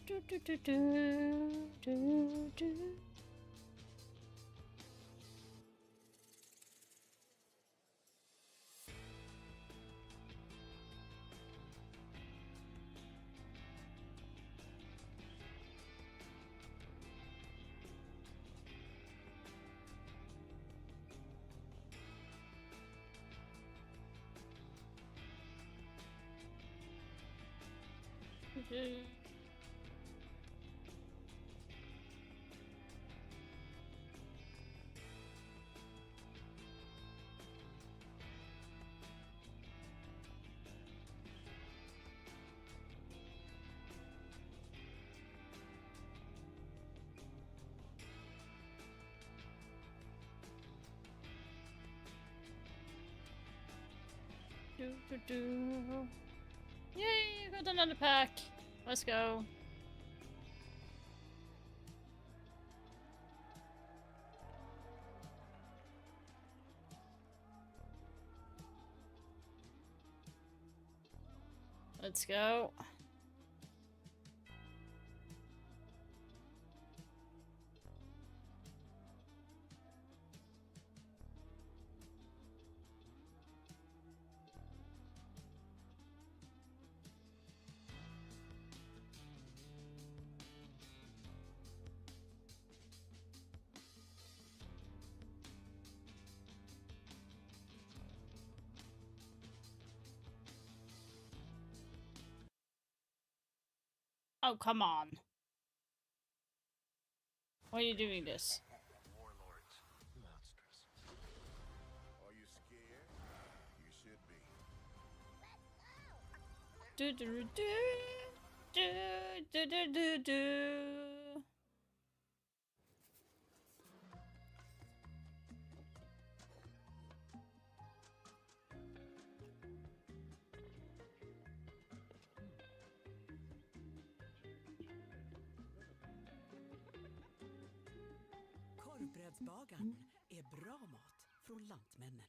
Do, do, do, do, do, do. Do, do, do. Yay, got another pack. Let's go. Let's go. Oh, come on. Why are you doing this? Warlords. Monsters. Are you scared? You should be. Do do do do do do do. Korvbrödsbagaren är bra mat från Lantmännen.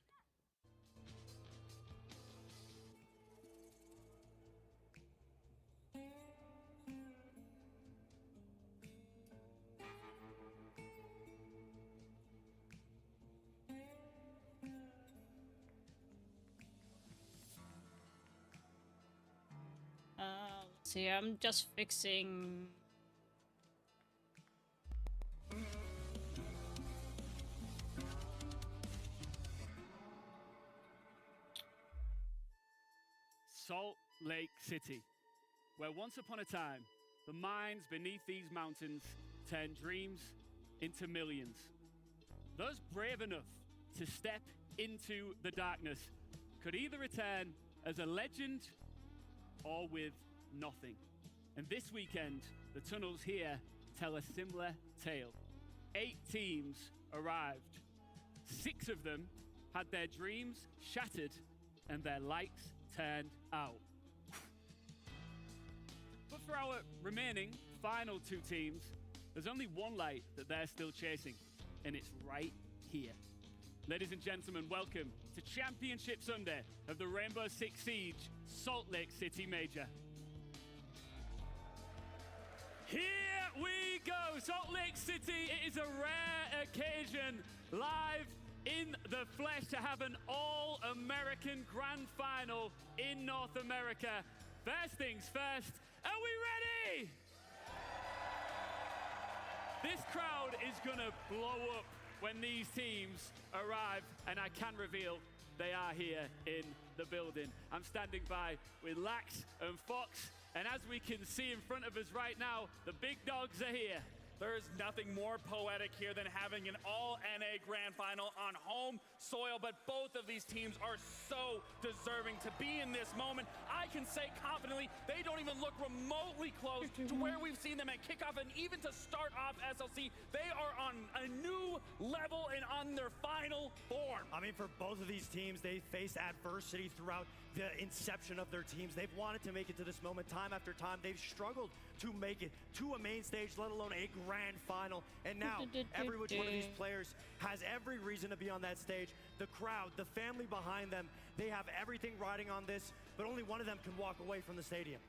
Let's see, I'm just fixing. Salt Lake City, where once upon a time, the mines beneath these mountains turned dreams into millions. Those brave enough to step into the darkness could either return as a legend or with nothing. And this weekend, the tunnels here tell a similar tale. 8 teams arrived. 6 of them had their dreams shattered and their lights turned out. But for our remaining final 2 teams, there's only one light that they're still chasing, and it's right here. Ladies and gentlemen, welcome to Championship Sunday of the Rainbow Six Siege Salt Lake City Major. Here we go, Salt Lake City. It is a rare occasion live in the flesh to have an all-American grand final in North America. First things first, are we ready? This crowd is gonna blow up when these teams arrive, and I can reveal they are here in the building. I'm standing by with Lax and Fox, and as we can see in front of us right now, the big dogs are here. There is nothing more poetic here than having an all-NA grand final on home soil, but both of these teams are so deserving to be in this moment. I can say confidently, they don't even look remotely close to where we've seen them at kickoff, and even to start off SLC, they are on a new level and on their final form. I mean, for both of these teams, they faced adversity throughout the inception of their teams. They've wanted to make it to this moment time after time. They've struggled to make it to a main stage, let alone a grand final. And now every which one of these players has every reason to be on that stage. The crowd, the family behind them, they have everything riding on this, but only one of them can walk away from the stadium.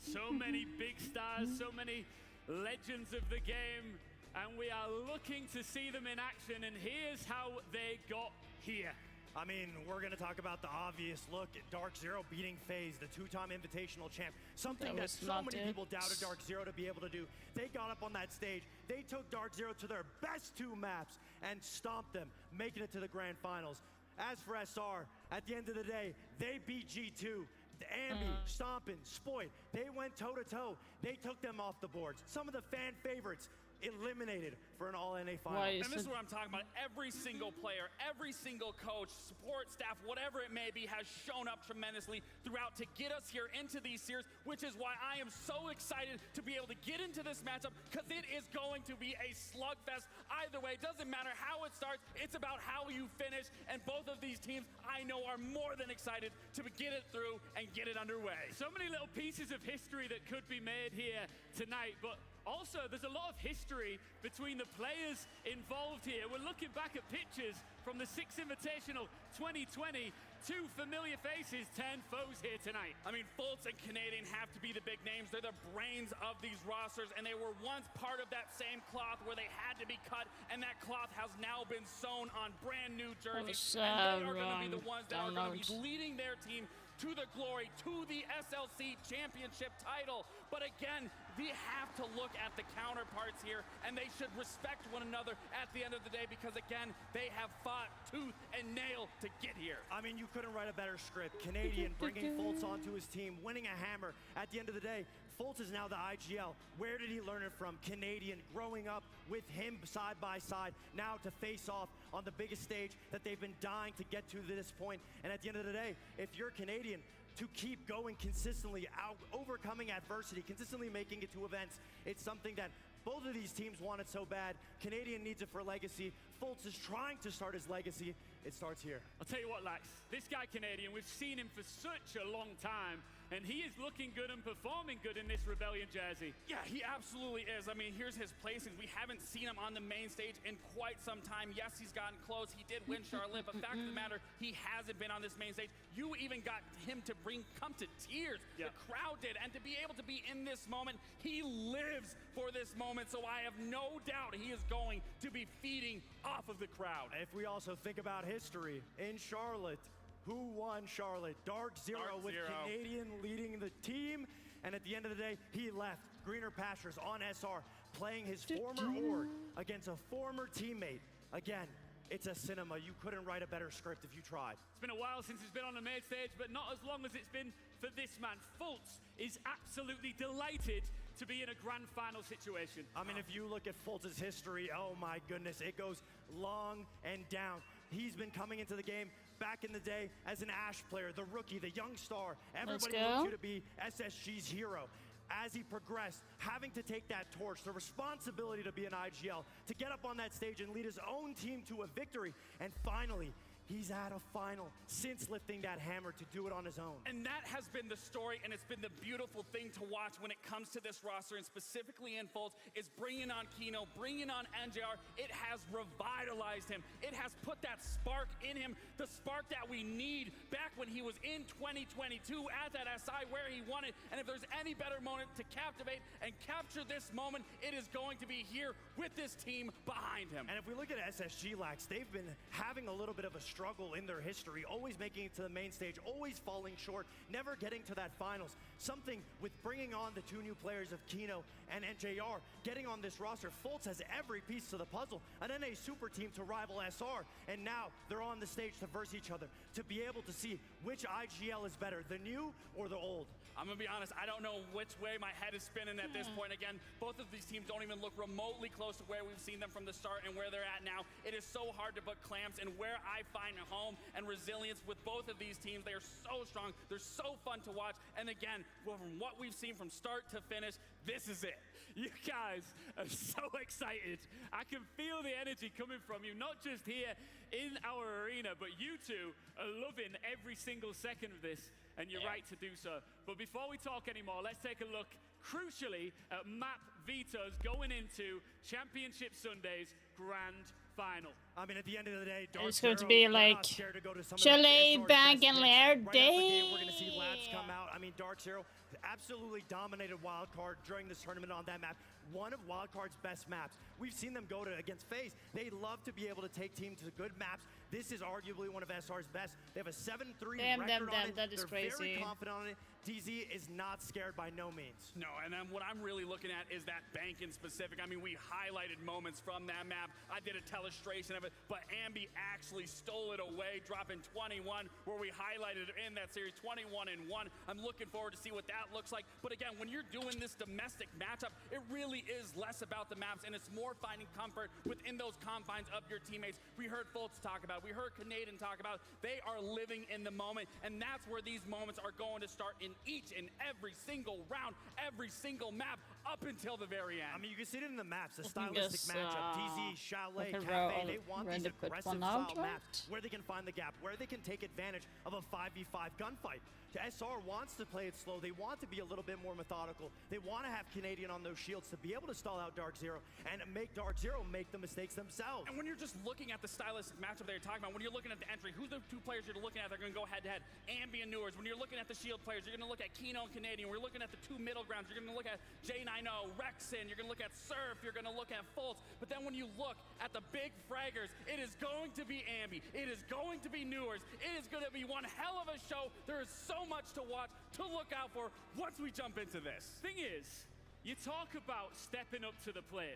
So many big stars, so many legends of the game, and we are looking to see them in action, and here's how they got here. I mean, we're going to talk about the obvious look at Dark Zero beating FaZe, the two-time invitational champ. Something that so many people doubted Dark Zero to be able to do. They got up on that stage. They took Dark Zero to their best two maps and stomped them, making it to the grand finals. As for SR, at the end of the day, they beat G2. Ambi, Stompin', Spoit, they went toe-to-toe. They took them off the boards. Some of the fan favorites eliminated for an all-NA final. And this is what I'm talking about. Every single player, every single coach, support staff, whatever it may be, has shown up tremendously throughout to get us here into these series, which is why I am so excited to be able to get into this matchup, because it is going to be a slugfest. Either way, it doesn't matter how it starts, it's about how you finish, and both of these teams I know are more than excited to get it through and get it underway. So many little pieces of history that could be made here tonight, but also, there's a lot of history between the players involved here. We're looking back at pictures from the Six Invitational 2020. Two familiar faces, 10 foes here tonight. I mean, Fultz and Canadian have to be the big names. They're the brains of these rosters, and they were once part of that same cloth where they had to be cut, and that cloth has now been sewn on brand new jerseys. And they are going to be the ones that are going to be leading their team to the glory, to the SLC championship title. But again, we have to look at the counterparts here, and they should respect one another at the end of the day, because again, they have fought tooth and nail to get here. I mean, you couldn't write a better script. Canadian bringing Fultz onto his team, winning a hammer. At the end of the day, Fultz is now the IGL. Where did he learn it from? Canadian, growing up with him side by side, now to face off on the biggest stage that they've been dying to get to this point. And at the end of the day, if you're Canadian, to keep going consistently, overcoming adversity, consistently making it to events, it's something that both of these teams wanted so bad. Canadian needs it for legacy. Fultz is trying to start his legacy. It starts here. I'll tell you what, Lax, this guy Canadian, we've seen him for such a long time, and he is looking good and performing good in this Rebellion jersey. Yeah, he absolutely is. I mean, here's his placings. We haven't seen him on the main stage in quite some time. Yes, he's gotten close. He did win Charlotte, but fact of the matter, he hasn't been on this main stage. You even got him to come to tears. Yeah. The crowd did, and to be able to be in this moment, he lives for this moment, so I have no doubt he is going to be feeding off of the crowd. If we also think about history, in Charlotte, who won Charlotte? Dark Zero with Canadian leading the team. And at the end of the day, he left greener pastures on SR, playing his former org against a former teammate. Again, it's a cinema. You couldn't write a better script if you tried. It's been a while since he's been on the main stage, but not as long as it's been for this man. Fultz is absolutely delighted to be in a grand final situation. I mean, if you look at Fultz's history, oh my goodness, it goes long and down. He's been coming into the game back in the day as an Ashe player, the rookie, the young star. Everybody looked you to be SSG's hero. As he progressed, having to take that torch, the responsibility to be an IGL, to get up on that stage and lead his own team to a victory, and finally He's had a final since lifting that hammer to do it on his own. And that has been the story, and it's been the beautiful thing to watch when it comes to this roster, and specifically in Fultz, is bringing on Kino, bringing on NJR. It has revitalized him. It has put that spark in him, the spark that we need back when he was in 2022 at that SI where he wanted. And if there's any better moment to captivate and capture this moment, it is going to be here with this team behind him. And if we look at SSG Lax, they've been having a little bit of a struggle in their history, always making it to the main stage, always falling short, never getting to that finals. Something with bringing on the two new players of Kino and NJR, getting on this roster. Fultz has every piece to the puzzle, an NA super team to rival SR, and now they're on the stage to verse each other, to be able to see which IGL is better, the new or the old. I'm gonna be honest, I don't know which way my head is spinning at this point. Again, both of these teams don't even look remotely close to where we've seen them from the start and where they're at now. It is so hard to put clamps in where I find home and resilience with both of these teams. They are so strong, they're so fun to watch, and again, from what we've seen from start to finish, this is it. You guys are so excited. I can feel the energy coming from you, not just here in our arena, but you two are loving every single second of this, and you're right to do so. But before we talk anymore, let's take a look, crucially, at Map Veto's going into Championship Sunday's Grand Final. I mean, at the end of the day, it's going to be like Chalet, Bank, and Lair Day. We're going to see lads come out. I mean, Dark Zero absolutely dominated Wildcard during this tournament on that map. One of Wildcard's best maps. We've seen them go to against FaZe. They love to be able to take teams to good maps. This is arguably one of SR's best. They have a 7-3 record on it. That is They're crazy. very confident on it. DZ is not scared by no means. No, and then what I'm really looking at is that bank in specific. I mean, we highlighted moments from that map. I did a telestration of it, but Ambi actually stole it away, dropping 21, where we highlighted it in that series, 21-1. I'm looking forward to see what that looks like. But again, when you're doing this domestic matchup, it really is less about the maps, and it's more finding comfort within those confines of your teammates. We heard Fultz talk about, we heard Canadian talk about, they are living in the moment, and that's where these moments are going to start in each and every single round, every single map, up until the very end. I mean, you can see it in the maps, the stylistic matchup. DZ, Chalet, like Cafe, they want these aggressive style out, maps where they can find the gap, where they can take advantage of a 5v5 gunfight. SR wants to play it slow. They want to be a little bit more methodical. They want to have Canadian on those shields to be able to stall out Dark Zero and make Dark Zero make the mistakes themselves. And when you're just looking at the stylistic matchup that you're talking about, when you're looking at the entry, who's the two players you're looking at that are going to go head-to-head? Ambi and Newers. When you're looking at the shield players, you're going to look at Kino and Canadian. We're looking at the two middle grounds. You're going to look at J90, Rexin. You're going to look at Surf. You're going to look at Fultz. But then when you look at the big fraggers, it is going to be Ambi. It is going to be Newers. It is going to be one hell of a show. There is so much to watch, to look out for once we jump into this. Thing is, you talk about stepping up to the plate,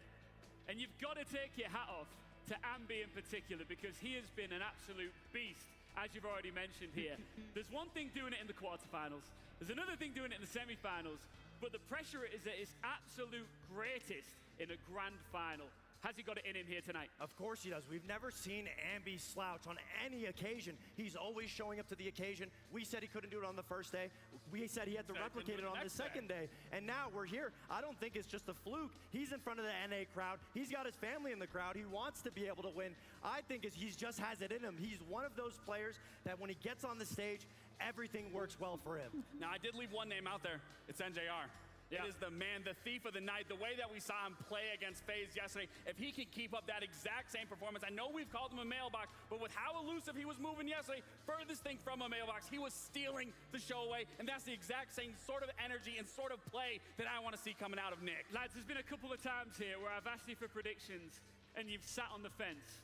and you've got to take your hat off to Ambi in particular, because he has been an absolute beast, as you've already mentioned here. There's one thing doing it in the quarterfinals, there's another thing doing it in the semifinals, but the pressure is at its absolute greatest in a grand final. Has he got it in him here tonight? Of course he does. We've never seen Ambi slouch on any occasion. He's always showing up to the occasion. We said he couldn't do it on the first day. We said he had to replicate it on the second day. And now we're here. I don't think it's just a fluke. He's in front of the NA crowd. He's got his family in the crowd. He wants to be able to win. I think he just has it in him. He's one of those players that when he gets on the stage, everything works well for him. Now, I did leave one name out there. It's NJR. Yeah. It is the man, the thief of the night. The way that we saw him play against FaZe yesterday, if he can keep up that exact same performance, I know we've called him a mailbox, but with how elusive he was moving yesterday, furthest thing from a mailbox, he was stealing the show away, and that's the exact same sort of energy and sort of play that I want to see coming out of Nick. Lads, there's been a couple of times here where I've asked you for predictions, and you've sat on the fence.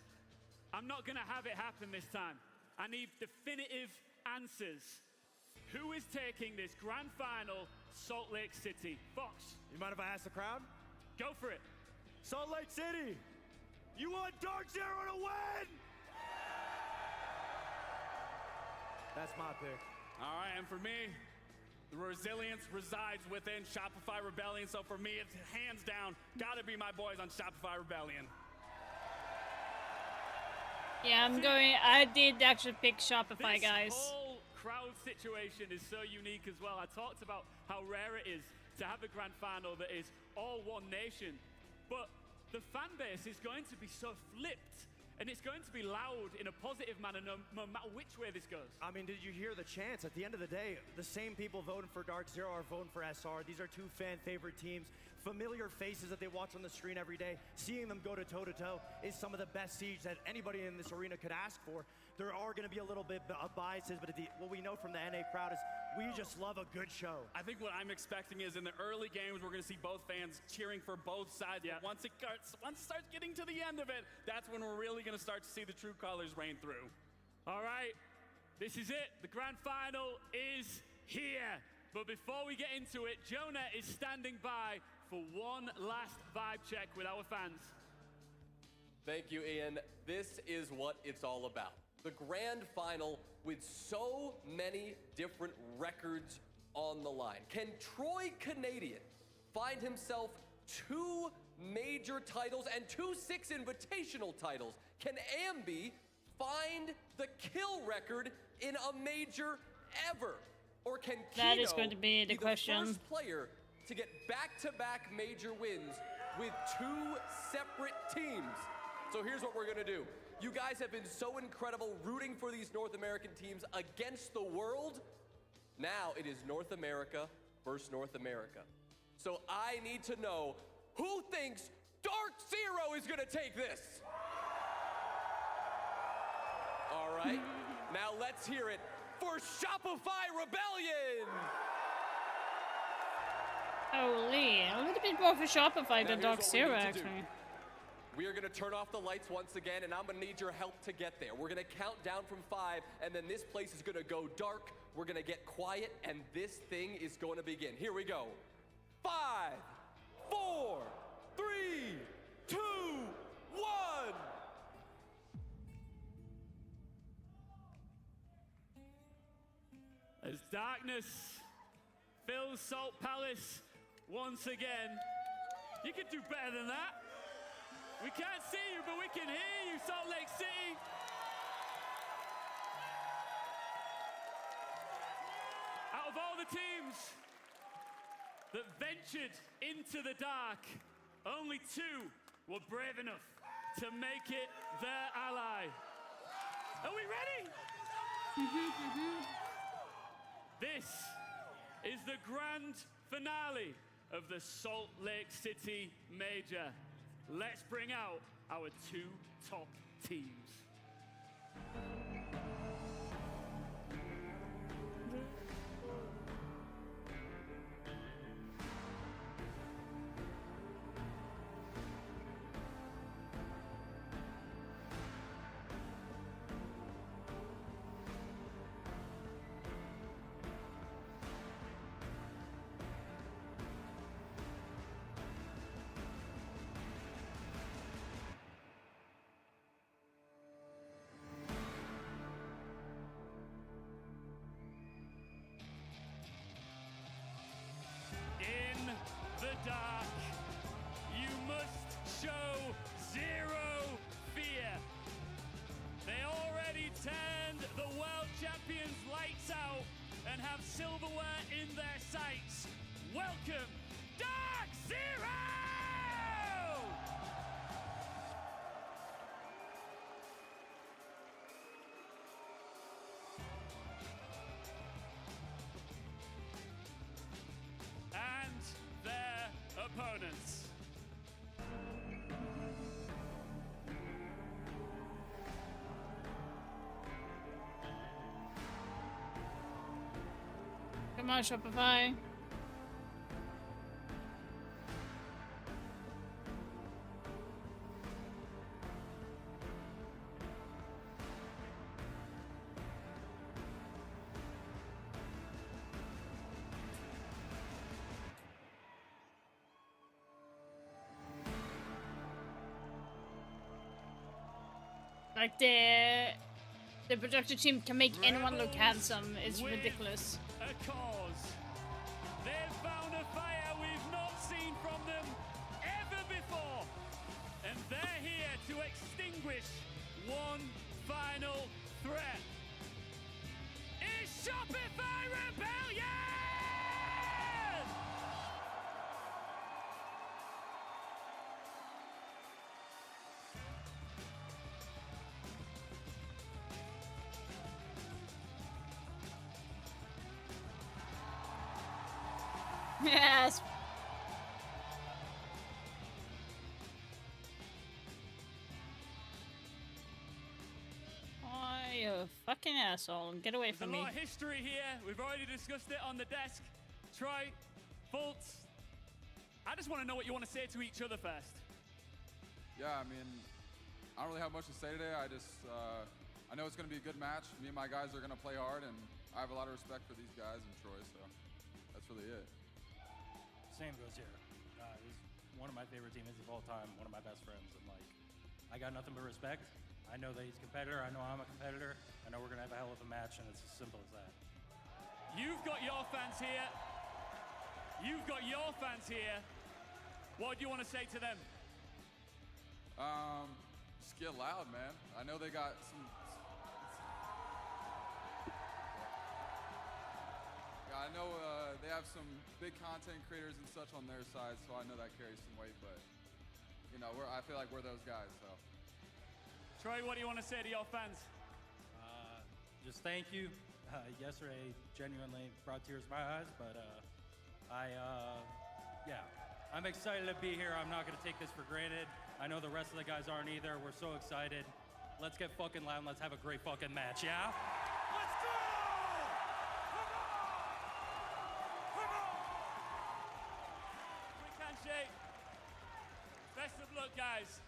I'm not going to have it happen this time. I need definitive answers. Who is taking this grand final, Salt Lake City? Fox. You mind if I ask the crowd? Go for it. Salt Lake City, you want Dark Zero to win? That's my pick. All right, and for me, the resilience resides within Shopify Rebellion. So for me, it's hands down, gotta be my boys on Shopify Rebellion. Yeah, I did actually pick Shopify, guys. This whole crowd situation is so unique as well. I talked about how rare it is to have a grand final that is all one nation, but the fan base is going to be so flipped and it's going to be loud in a positive manner no matter which way this goes. I mean, did you hear the chants? At the end of the day, the same people voting for Dark Zero are voting for SR. These are two fan favorite teams, familiar faces that they watch on the screen every day. Seeing them go to toe-to-toe is some of the best Siege that anybody in this arena could ask for. There are going to be a little bit of biases, but what we know from the NA crowd is we just love a good show. I think what I'm expecting is in the early games, we're going to see both fans cheering for both sides. Yeah. But once it starts getting to the end of it, that's when we're really going to start to see the true colors reign through. All right, this is it. The grand final is here. But before we get into it, Jonah is standing by for one last vibe check with our fans. Thank you, Ian. This is what it's all about. The grand final with so many different records on the line. Can Troy Canadian find himself 2 major titles and 2 6 invitational titles? Can Ambi find the kill record in a major ever? Or can That Kino is going to be the question. first player to get back-to-back major wins with 2 separate teams? So here's what we're gonna do. You guys have been so incredible rooting for these North American teams against the world. Now it is North America versus North America. So I need to know who thinks Dark Zero is gonna take this? All right, now let's hear it for Shopify Rebellion. Holy, a little bit more for Shopify Now than here's Dark what we Zero, need to do. actually. We are going to turn off the lights once again, and I'm going to need your help to get there. We're going to count down from 5, and then this place is going to go dark. We're going to get quiet, and this thing is going to begin. Here we go. 5, 4, 3, 2, 1. As darkness fills Salt Palace once again. You can do better than that. We can't see you, but we can hear you, Salt Lake City. Out of all the teams that ventured into the dark, only 2 were brave enough to make it their ally. Are we ready? This is the grand finale of the Salt Lake City Major. Let's bring out our 2 top teams. In the dark, you must show 0 fear. They already turned the world champions' lights out and have silverware in their sights. Welcome, Dark Zero! And their opponents. Come on, Shopify. Like the production team can make anyone look handsome is With ridiculous. A cause. They've found a fire we've not seen from them ever before. And they're here to extinguish one final threat. It's Shopify Rebellion! Yes. Oh, you fucking asshole. Get away from me. There's a lot of history here. We've already discussed it on the desk. Troy, Fultz, I just want to know what you want to say to each other first. Yeah, I mean, I don't really have much to say today. I know it's going to be a good match. Me and my guys are going to play hard, and I have a lot of respect for these guys and Troy, so that's really it. Same goes here. He's one of my favorite teammates of all time, one of my best friends, and like, I got nothing but respect. I know that he's a competitor. I know I'm a competitor. I know we're going to have a hell of a match, and it's as simple as that. You've got your fans here. You've got your fans here. What do you want to say to them? Just get loud, man. I know they got some. Yeah, I know they have some big content creators and such on their side, so I know that carries some weight. But you know, I feel like we're those guys. So. Troy, what do you want to say to your fans? Just thank you. Yesterday genuinely brought tears to my eyes, but yeah, I'm excited to be here. I'm not going to take this for granted. I know the rest of the guys aren't either. We're so excited. Let's get fucking loud and let's have a great fucking match, yeah? Let's go! Come on! Quick handshake. Best of luck, guys.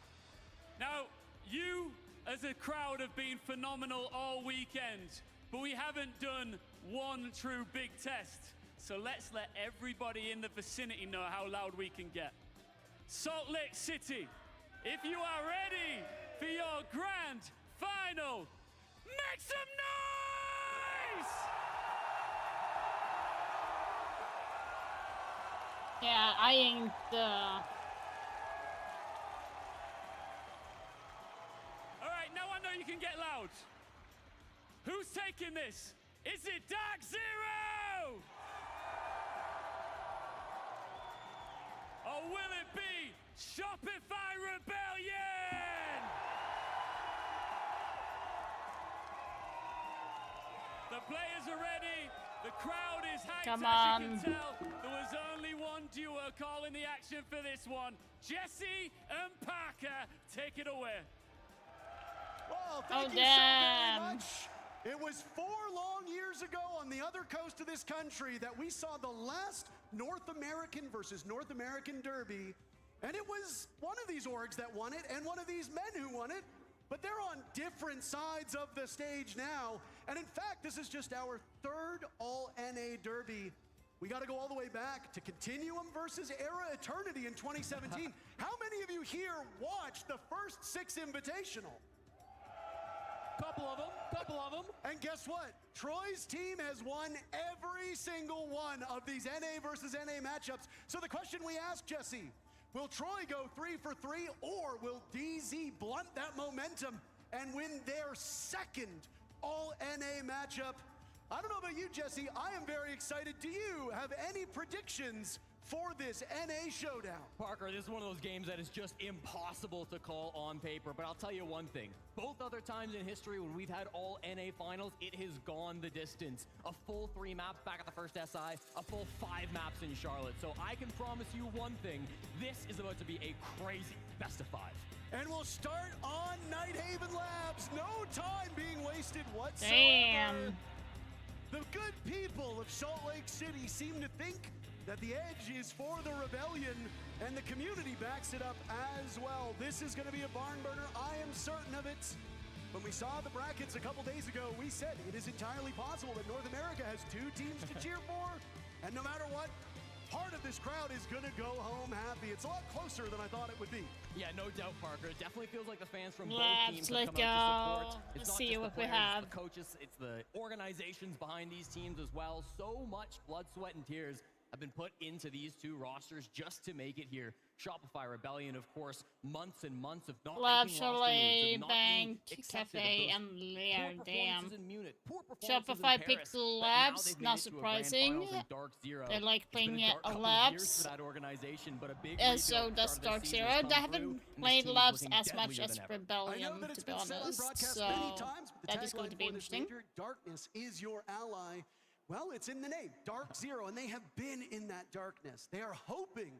Now, you as a crowd have been phenomenal all weekend, but we haven't done one true big test. So let's let everybody in the vicinity know how loud we can get. Salt Lake City, if you are ready for your grand final, make some noise! Yeah, I ain't, Alright, now I know you can get loud. Who's taking this? Is it Dark Zero? Or will it be Shopify Rebellion? The players are ready. The crowd is hyped. Come as you on. can tell. There was only one duo calling the action for this one. Jesse and Parker, take it away. Well, thank you so damn. very much. It was 4 long years ago on the other coast of this country that we saw the last North American versus North American Derby. And it was one of these orgs that won it and one of these men who won it. But they're on different sides of the stage now. And in fact, this is just our 3rd All-NA Derby. We got to go all the way back to Continuum versus Era Eternity in 2017. How many of you here watched the first 6 Invitational? Couple of them. And guess what? Troy's team has won every single one of these NA versus NA matchups. So the question we ask, Jesse, will Troy go 3 for 3 or will DZ blunt that momentum and win their 2nd All-NA matchup? I don't know about you, Jesse. I am very excited. Do you have any predictions for this NA showdown? Parker, this is one of those games that is just impossible to call on paper, but I'll tell you one thing. Both other times in history when we've had all NA finals, it has gone the distance. A full 3 maps back at the first SI, a full 5 maps in Charlotte. So I can promise you one thing, this is about to be a crazy best of 5. And we'll start on Nighthaven Labs. No time being wasted whatsoever. Damn. The good people of Salt Lake City seem to think that the edge is for the Rebellion, and the community backs it up as well. This is going to be a barn burner. I am certain of it. When we saw the brackets a couple days ago, we said it is entirely possible that North America has 2 teams to cheer for, and no matter what, part of this crowd is going to go home happy. It's a lot closer than I thought it would be. Yeah, no doubt, Parker. It definitely feels like the fans from both Let's teams have come out to support. It's Let's not see just what the we players, have. it's the coaches, it's the organizations behind these teams as well. So much blood, sweat, and tears have been put into these 2 rosters just to make it here. Shopify Rebellion, of course, months and months of not Love making roster moves, of not being Bank, accepted, of Cafe, those and poor Lear. Damn. performances in Munich, poor performances Shopify in picked Paris, but now Labs, they've made not it to a grand surprising. finals in Dark Zero. They like It's been playing a dark couple of Labs. years for that organization, but a big So rebuild does start of the Dark season Zero. has They come through, haven't and this played team is Labs looking as much deadlier as than ever. I Rebellion, know that to it's be been said on honest. broadcast So many times, but the that is going tagline to be for this interesting. major, darkness is your ally. Well, it's in the name, Dark Zero, and they have been in that darkness. They are hoping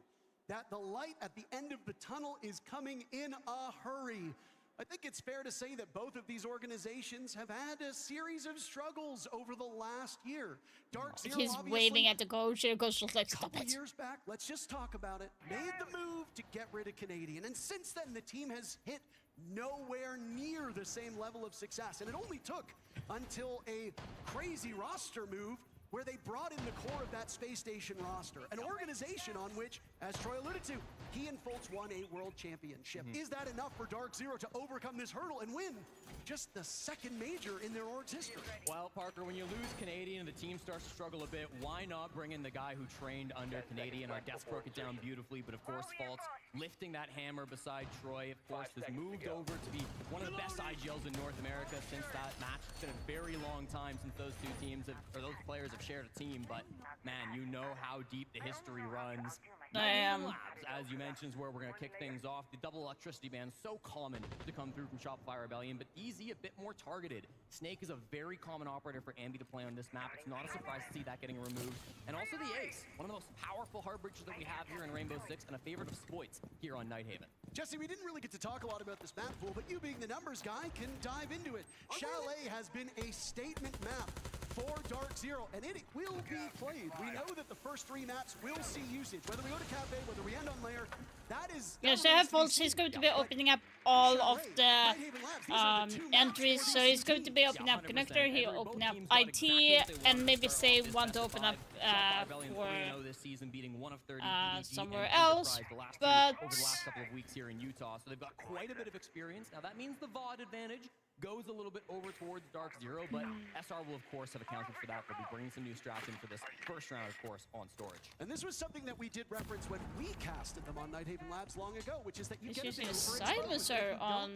that the light at the end of the tunnel is coming in a hurry. I think it's fair to say that both of these organizations have had a series of struggles over the last year. Dark Zero, He's waving at the coach, and the coach is like, stop it. Years back, let's just talk about it, made the move to get rid of Canadian. And since then, the team has hit nowhere near the same level of success. And it only took until a crazy roster move where they brought in the core of that space station roster, an organization on which, as Troy alluded to, he and Foltz won a world championship. Is that enough for Dark Zero to overcome this hurdle and win just the second major in their org's history? Well, Parker, when you lose Canadian and the team starts to struggle a bit, why not bring in the guy who trained under Canadian? Our guest broke it down beautifully, but of course, Foltz lifting that hammer beside Troy, of course, has moved over to be one of the best IGLs in North America since that match. It's been a very long time since those two teams have, or those players have shared a team, but man, you know how deep the history runs. Labs, as you mentioned, is where we're going to kick things off. The double electricity ban, so common to come through from Shopify Rebellion, but DZ a bit more targeted. Snake is a very common operator for Ambi to play on this map. It's not a surprise to see that getting removed. And also the Ace, one of the most powerful hard breachers that we have here in Rainbow Six, and a favorite of Spoits here on Nighthaven. Jesse, we didn't really get to talk a lot about this map pool, but you being the numbers guy can dive into it. Chalet has been a statement map for Dark Zero, and it will be played. We know that the first 3 maps will see usage. Whether we go to Cafe, whether we end on Lair, that is... Yeah, so Foltz, he's going to be opening up all of the entries. So he's going to be opening up Connector, he'll open up IT, and maybe save one to open up for somewhere else. But over the last couple of weeks here in Utah, so they've got quite a bit of experience. Now that means the VOD advantage goes a little bit over towards Dark Zero, but SR will of course have accounted for that. They'll be bringing some new strats in for this first round, of course, on Storage. And this was something that we did reference when we casted them on Nighthaven Labs long ago, which is that you get a using a silencer on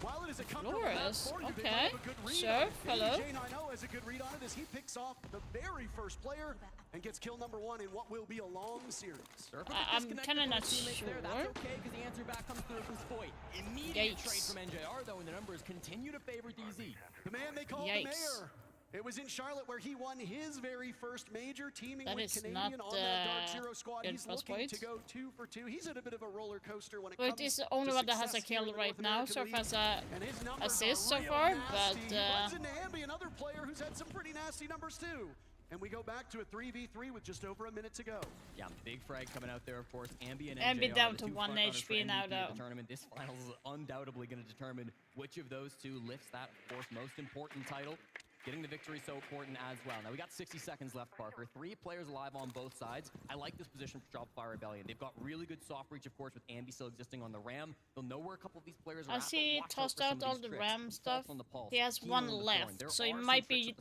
while it is a Flores. Okay, sure, hello. J9O has a good read on it as he picks off the very first player and gets kill number 1 in what will be a long series. I'm kind of not sure. That's okay, because the answer back comes through from Spoit. Immediate trade from NJR, though, and the numbers continue to favor DZ. The man they call the mayor. It was in Charlotte where he won his very first major, teaming with Canadian on that Dark Zero squad. He's looking to go 2 for 2. He's at a bit of a roller coaster when it comes to is the only one that has a kill right now, so far as a assist so far, but runs into Ambi, another player who's had some pretty nasty numbers too. And we go back to a 3v3 with just over a minute to go. Yeah, big frag coming out there, of course. Ambi and Ambi NJR, down the to 1 HP now, though. The tournament. This finals is undoubtedly going to determine which of those two lifts that, of course, most important title. Getting the victory so important as well. Now, we got 60 seconds left, Parker. 3 players alive on both sides. I like this position for Shopify Rebellion. They've got really good soft reach, of course, with Ambi still existing on the Ram. They'll know where a couple of these players are I see tossed out all the Ram stuff. He has 1 left, so he might be...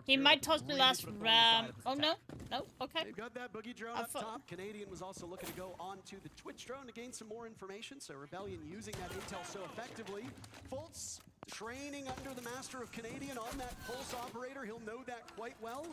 He might toss the last Ram. Oh, no. No, okay. They've got that boogie drone up top. Canadian was also looking to go onto the Twitch drone to gain some more information, so Rebellion using that intel so effectively. Foltz training under the master of Canadian on that pulse operator. He'll know that quite well.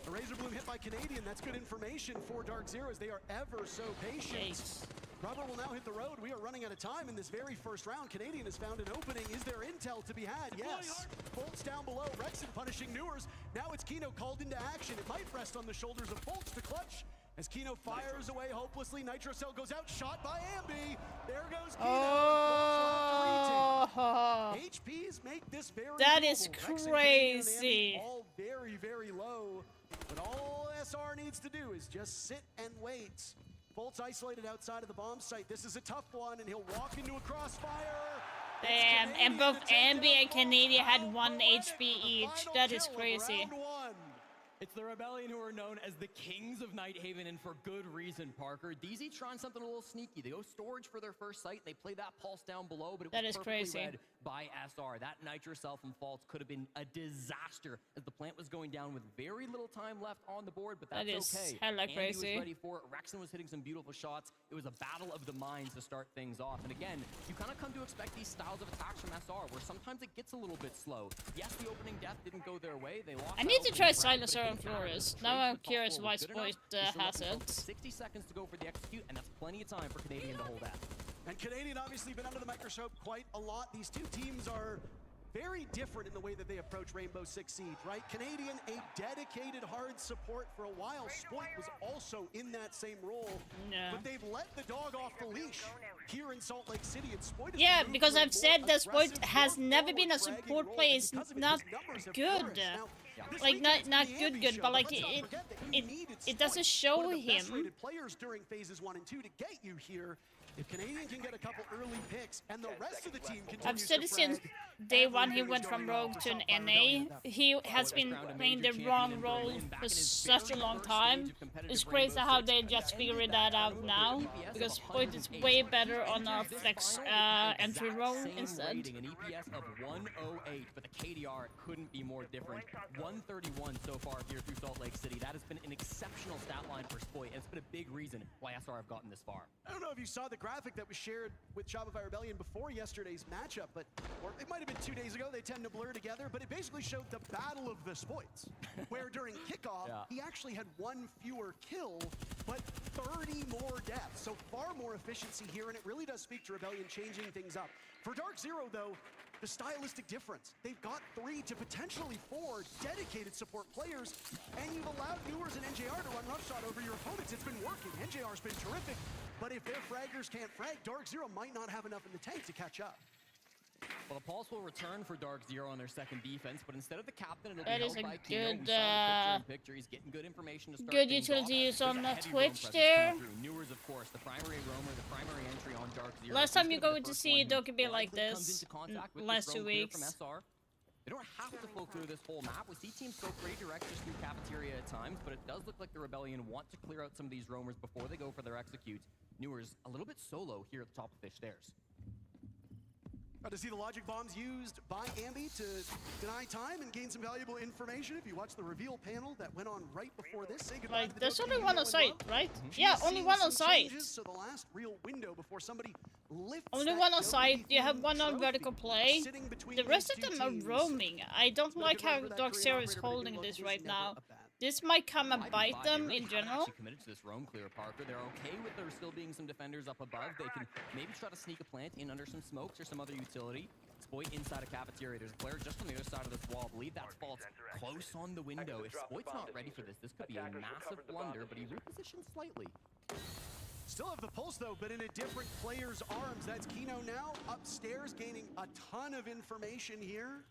A Razor Bloom hit by Canadian. That's good information for Dark Zero as they are ever so patient. Rubber will now hit the road. We are running out of time in this very first round. Canadian has found an opening. Is there intel to be had? Yes. Foltz down below. Rexon punishing Newers. Now it's Kino called into action. It might rest on the shoulders of Foltz to clutch. As Kino fires away hopelessly, Nitro Cell goes out, shot by Ambi. There goes Kino. HPs make this very That is crazy. All very, very low. But all SR needs to do is just sit and wait. Foltz isolated outside of the bomb site. This is a tough one, and he'll walk into a crossfire. Damn, and both Ambi and Canadian had 1 HP each. That is crazy. It's the Rebellion who are known as the kings of Nighthaven, and for good reason, Parker. DZ trying something a little sneaky. They go Storage for their first site. They play that pulse down below, but it was perfectly read by SR. That Nitro Cell from Foltz could have been a disaster as the plant was going down with very little time left on the board, but that's okay. That is hella crazy. Andy was ready for it. Rexon was hitting some beautiful shots. It was a battle of the minds to start things off. And again, you kind of come to expect these styles of attacks from SR, where sometimes it gets a little bit slow. Yes, the opening death didn't go their way. They lost. I need to try Silencer on Flores. Now I'm curious why Spoit has it. 60 seconds to go for the execute, and that's plenty of time for Canadian to hold that. And Canadian obviously been under the microscope quite a lot. These two teams are very different in the way that they approach Rainbow Six Siege, right? Canadian, a dedicated hard support for a while. Spoit was also in that same role, but they've let the dog off the leash here in Salt Lake City. And Spoit is yeah, because I've said that Spoit has never been a support player. It's not good. Like not good, but like it doesn't show him. Players during phases 1 and 2 to get you here. If Canadian can get a couple early picks and the rest of the team continues I've said it since day one he went from Rogue to an NA. He has been playing the wrong role for such a long time. It's crazy how they just figured that out now, because Spoit is way better on a flex entry role instead. An EPS of 108, but the KDR couldn't be more different. 131 so far here through Salt Lake City. That has been an exceptional stat line for Spoit, and it's been a big reason why SR have gotten this far. I don't know if you saw the graphic that was shared with Shopify Rebellion before yesterday's matchup, but or it might have been 2 days ago. They tend to blur together, but it basically showed the battle of the Spoits, where during kickoff, he actually had 1 fewer kill, but 30 more deaths. So far more efficiency here, and it really does speak to Rebellion changing things up. For Dark Zero, though, the stylistic difference. They've got 3 to potentially 4 dedicated support players, and you've allowed Newers and NJR to run roughshod over your opponents. It's been working. NJR's been terrific, but if their fraggers can't frag, Dark Zero might not have enough in the tank to catch up. Well, the Pulse will return for Dark Zero on their second defense, but instead of the captain, it'll be That is held a by Kino. good, He's getting good information to start good things utility off. use on There's a heavy Twitch roam there. presence coming through. Newers, of course, the primary roamer, the primary entry on Dark Zero. Last He's time gonna you be the go to first see one who Dokkaebi like likely comes this, into contact with last this 2 roam clear weeks. from SR. They don't have to pull through this whole map. We see teams go pretty direct just through cafeteria at times, but it does look like the Rebellion want to clear out some of these roamers before they go for their executes. Newers a little bit solo here at the top of Fish Stairs. Got to see the logic bombs used by Ambi to deny time and gain some valuable information. If you watch the reveal panel that went on right before this, say goodbye to the There's Dokkaebi only one on site, right? Yeah, only one on site. So the last real window before somebody lifts Only that one on Dokkaebi site. You have one on trophy vertical play. sitting between The rest of these two them are teams. roaming. I don't But a like good run how for that Dark Korean Zero is operator, but holding look, this was right never now. a bad This might come and They bite them really in haven't general. actually committed to this roam clear, Parker. They're okay with there still being some defenders up above. They can maybe try to sneak a plant in under some smokes or some other utility. Spoit inside a cafeteria. There's a player just on the other side of this wall. I believe that's Fault's close on the window. If Spoit's not ready for this, this could be a massive blunder, but he repositioned slightly. Still have the pulse though, but in a different player's arms. That's Kino now upstairs, gaining a ton of information here.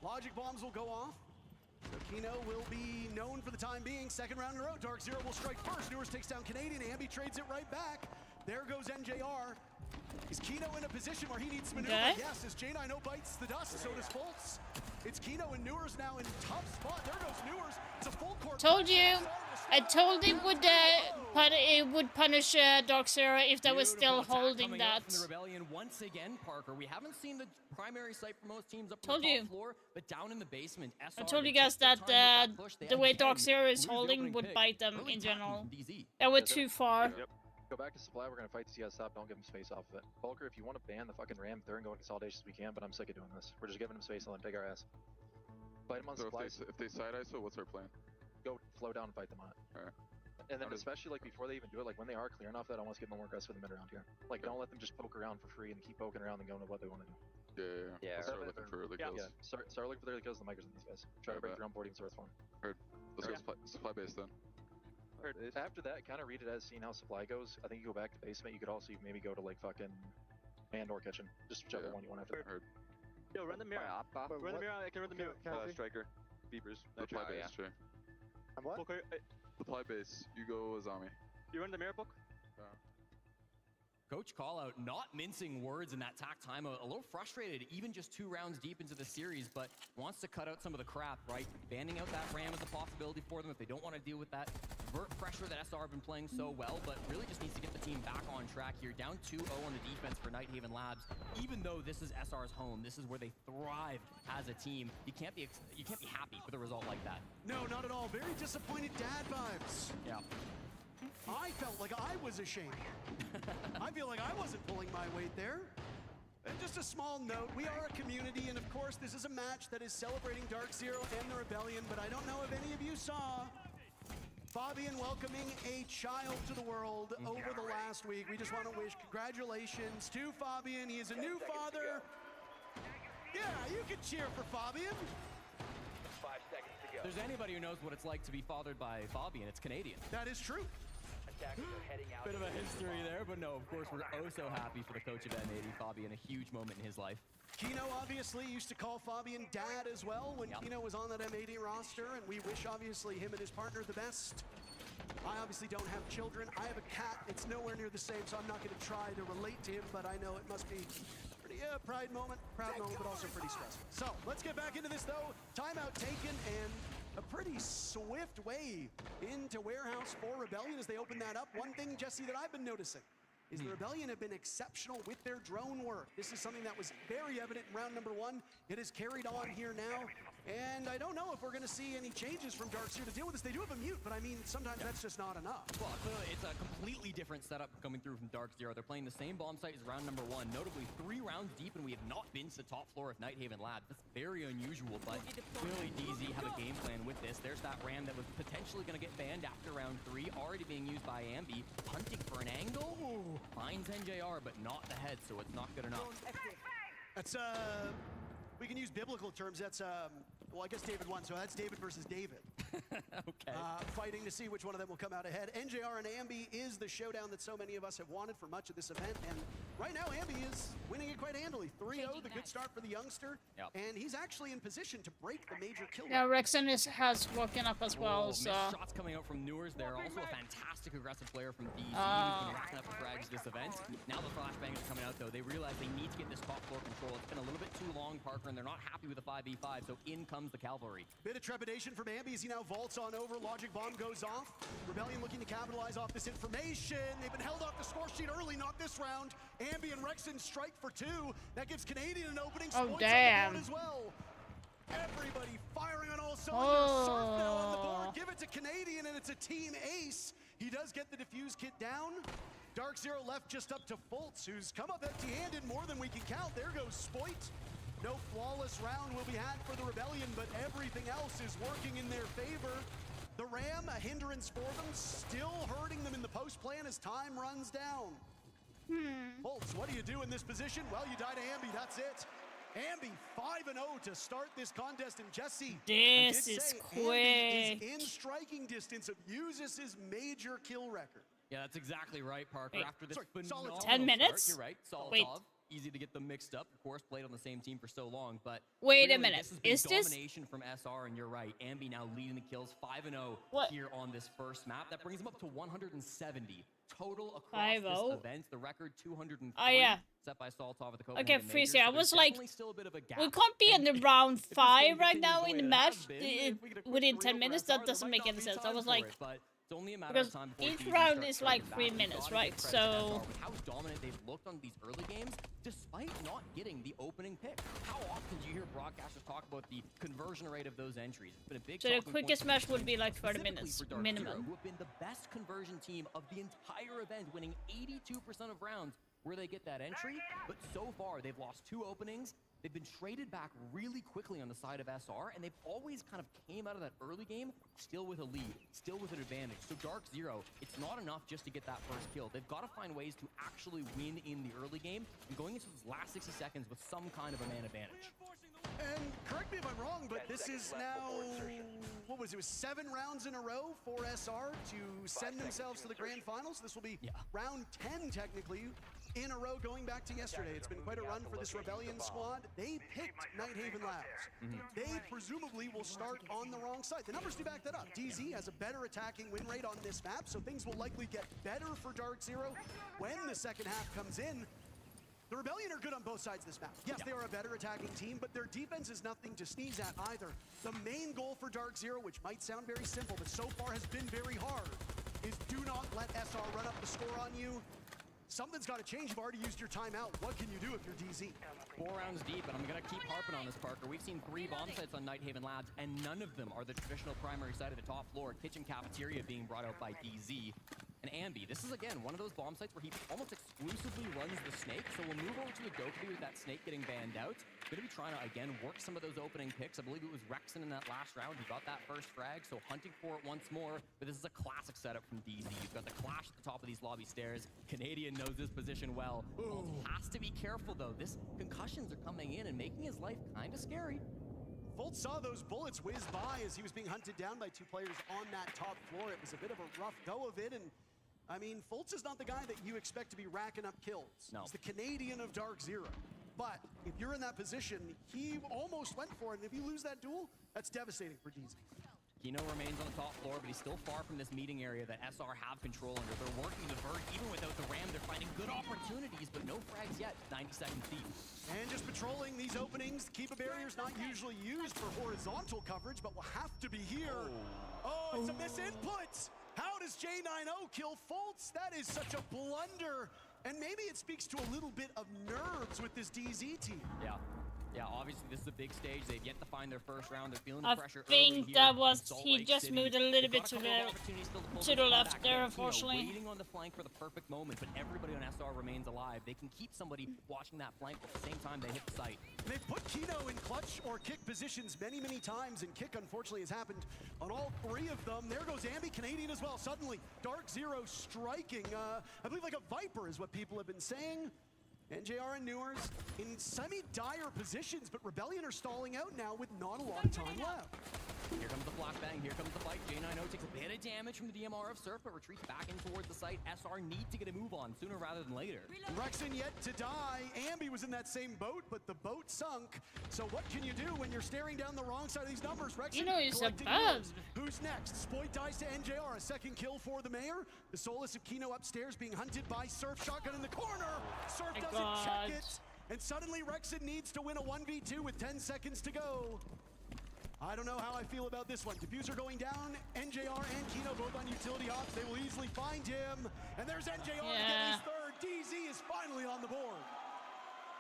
Logic bombs will go off. So Kino will be known for the time being. Second round in a row. Dark Zero will strike first. Newers takes down Canadian. Ambi trades it right back. There goes NJR. Is Kino in a position where he needs to maneuver? Okay. Yes, as J9O bites the dust, so does Fultz. It's Kino and Newers now in tough spot. There goes Newers. It's a full court. Told you. I told it would punish Dark Zero if they were still holding Coming out that. from the Rebellion once again, Parker. We haven't seen the primary site for most teams up on Told the top you. floor, but down in the basement, SR, I told you they guys took their that time with push. They the had way 10 Dark Zero is lose the holding opening would pick. bite them Early in tackle general. from DZ. They were too far. Yep. Go back to supply. We're gonna fight to see us stop. Don't give him space off of it. Bulker, if you want to ban the fucking ram, they're going consolidations we can, but I'm sick of doing this. We're just giving him space and let him take our ass. Fight him on So supplies. if they side ISO, what's our plan? Go flow down and fight them on it. Alright. And then especially like before they even do it, like when they are clearing off that, almost get more aggressive in the mid around here. Like don't let them just poke around for free and keep poking around and going to what they want to do. Yeah. Let's start looking for early kills. Yeah, start looking for the early kills and the micros in these guys. Try to break through on boarding source form. Heard. Let's go supply base then. After that, kind of read it as seeing how supply goes. I think you go back to basement. You could also maybe go to like fucking and/or kitchen. Just whichever one you want after that. Yo, run the mirror. Run the mirror. I can run the mirror. Striker. Beepers. Supply base, Trey. I'm what? Supply base. You go Azami. You run the mirror book? Coach Callout not mincing words in that tack timeout. A little frustrated, even just 2 rounds deep into the series, but wants to cut out some of the crap, right? Banning out that ram is a possibility for them if they don't want to deal with that vert pressure that SR have been playing so well, but really just needs to get the team back on track here. Down 2-0 on the defense for Nighthaven Labs. Even though this is SR's home, this is where they thrive as a team. You can't be happy with a result like that. No, not at all. Very disappointed dad vibes. Yeah. I felt like I was ashamed. I feel like I wasn't pulling my weight there. And just a small note, we are a community, and of course this is a match that is celebrating Dark Zero and the Rebellion, but I don't know if any of you saw Fabian welcoming a child to the world over the last week. We just want to wish congratulations to Fabian. He is a new father. Yeah, you can cheer for Fabian. 5 seconds to If there's anybody who knows what it's like to be fathered by Fabian, it's Canadian. That is true. Bit of a history there, but no, of course, we're oh so happy for the coach of M80, Fabian, a huge moment in his life. Kino obviously used to call Fabian dad as well when Kino was on that M80 roster, and we wish obviously him and his partner the best. I obviously don't have children. I have a cat. It's nowhere near the same, so I'm not going to try to relate to him, but I know it must be pretty proud moment, but also pretty stressful. So let's get back into this though. Timeout taken and a pretty swift way into Warehouse for Rebellion as they open that up. One thing, Jesse, that I've been noticing is the Rebellion have been exceptional with their drone work. This is something that was very evident in round number 1. It has carried on here now. And I don't know if we're going to see any changes from Darkseer to deal with this. They do have a mute, but I mean, sometimes that's just not enough. Well, clearly it's a completely different setup coming through from Darkseer. They're playing the same bomb site as round number 1, notably 3 rounds deep, and we have not been to the top floor of Nighthaven Labs. That's very unusual, but clearly DZ have a game plan with this. There's that ram that was potentially going to get banned after round 3, already being used by Ambi, hunting for an angle. Finds NJR, but not the head, so it's not good enough. That's, we can use biblical terms. That's, well, I guess David won, so that's David versus David. Okay. Fighting to see which one of them will come out ahead. NJR and Ambi is the showdown that so many of us have wanted for much of this event, and right now Ambi is winning it quite handily. 3-0, the good start for the youngster, and he's actually in position to break the major kill. Yeah, Rexen has woken up as well, so... Shots coming out from Newers there. Also a fantastic aggressive player from DZ who's been racking up the frags this event. Now the flashbangs are coming out, though. They realize they need to get this top floor control. It's been a little bit too long, Parker, and they're not happy with the 5v5, so in comes the cavalry. Bit of trepidation from Ambi as he now vaults on over. Logic bomb goes off. Rebellion looking to capitalize off this information. They've been held off the score sheet early, not this round. Ambi and Rexen strike for 2. That gives Canadian an opening. Oh, damn. On the board as well. Everybody firing on all cylinders. Surf now on the board. Give it to Canadian, and it's a team ace. He does get the defuse kit down. Darkseer left just up to Fultz, who's come up empty-handed more than we can count. There goes Spoit. No flawless round will be had for the Rebellion, but everything else is working in their favor. The Ram, a hindrance for them, still hurting them in the post plan as time runs down. Fultz, what do you do in this position? Well, you die to Ambi, that's it. Ambi 5-0 to start this contest, and Jesse, this is quick. Ambi is in striking distance of Yuzis' major kill record. Yeah, that's exactly right, Parker. Wait, after this solid phenomenal 10 minutes? Start, you're right. Solid. Wait. Easy to get them mixed up. Of course, played on the same team for so long, but wait really, a minute. This has been domination from SR, and you're right. Ambi now leading the kills 5-0 here on this first map. That brings them up to 170 total across this event. The record 203 set by Saltov at the Copenhagen Okay, Freezy, Majors, I so was there's like, definitely still a bit of a gap. we can't be in the round 5 right now in the match within 10 minutes. That doesn't make any sense. I was like, it's only a matter because of time before each DZ round starts is like striking 3 back. minutes, Gotta right? give credit to So SR with how dominant they've looked on these early games, despite not getting the opening pick. How often do you hear broadcasters talk about the conversion rate of those entries? It's been a big the talking point quickest for match the would team, be like 30 specifically minutes for Dark minimum. Zero, who have been the best conversion team of the entire event, winning 82% of rounds where they get that entry. But so far, they've lost 2 openings. They've been traded back really quickly on the side of SR, and they've always kind of came out of that early game still with a lead, still with an advantage. So Dark Zero, it's not enough just to get that first kill. They've got to find ways to actually win in the early game and going into those last 60 seconds with some kind of a man advantage. And correct me if I'm wrong, but this is now, what was it, 7 rounds in a row for SR to send themselves to the grand finals. This will be round 10 technically in a row going back to yesterday. It's been quite a run for this Rebellion squad. They picked Nighthaven Labs. They presumably will start on the wrong side. The numbers do back that up. DZ has a better attacking win rate on this map, so things will likely get better for Dark Zero when the second half comes in. The Rebellion are good on both sides of this map. Yes, they are a better attacking team, but their defense is nothing to sneeze at either. The main goal for Dark Zero, which might sound very simple, but so far has been very hard, is do not let SR run up the score on you. Something's got to change. You've already used your timeout. What can you do if you're DZ? 4 rounds deep, and I'm going to keep harping on this, Parker. We've seen 3 bomb sites on Nighthaven Labs, and none of them are the traditional primary site of the top floor. Kitchen cafeteria being brought out by DZ. And Ambi, this is again one of those bomb sites where he almost exclusively runs the snake, so we'll move over to the Dokkaebi with that snake getting banned out. Gonna be trying to again work some of those opening picks. I believe it was Rexen in that last round who got that first frag, so hunting for it once more. But this is a classic setup from DZ. You've got the clash at the top of these lobby stairs. Canadian knows knows this position well. Fultz has to be careful, though. This concussions are coming in and making his life kind of scary. Fultz saw those bullets whiz by as he was being hunted down by two players on that top floor. It was a bit of a rough go of it, and I mean, Fultz is not the guy that you expect to be racking up kills. No. He's the Canadian of Dark Zero. But if you're in that position, he almost went for it, and if you lose that duel, that's devastating for DZ. Kino remains on the top floor, but he's still far from this meeting area that SR have control under. They're working the vert, even without the ram. They're finding good opportunities, but no frags yet. 90 seconds deep. And just patrolling these openings. Keep a barrier's not usually used for horizontal coverage, but will have to be here. Oh, it's a misinput. How does J90 kill Fultz? That is such a blunder. And maybe it speaks to a little bit of nerves with this DZ team. Yeah, obviously this is a big stage. They've yet to find their first round. They're feeling I the pressure. think that was he just moved a little bit to the left there, unfortunately. Waiting on the flank for the perfect moment, but everybody on SR remains alive. They can keep somebody watching that flank at the same time they hit the site. They've put Kino in clutch or kick positions many, many times, and kick unfortunately has happened on all three of them. There goes Ambi, Canadian as well. Suddenly, Dark Zero striking, I believe like a Viper is what people have been saying. NJR and Newers in semi-dire positions, but Rebellion are stalling out now with not a lot of time left. Here comes the flashbang, here comes the fight. J90 takes a bit of damage from the DMR of Surf, but retreats back in towards the site. SR need to get a move on sooner rather than later. Rexen yet to die. Ambi was in that same boat, but the boat sunk. So what can you do when you're staring down the wrong side of these numbers? Rexen, you know he's a collecting bug. yours. Who's next? Spoit dies to NJR. A second kill for the mayor. The Solus of Kino upstairs being hunted by Surf. Shotgun in the corner. Surf doesn't check it. And suddenly Rexen needs to win a 1v2 with 10 seconds to go. I don't know how I feel about this one. Diffuser going down. NJR and Kino both on utility ops. They will easily find him. And there's NJR to get his third. DZ is finally on the board.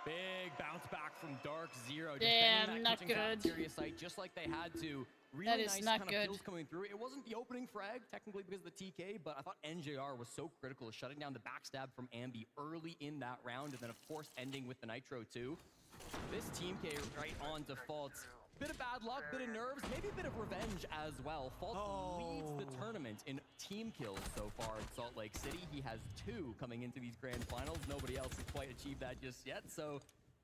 Big bounce back from Dark Zero. Damn, not good. Serious site just like they had to. Really That is nice not kind good. of kills coming through. It wasn't the opening frag, technically because of the TK, but I thought NJR was so critical of shutting down the backstab from Ambi early in that round, and then of course ending with the Nitro too. This Team K right on to Fultz. Bit of bad luck, bit of nerves, maybe a bit of revenge as well. Fultz leads the tournament in team kills so far in Salt Lake City. He has 2 coming into these grand finals. Nobody else has quite achieved that just yet, so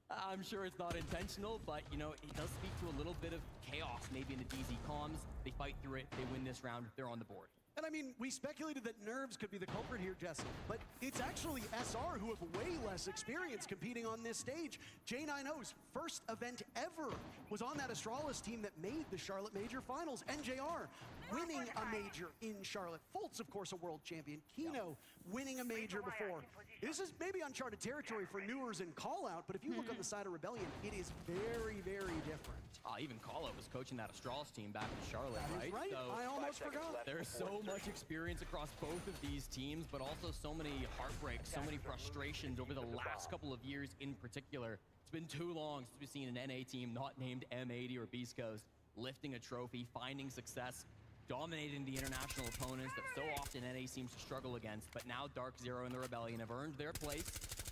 I'm sure it's not intentional, but you know, it does speak to a little bit of chaos maybe in the DZ comms. They fight through it, they win this round, they're on the board. And I mean, we speculated that nerves could be the culprit here, Jesse, but it's actually SR who have way less experience competing on this stage. J90's first event ever was on that Astralis team that made the Charlotte Major Finals. NJR winning a major in Charlotte. Fultz, of course, a world champion. Kino winning a major before. This is maybe uncharted territory for Newers and Callout, but if you look on the side of Rebellion, it is very, very different. Even Callout was coaching that Astralis team back in Charlotte, That is right. So I almost forgot. There's so much experience across both of these teams, but also so many heartbreaks, so many frustrations over the last couple of years in particular. It's been too long since we've seen an NA team not named M80 or Beast Coast lifting a trophy, finding success, dominating the international opponents that so often NA seems to struggle against. But now Dark Zero and the Rebellion have earned their place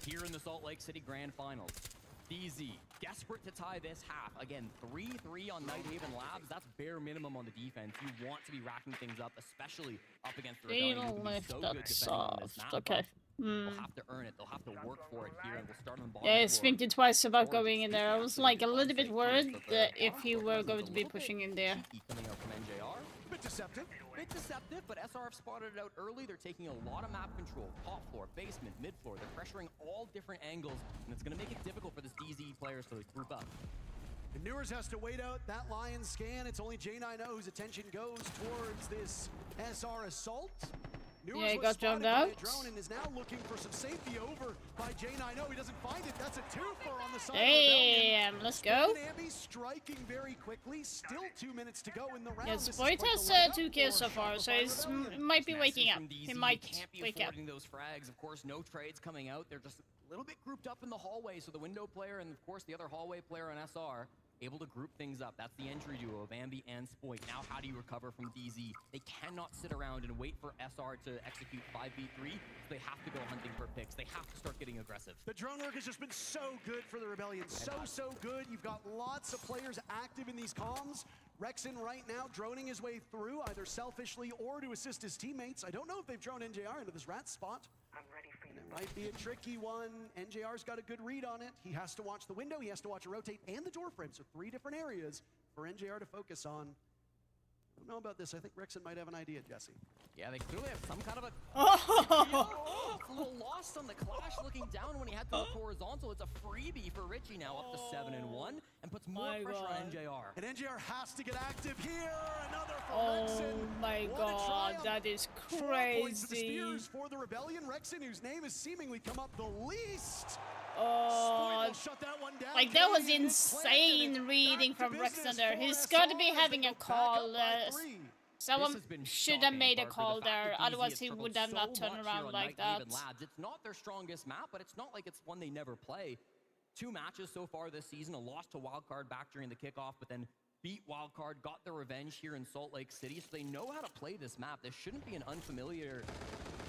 here in the Salt Lake City Grand Finals. DZ, desperate to tie this half. Again, 3-3 on Nighthaven Labs. That's bare minimum on the defense. You want to be racking things up, especially up against the Rebellion. Who can be so good defending on this map. Okay. They'll have to earn it. They'll have to work for it here, and we'll start on the bottom. Yeah, he's thinking twice about going in there. I was like a little bit worried that if he were going to be pushing in there. Coming out from NJR. Bit deceptive. Bit deceptive, but SR have spotted it out early. They're taking a lot of map control. Top floor, basement, mid floor. They're pressuring all different angles, and it's going to make it difficult for this DZ players to group up. And Newers has to wait out that Lion scan. It's only J90 whose attention goes towards this SR assault. Newers Yeah, he was got spotted jumped by out. a drone and is now looking for some safety over by J90. He doesn't find it. That's a twofer on the side of Damn, let's go. Ambi striking very quickly. Still 2 minutes to go in the round. Yeah, This is Spoit quite has the layup 2 kills so for far, so Rebellion. he might be waking up. From DZ, He might can't be wake up. affording those frags. Of course, no trades coming out. They're just a little bit grouped up in the hallway. So the window player and, of course, the other hallway player on SR able to group things up. That's the entry duo of Ambi and Spoit. Now, how do you recover from DZ? They cannot sit around and wait for SR to execute 5v3. So they have to go hunting for picks. They have to start getting aggressive. The drone work has just been so good for the Rebellion. So good. You've got lots of players active in these comms. Rexen right now droning his way through, either selfishly or to assist his teammates. I don't know if they've drawn NJR into this rat spot. I'm ready for you. Might be a tricky one. NJR's got a good read on it. He has to watch the window, he has to watch a rotate, and the door frame. So 3 different areas for NJR to focus on. I don't know about this. I think Rexon might have an idea, Jesse. Yeah, they clearly have some kind of a... Oh, a little lost on the clash looking down when he had to look horizontal. It's a freebie for Richie now, up to 7-1, and puts more pressure on NJR. And NJR has to get active here. Another for Oh Rexon. my What a god, triumph. that is 4 points to the crazy. Spears for the Rebellion. Rexon, whose name has seemingly come up the least. Oh, Spoil shut that one down. like that was Canadian insane reading from Rexon there. He's got to be having a call. Someone should have made a call there, otherwise he would have not turned around like that. It's not their strongest map, but it's not like it's one they never play. 2 matches so far this season, a loss to Wildcard back during the kickoff, but then beat Wildcard, got their revenge here in Salt Lake City, so they know how to play this map. This shouldn't be an unfamiliar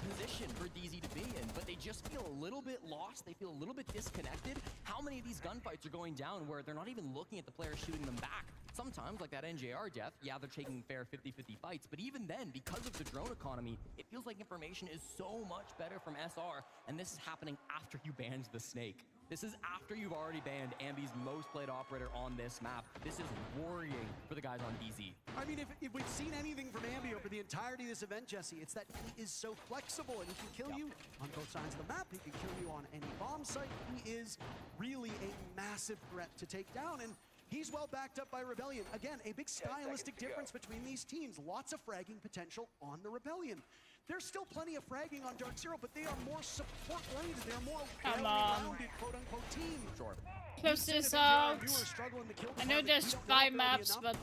position for DZ to be in, but they just feel a little bit lost. They feel a little bit disconnected. How many of these gunfights are going down where they're not even looking at the player shooting them back? Sometimes, like that NJR death, yeah, they're taking fair 50-50 fights, but even then, because of the drone economy, it feels like information is so much better from SR, and this is happening after you banned the Snake. This is after you've already banned Ambi's most played operator on this map. This is worrying for the guys on DZ. I mean, if we've seen anything from Ambi over the entirety of this event, Jesse, it's that he is so flexible and he can kill you on both sides of the map. He can kill you on any bomb site. He is really a massive threat to take down, and he's well backed up by Rebellion. Again, a big stylistic difference between these teams. Lots of fragging potential on the Rebellion. There's still plenty of fragging on Dark Zero, but they are more support-oriented. They're more well-rounded, quote-unquote team. Sure. Close this out. I know there's 5 maps, but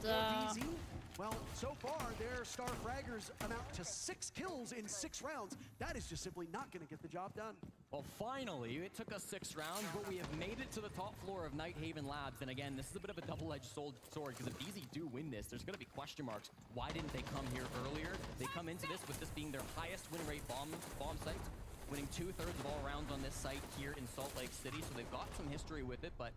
well, so far, their star fraggers amount to 6 kills in 6 rounds. That is just simply not going to get the job done. Well, finally, it took us 6 rounds, but we have made it to the top floor of Nighthaven Labs. And again, this is a bit of a double-edged sword, because if DZ do win this, there's going to be question marks. Why didn't they come here earlier? They come into this with this being their highest win rate bomb site, winning 2/3 of all rounds on this site here in Salt Lake City. So they've got some history with it, but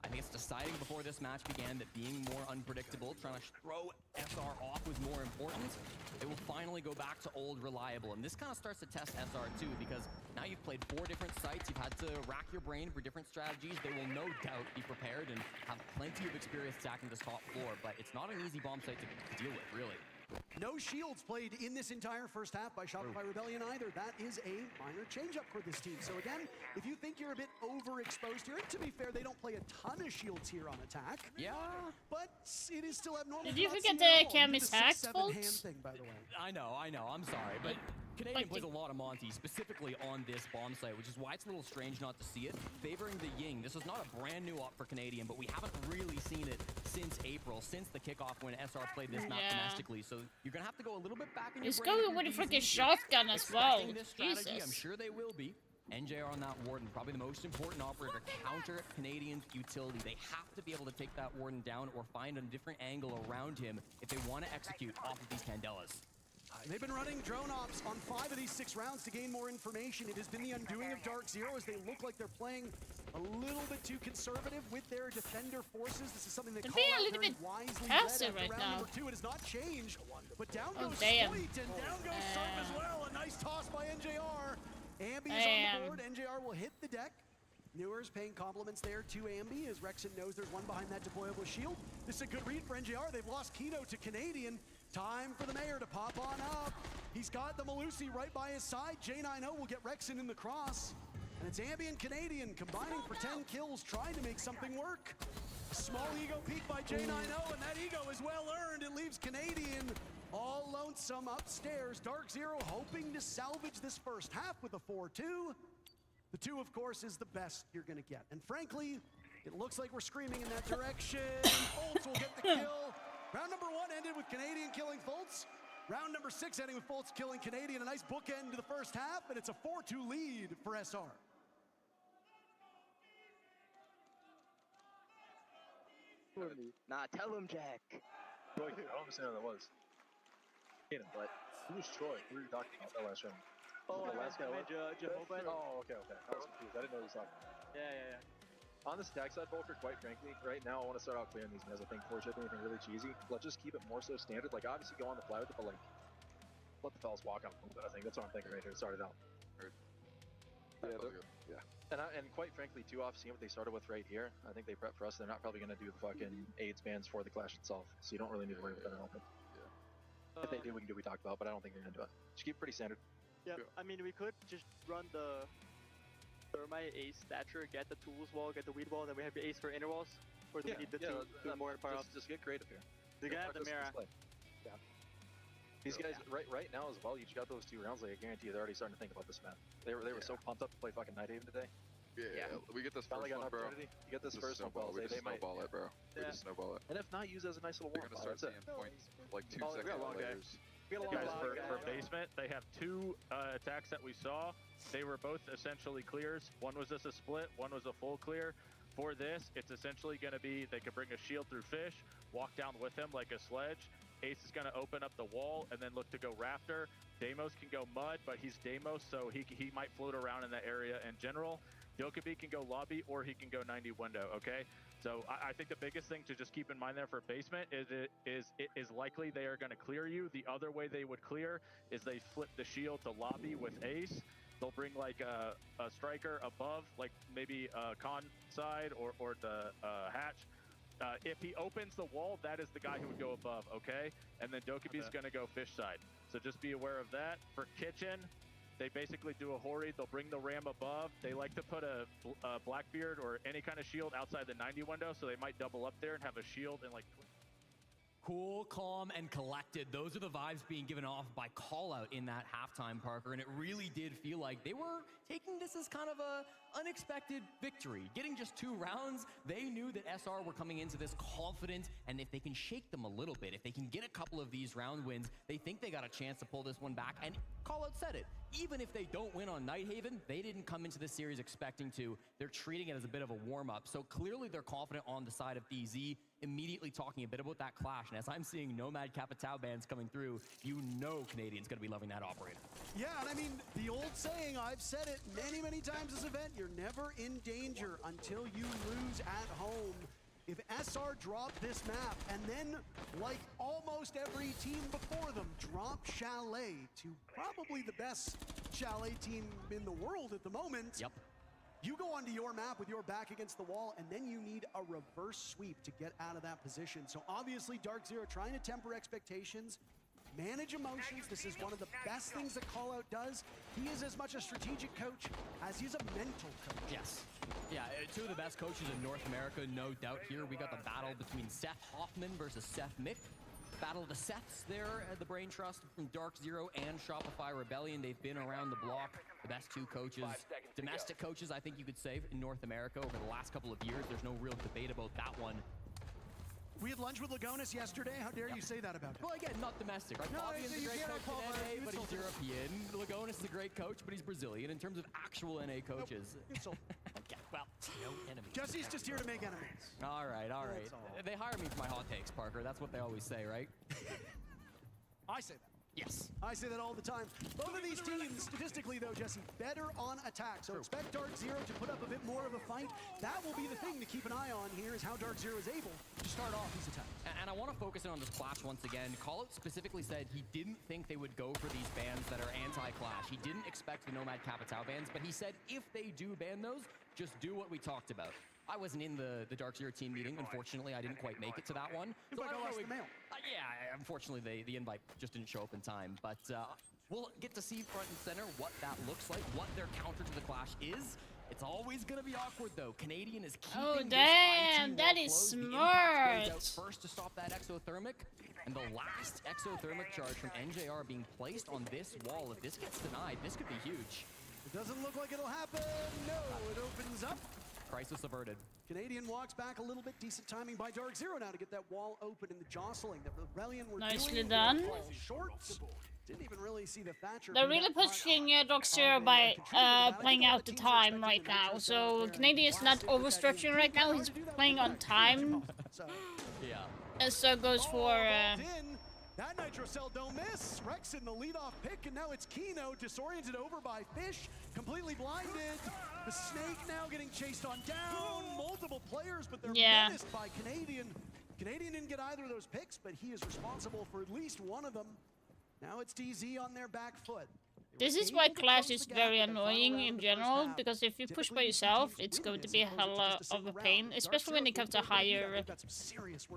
I think it's deciding before this match began that being more unpredictable, trying to throw SR off was more important. They will finally go back to old reliable, and this kind of starts to test SR too, because now you've played 4 different sites, you've had to rack your brain for different strategies. They will no doubt be prepared and have plenty of experience attacking this top floor, but it's not an easy bomb site to deal with, really. No shields played in this entire first half by Shopify Rebellion either. That is a minor change-up for this team. So again, if you think you're a bit overexposed here, and to be fair, they don't play a ton of shields here on attack. Yeah. But it is still abnormal. Did you forget the Cammy's hacked fault? By the way. I know, I'm sorry, but Canadian plays a lot of Monty, specifically on this bomb site, which is why it's a little strange not to see it. Favoring the Ying, this is not a brand new op for Canadian, but we haven't really seen it since April, since the kickoff when SR played this map domestically. So you're gonna have to go a little bit back in your He's brain. going with a freaking shotgun as well. This strategy, Jesus. I'm sure they will be. NJR on that Warden, probably the most important operator, counter Canadian's utility. They have to be able to take that Warden down or find a different angle around him if they want to execute off of these Candelas. They've been running drone ops on 5 of these 6 rounds to gain more information. It has been the undoing of Dark Zero as they look like they're playing a little bit too conservative with their defender forces. This is something that They're being a little bit passive right now. Number 2. It has not changed, but down goes damn. Sweet and down goes Surf as well. A nice toss by NJR. Ambi is on the board. NJR will hit the deck. Newer's paying compliments there to Ambi as Rexon knows there's one behind that deployable shield. This is a good read for NJR. They've lost Kino to Canadian. Time for the Mayor to pop on up. He's got the Malusi right by his side. J90 will get Rexon in the cross. And it's Ambi and Canadian combining for 10 kills, trying to make something work. Small ego peek by J90, and that ego is well earned. It leaves Canadian all lonesome upstairs. Dark Zero hoping to salvage this first half with a 4-2. The 2, of course, is the best you're going to get. And frankly, it looks like we're screaming in that direction. Foltz will get the kill. Round number 1 ended with Canadian killing Foltz. Round number 6 ending with Foltz killing Canadian. A nice bookend to the first half, and it's a 4-2 lead for SR. Nah, tell him, Jack. Troy, I don't understand what that was. But who's Troy? Who were you talking about that last round? Oh, the last guy was Jehovah. Oh, okay. I was confused. I didn't know he was talking about. Yeah. On the stack side, Volker, quite frankly, right now I want to start out clearing these guys. I think before shipping anything really cheesy, let's just keep it more so standard. Like, obviously go on the fly with it, but like, let the fellas walk on a little bit, I think. That's what I'm thinking right here. Start it out. Yeah. And quite frankly, too, off seeing what they started with right here, I think they prep for us. They're not probably going to do the fucking AIDS bans for the Clash itself, so you don't really need to worry about that, I don't think. If they do, we can do what we talked about, but I don't think they're going to do it. Just keep it pretty standard. Yeah, I mean, we could just run the Thermite, Ace, Thatcher, get the Tools wall, get the Weed wall, and then we have the Ace for inner walls? Or do we need the two more to power up? Just get creative here. They're going to have the Mira. Yeah. These guys, right now as well, you just got those 2 rounds, like, I guarantee you they're already starting to think about this map. They were so pumped up to play fucking Nighthaven today. Yeah, we get this first Finally got one, an bro. opportunity. You get this first one, snowball. We just they might snowball it, bro. We just snowball it. And if not, use it as a nice little They're warm. gonna start seeing points like 2 Oh, we got seconds a long later. Guys, for basement, they have 2 attacks that we saw. They were both essentially clears. One was just a split, one was a full clear. For this, it's essentially going to be they can bring a shield through Fish, walk down with him like a sledge. Ace is going to open up the wall and then look to go Rafter. Deimos can go Mud, but he's Deimos, so he might float around in that area in general. Dokkaebi can go Lobby, or he can go 90 window, okay? So I think the biggest thing to just keep in mind there for basement is it is likely they are going to clear you. The other way they would clear is they flip the shield to Lobby with Ace. They'll bring like a striker above, like maybe Con side or the hatch. If he opens the wall, that is the guy who would go above, okay? And then Dokkaebi's going to go Fish side. So just be aware of that. For Kitchen, they basically do a Hori. They'll bring the ram above. They like to put a Blackbeard or any kind of shield outside the 90 window, so they might double up there and have a shield and like... Cool, calm, and collected. Those are the vibes being given off by Callout in that halftime, Parker, and it really did feel like they were taking this as kind of a unexpected victory. Getting just 2 rounds, they knew that SR were coming into this confident, and if they can shake them a little bit, if they can get a couple of these round wins, they think they got a chance to pull this one back, and Callout said it. Even if they don't win on Nighthaven, they didn't come into this series expecting to. They're treating it as a bit of a warm-up, so clearly they're confident on the side of DZ, immediately talking a bit about that clash, and as I'm seeing Nomad Capitao bands coming through, you know Canadian's gonna be loving that operator. Yeah, and I mean, the old saying, I've said it many, many times this event, you're never in danger until you lose at home. If SR drop this map and then, like almost every team before them, drop Chalet to probably the best Chalet team in the world at the moment. Yep. You go onto your map with your back against the wall, and then you need a reverse sweep to get out of that position. So obviously, Dark Zero trying to temper expectations, manage emotions. This is one of the best things that Callout does. He is as much a strategic coach as he's a mental coach. Yes. Yeah, 2 of the best coaches in North America, no doubt here. We got the battle between Seth Hoffman versus Seth Mick. Battle of the Seths there at the Brain Trust from Dark Zero and Shopify Rebellion. They've been around the block. The best 2 coaches, domestic coaches, I think you could say, in North America over the last couple of years. There's no real debate about that one. We had lunch with Lagonis yesterday. How dare you say that about him? Well, again, not domestic, right? No, Fabian's a you great can't coach call in him NA, but he's European. Lagonis is a great coach, but he's Brazilian. In terms of actual NA coaches. Okay, well, no enemies. Jesse's just here to make enemies. All right, all right. That's all. They hire me for my hot takes, Parker. That's what they always say, right? I say that. Yes. I say that all the time. Both of these teams, statistically though, Jesse, better on attack. So expect Dark Zero to put up a bit more of a fight. That will be the thing to keep an eye on here, is how Dark Zero is able to start off these attacks. And I want to focus in on this clash once again. Callout specifically said he didn't think they would go for these bans that are anti-clash. He didn't expect the Nomad Capitao bans, but he said if they do ban those, just do what we talked about. I wasn't in the Dark Zero team meeting. Unfortunately, I didn't quite make it to that one. So I don't know. Yeah, unfortunately, the invite just didn't show up in time. But we'll get to see front and center what that looks like, what their counter to the clash is. It's always going to be awkward, though. Canadian is keeping Oh, this damn, IT that wall is closed. The smart. Impact goes out first to stop that exothermic. And the last exothermic charge from NJR being placed on this wall. If this gets denied, this could be huge. It doesn't look like it'll happen. No, it opens up. Crisis averted. Canadian walks back a little bit. Decent timing by Dark Zero now to get that wall open and the jostling that Rebellion were Nicely doing. done. Short. Didn't even really see the Thatcher. They're really pushing Dark Zero by playing out the time right now. So Canadian is not overstructuring right now. He's playing on time. Yeah. And so goes for. That Nitro Cell don't miss. Rex in the leadoff pick, and now it's Kino disoriented over by Fish, completely blinded. The Snake now getting chased on down. Multiple players, but they're menaced by Canadian. Canadian didn't get either of those picks, but he is responsible for at least one of them. Now it's DZ on their back foot. They This is why Clash is very annoying in general, because if you push by yourself, it's going to be a hell of a pain, especially when it comes to higher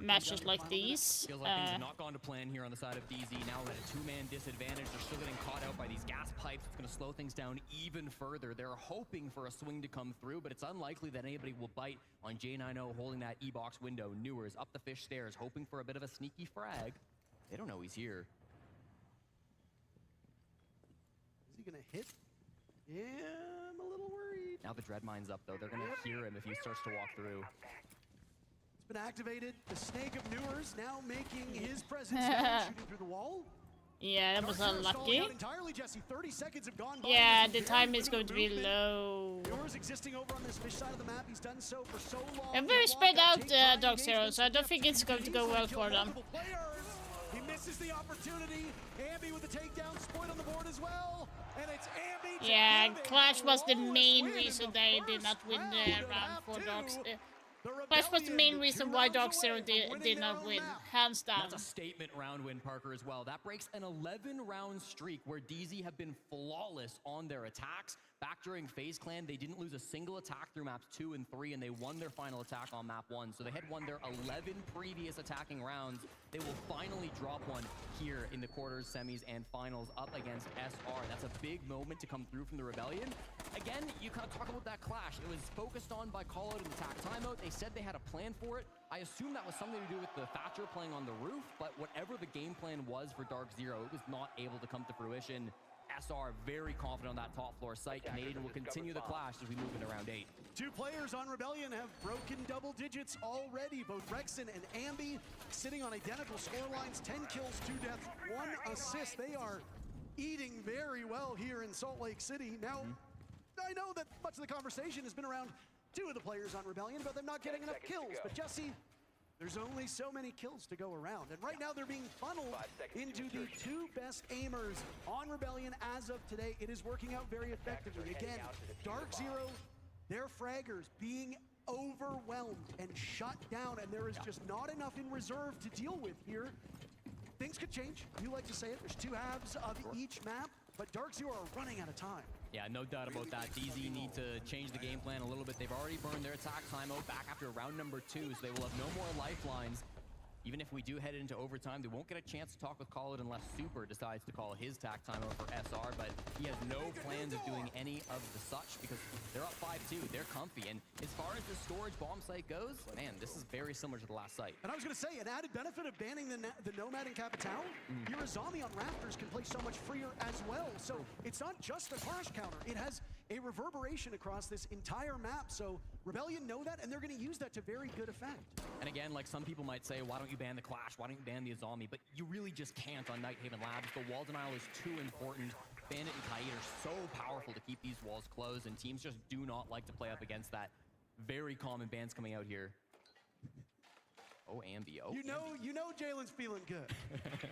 matches like these. Feels like things have not gone to plan here on the side of DZ. Now at a two-man disadvantage, they're still getting caught out by these gas pipes. It's going to slow things down even further. They're hoping for a swing to come through, but it's unlikely that anybody will bite on J90 holding that E-box window. Newers up the fish stairs, hoping for a bit of a sneaky frag. They don't know he's here. Is he gonna hit? Yeah, I'm a little worried. Now the dread mine's up though. They're gonna hear him if he starts to walk through. It's been activated. The Snake of Newers now making his presence known, shooting through the wall. Yeah, that was unlucky. Entirely, Jesse. 30 seconds have gone by. Yeah, the time is going to be low. Newers existing over on this fish side of the map. He's done so for so long. I'm very spread out, Dark Zero, so I don't think it's going to go well for them. He misses the opportunity. Ambi with the takedown, Spoit on the board as well. And it's Ambi. Yeah, Clash was the main reason they did not win the round for Dark. Clash was the main reason why Dark Zero did not win, hands down. That's a statement round win, Parker, as well. That breaks an 11-round streak where DZ have been flawless on their attacks. Back during FaZe Clan, they didn't lose a single attack through maps 2 and 3, and they won their final attack on map 1. So they had won their 11 previous attacking rounds. They will finally drop one here in the quarters, semis, and finals up against SR. That's a big moment to come through from the Rebellion. Again, you kind of talk about that clash. It was focused on by Call Out and attack timeout. They said they had a plan for it. I assume that was something to do with the Thatcher playing on the roof, but whatever the game plan was for Dark Zero, it was not able to come to fruition. SR very confident on that top floor site. Canadian will continue the clash as we move into round 8. Two players on Rebellion have broken double digits already. Both Rexon and Ambi sitting on identical scorelines. 10 kills, 2 deaths, 1 assist. They are eating very well here in Salt Lake City. Now, I know that much of the conversation has been around two of the players on Rebellion about them not getting enough kills. But Jesse, there's only so many kills to go around. And right now they're being funneled into the two best aimers on Rebellion as of today. It is working out very effectively. Again, Dark Zero, their fraggers being overwhelmed and shut down, and there is just not enough in reserve to deal with here. Things could change. You like to say it. There's two halves of each map, but Dark Zero are running out of time. Yeah, no doubt about that. DZ need to change the game plan a little bit. They've already burned their attack timeout back after round number 2, so they will have no more lifelines. Even if we do head into overtime, they won't get a chance to talk with Call It unless Super decides to call his tack timeout for SR, but he has no plans of doing any of the such because they're up 5-2. They're comfy, and as far as the storage bomb site goes, man, this is very similar to the last site. And I was going to say, an added benefit of banning the Nomad in Capital, your Azami on Raptors can play so much freer as well. So it's not just the crash counter. It has a reverberation across this entire map. So Rebellion know that, and they're going to use that to very good effect. And again, like some people might say, why don't you ban the Clash? Why don't you ban the Azami? But you really just can't on Nighthaven Labs. The wall denial is too important. Bandit and Kaid are so powerful to keep these walls closed, and teams just do not like to play up against that. Very common bans coming out here. Oh, Ambi. Oh, you know Jalen's feeling good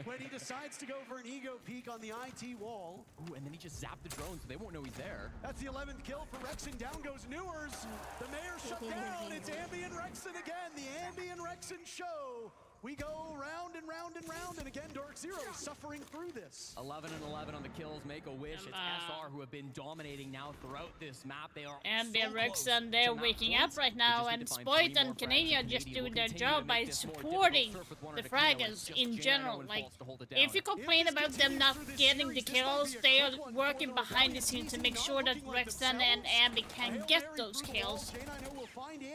when he decides to go for an ego peek on the IT wall. Ooh, and then he just zapped the drone, so they won't know he's there. That's the 11th kill for Rexon. Down goes Newers. The mayor shut down. It's Ambi and Rexon again. The Ambi and Rexon show. We go round and round and round, and again, Dark Zero is suffering through this. 11 and 11 on the kills. Make a wish. It's SR who have been dominating now throughout this map. They are and Rexon, they're waking up right now, and Spoit and Canadian are just doing their job by supporting the fraggers in general. Like, if you complain about them not getting the kills, they are working behind the scenes to make sure that Rexon and Ambi can get those kills.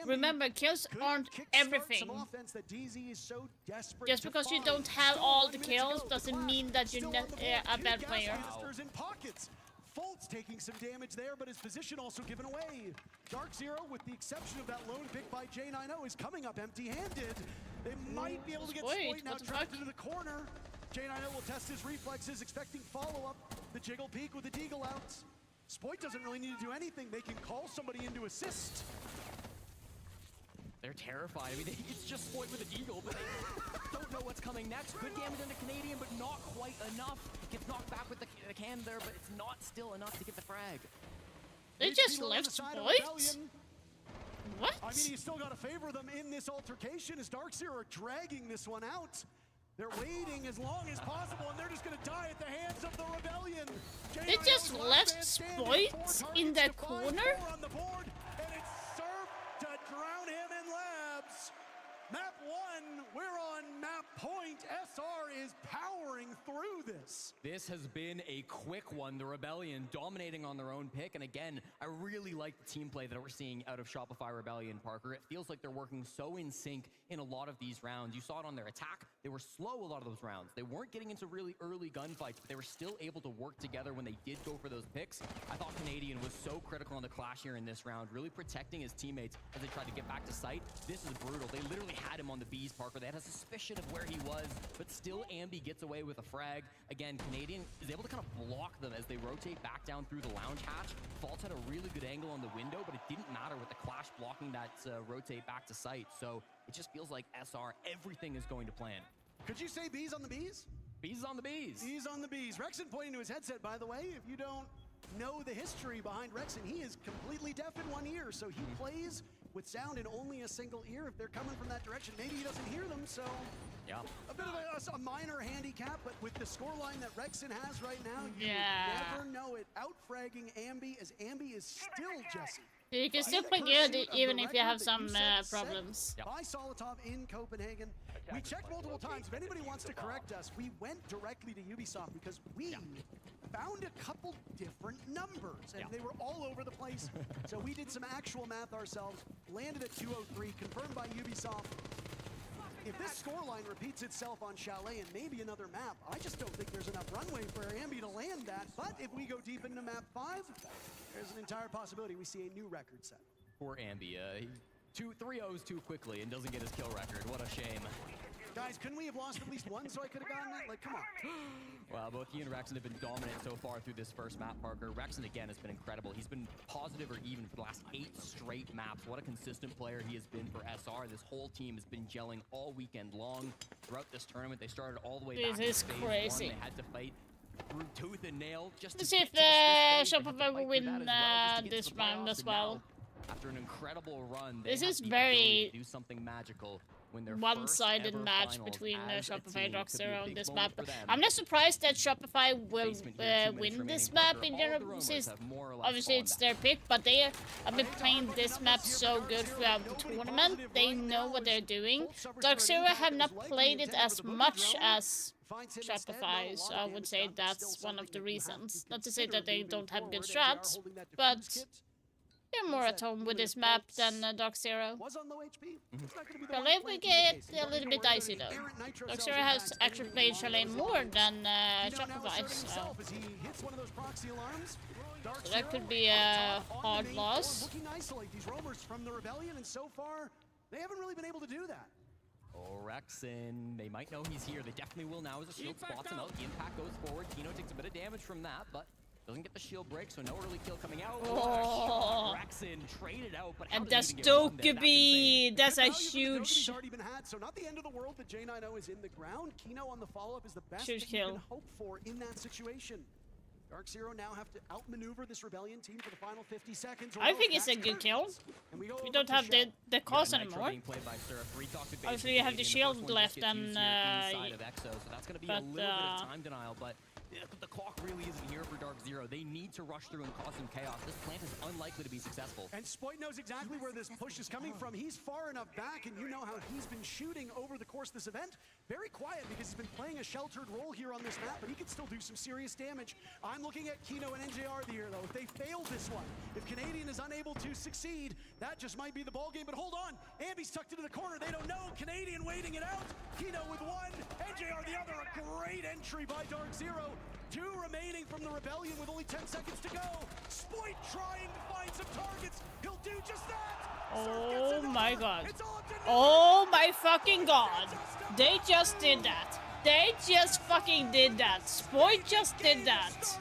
Remember, kills aren't everything. Just because you don't have all the kills doesn't mean that you're not a bad player. Fultz taking some damage there, but his position also given away. Dark Zero, with the exception of that lone pick by J90, is coming up empty-handed. They might be able to get Spoit now trapped into the corner. J90 will test his reflexes, expecting follow-up. The jiggle peek with the deagle out. Spoit doesn't really need to do anything. They can call somebody into assist. They're terrified. I mean, it's just Spoit with a deagle, but they don't know what's coming next. Good damage on the Canadian, but not quite enough. Gets knocked back with the can there, but it's not still enough to get the frag. They just left Spoit? What? I mean, you still got to favor them in this altercation as Dark Zero are dragging this one out. They're waiting as long as possible, and they're just going to die at the hands of the Rebellion. They just left Spoit in the corner? On the board, and it's Surf to drown him in labs. Map 1, we're on map point. SR is powering through this. This has been a quick one. The Rebellion dominating on their own pick. And again, I really like the team play that we're seeing out of Shopify Rebellion, Parker. It feels like they're working so in sync in a lot of these rounds. You saw it on their attack. They were slow a lot of those rounds. They weren't getting into really early gunfights, but they were still able to work together when they did go for those picks. I thought Canadian was so critical on the clash here in this round, really protecting his teammates as they tried to get back to site. This is brutal. They literally had him on the bees, Parker. They had a suspicion of where he was, but still Ambi gets away with a frag. Again, Canadian is able to kind of block them as they rotate back down through the lounge hatch. Faults had a really good angle on the window, but it didn't matter with the clash blocking that rotate back to site. So it just feels like SR, everything is going to plan. Could you say bees on the bees? Bees on the bees. Bees on the bees. Rexon pointing to his headset, by the way. If you don't know the history behind Rexon, he is completely deaf in one ear, so he plays with sound in only a single ear. If they're coming from that direction, maybe he doesn't hear them, so yeah, a bit of a minor handicap, but with the scoreline that Rexon has right now, you Yeah. would never know it. Out-fragging Ambi, as Ambi is still Jesse. You can still play good even if you have some problems. By Solotov in Copenhagen. We checked multiple times. If anybody wants to correct us, we went directly to Ubisoft because we found a couple different numbers, and they were all over the place. So we did some actual math ourselves, landed at 203, confirmed by Ubisoft. If this scoreline repeats itself on Chalet and maybe another map, I just don't think there's enough runway for Ambi to land that. But if we go deep into map 5, there's an entire possibility we see a new record set. Poor Ambi. 3-0s too quickly and doesn't get his kill record. What a shame. Guys, couldn't we have lost at least one so I could have gotten it? Like, come on. Well, both he and Rexon have been dominant so far through this first map, Parker. Rexon, again, has been incredible. He's been positive or even for the last 8 straight maps. What a consistent player he has been for SR. This whole team has been gelling all weekend long. Throughout this tournament, they started all the way back This is to phase crazy. 1. They had to fight through tooth and nail just Let's to see if get to this stage, but Shopify will to fight win through that as well, just to get this to the round playoffs. as And well. now, after an incredible run, they This have is the very ability to do something magical when their one-sided first ever match finals between as a Shopify team and could be a Rockstar on big this moment map. for them. I'm not surprised that Shopify will Basement here, 2 minutes win this remaining, map Parker. in All the general, rumors since have more or less obviously it's their pick, but they have been playing this map so good throughout the tournament. They know what they're doing. Dark Zero have not played it as much as Shopify, so I would say that's one of the reasons. Not to say that they don't have good strats, but they're more at home with this map than Dark Zero. Chalet will get a little bit dicey though. Dark Zero has actually played Chalet more than Shopify, so that could be a hard loss. Looking to isolate these roamers from the Rebellion, and so far, they haven't really been able to do that. Oh, Rexon, they might know he's here. They definitely will now as the shield spots him out. The impact goes forward. Tino takes a bit of damage from that, but doesn't get the shield break, so no early kill coming out. Oh. Rexon traded out, but how And did that's he even get one there? Dokkaebi. That's a The value for the huge, Dokkaebi's already been had, so not the end of the world that J9O is in the ground. Kino on the follow-up is the best Huge that you kill. can hope for in that situation. Dark Zero now have to outmaneuver this Rebellion team for the final 50 seconds. or I else think it's a that's good kill. curtains. And we go We over don't to have Shell. the cost Nitro anymore. being played by Surf. Retalk to Obviously, you have the Canadian. shield first one left just gets and, used here inside of Exo, so that's going to be a but, little bit of time denial, but the clock really isn't here for Dark Zero. They need to rush through and cause some chaos. This plant is unlikely to be successful. And Spoit knows exactly where this push is coming from. He's far enough back, and you know how he's been shooting over the course of this event. Very quiet because he's been playing a sheltered role here on this map, but he can still do some serious damage. I'm looking at Kino and NJR here, though. If they fail this one, if Canadian is unable to succeed, that just might be the ballgame. But hold on, Ambi's tucked into the corner. They don't know. Canadian waiting it out. Kino with one, NJR the other. A great entry by Dark Zero. 2 remaining from the Rebellion with only 10 seconds to go. Spoit trying to find some targets. He'll do just that. Oh my god. Oh my fucking god. They just did that. They just fucking did that. Spoit just did that.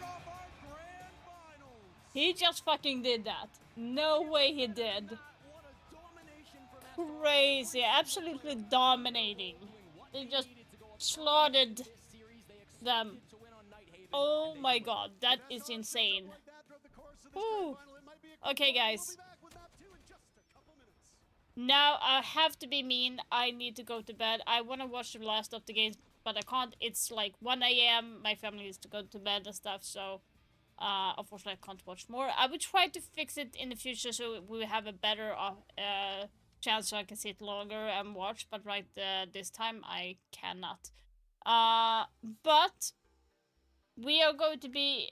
He just fucking did that. No way he did. Crazy. Absolutely dominating. They just slaughtered them. Oh my god. That is insane. Ooh. Okay, guys. Now I have to be mean. I need to go to bed. I want to watch the last of the games but I can't. It's like 1 a.m. My family needs to go to bed and stuff, so unfortunately I can't watch more. I will try to fix it in the future so we have a better chance so I can sit longer and watch, but right this time I cannot. But we are going to be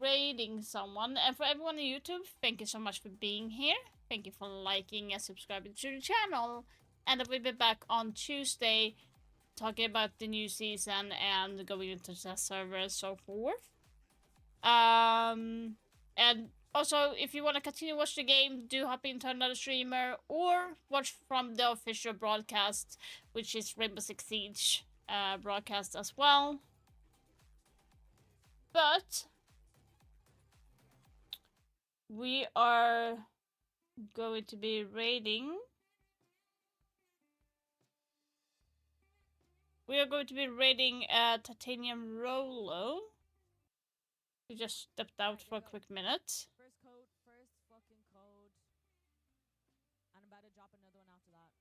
raiding someone, and for everyone on YouTube, thank you so much for being here. Thank you for liking and subscribing to the channel, and I will be back on Tuesday talking about the new season and going into the server and so forth. And also, if you want to continue watch the game, do hop into another streamer or watch from the official broadcast, which is Rainbow Six Siege broadcast as well. But we are going to be raiding. We are going to be raiding Titanium Rolo. He just stepped out for a quick minute. First fucking code. I'm about to drop another one after that.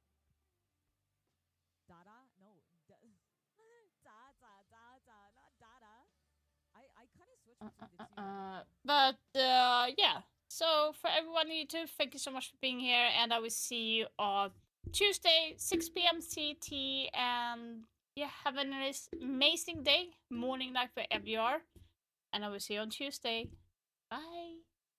Dada? No. Da, not Dada. I kind of switched between the two. But yeah. So for everyone on YouTube, thank you so much for being here, and I will see you on Tuesday, 6 p.m. CT, and yeah, have an amazing day, morning, night, wherever you are, and I will see you on Tuesday. Bye.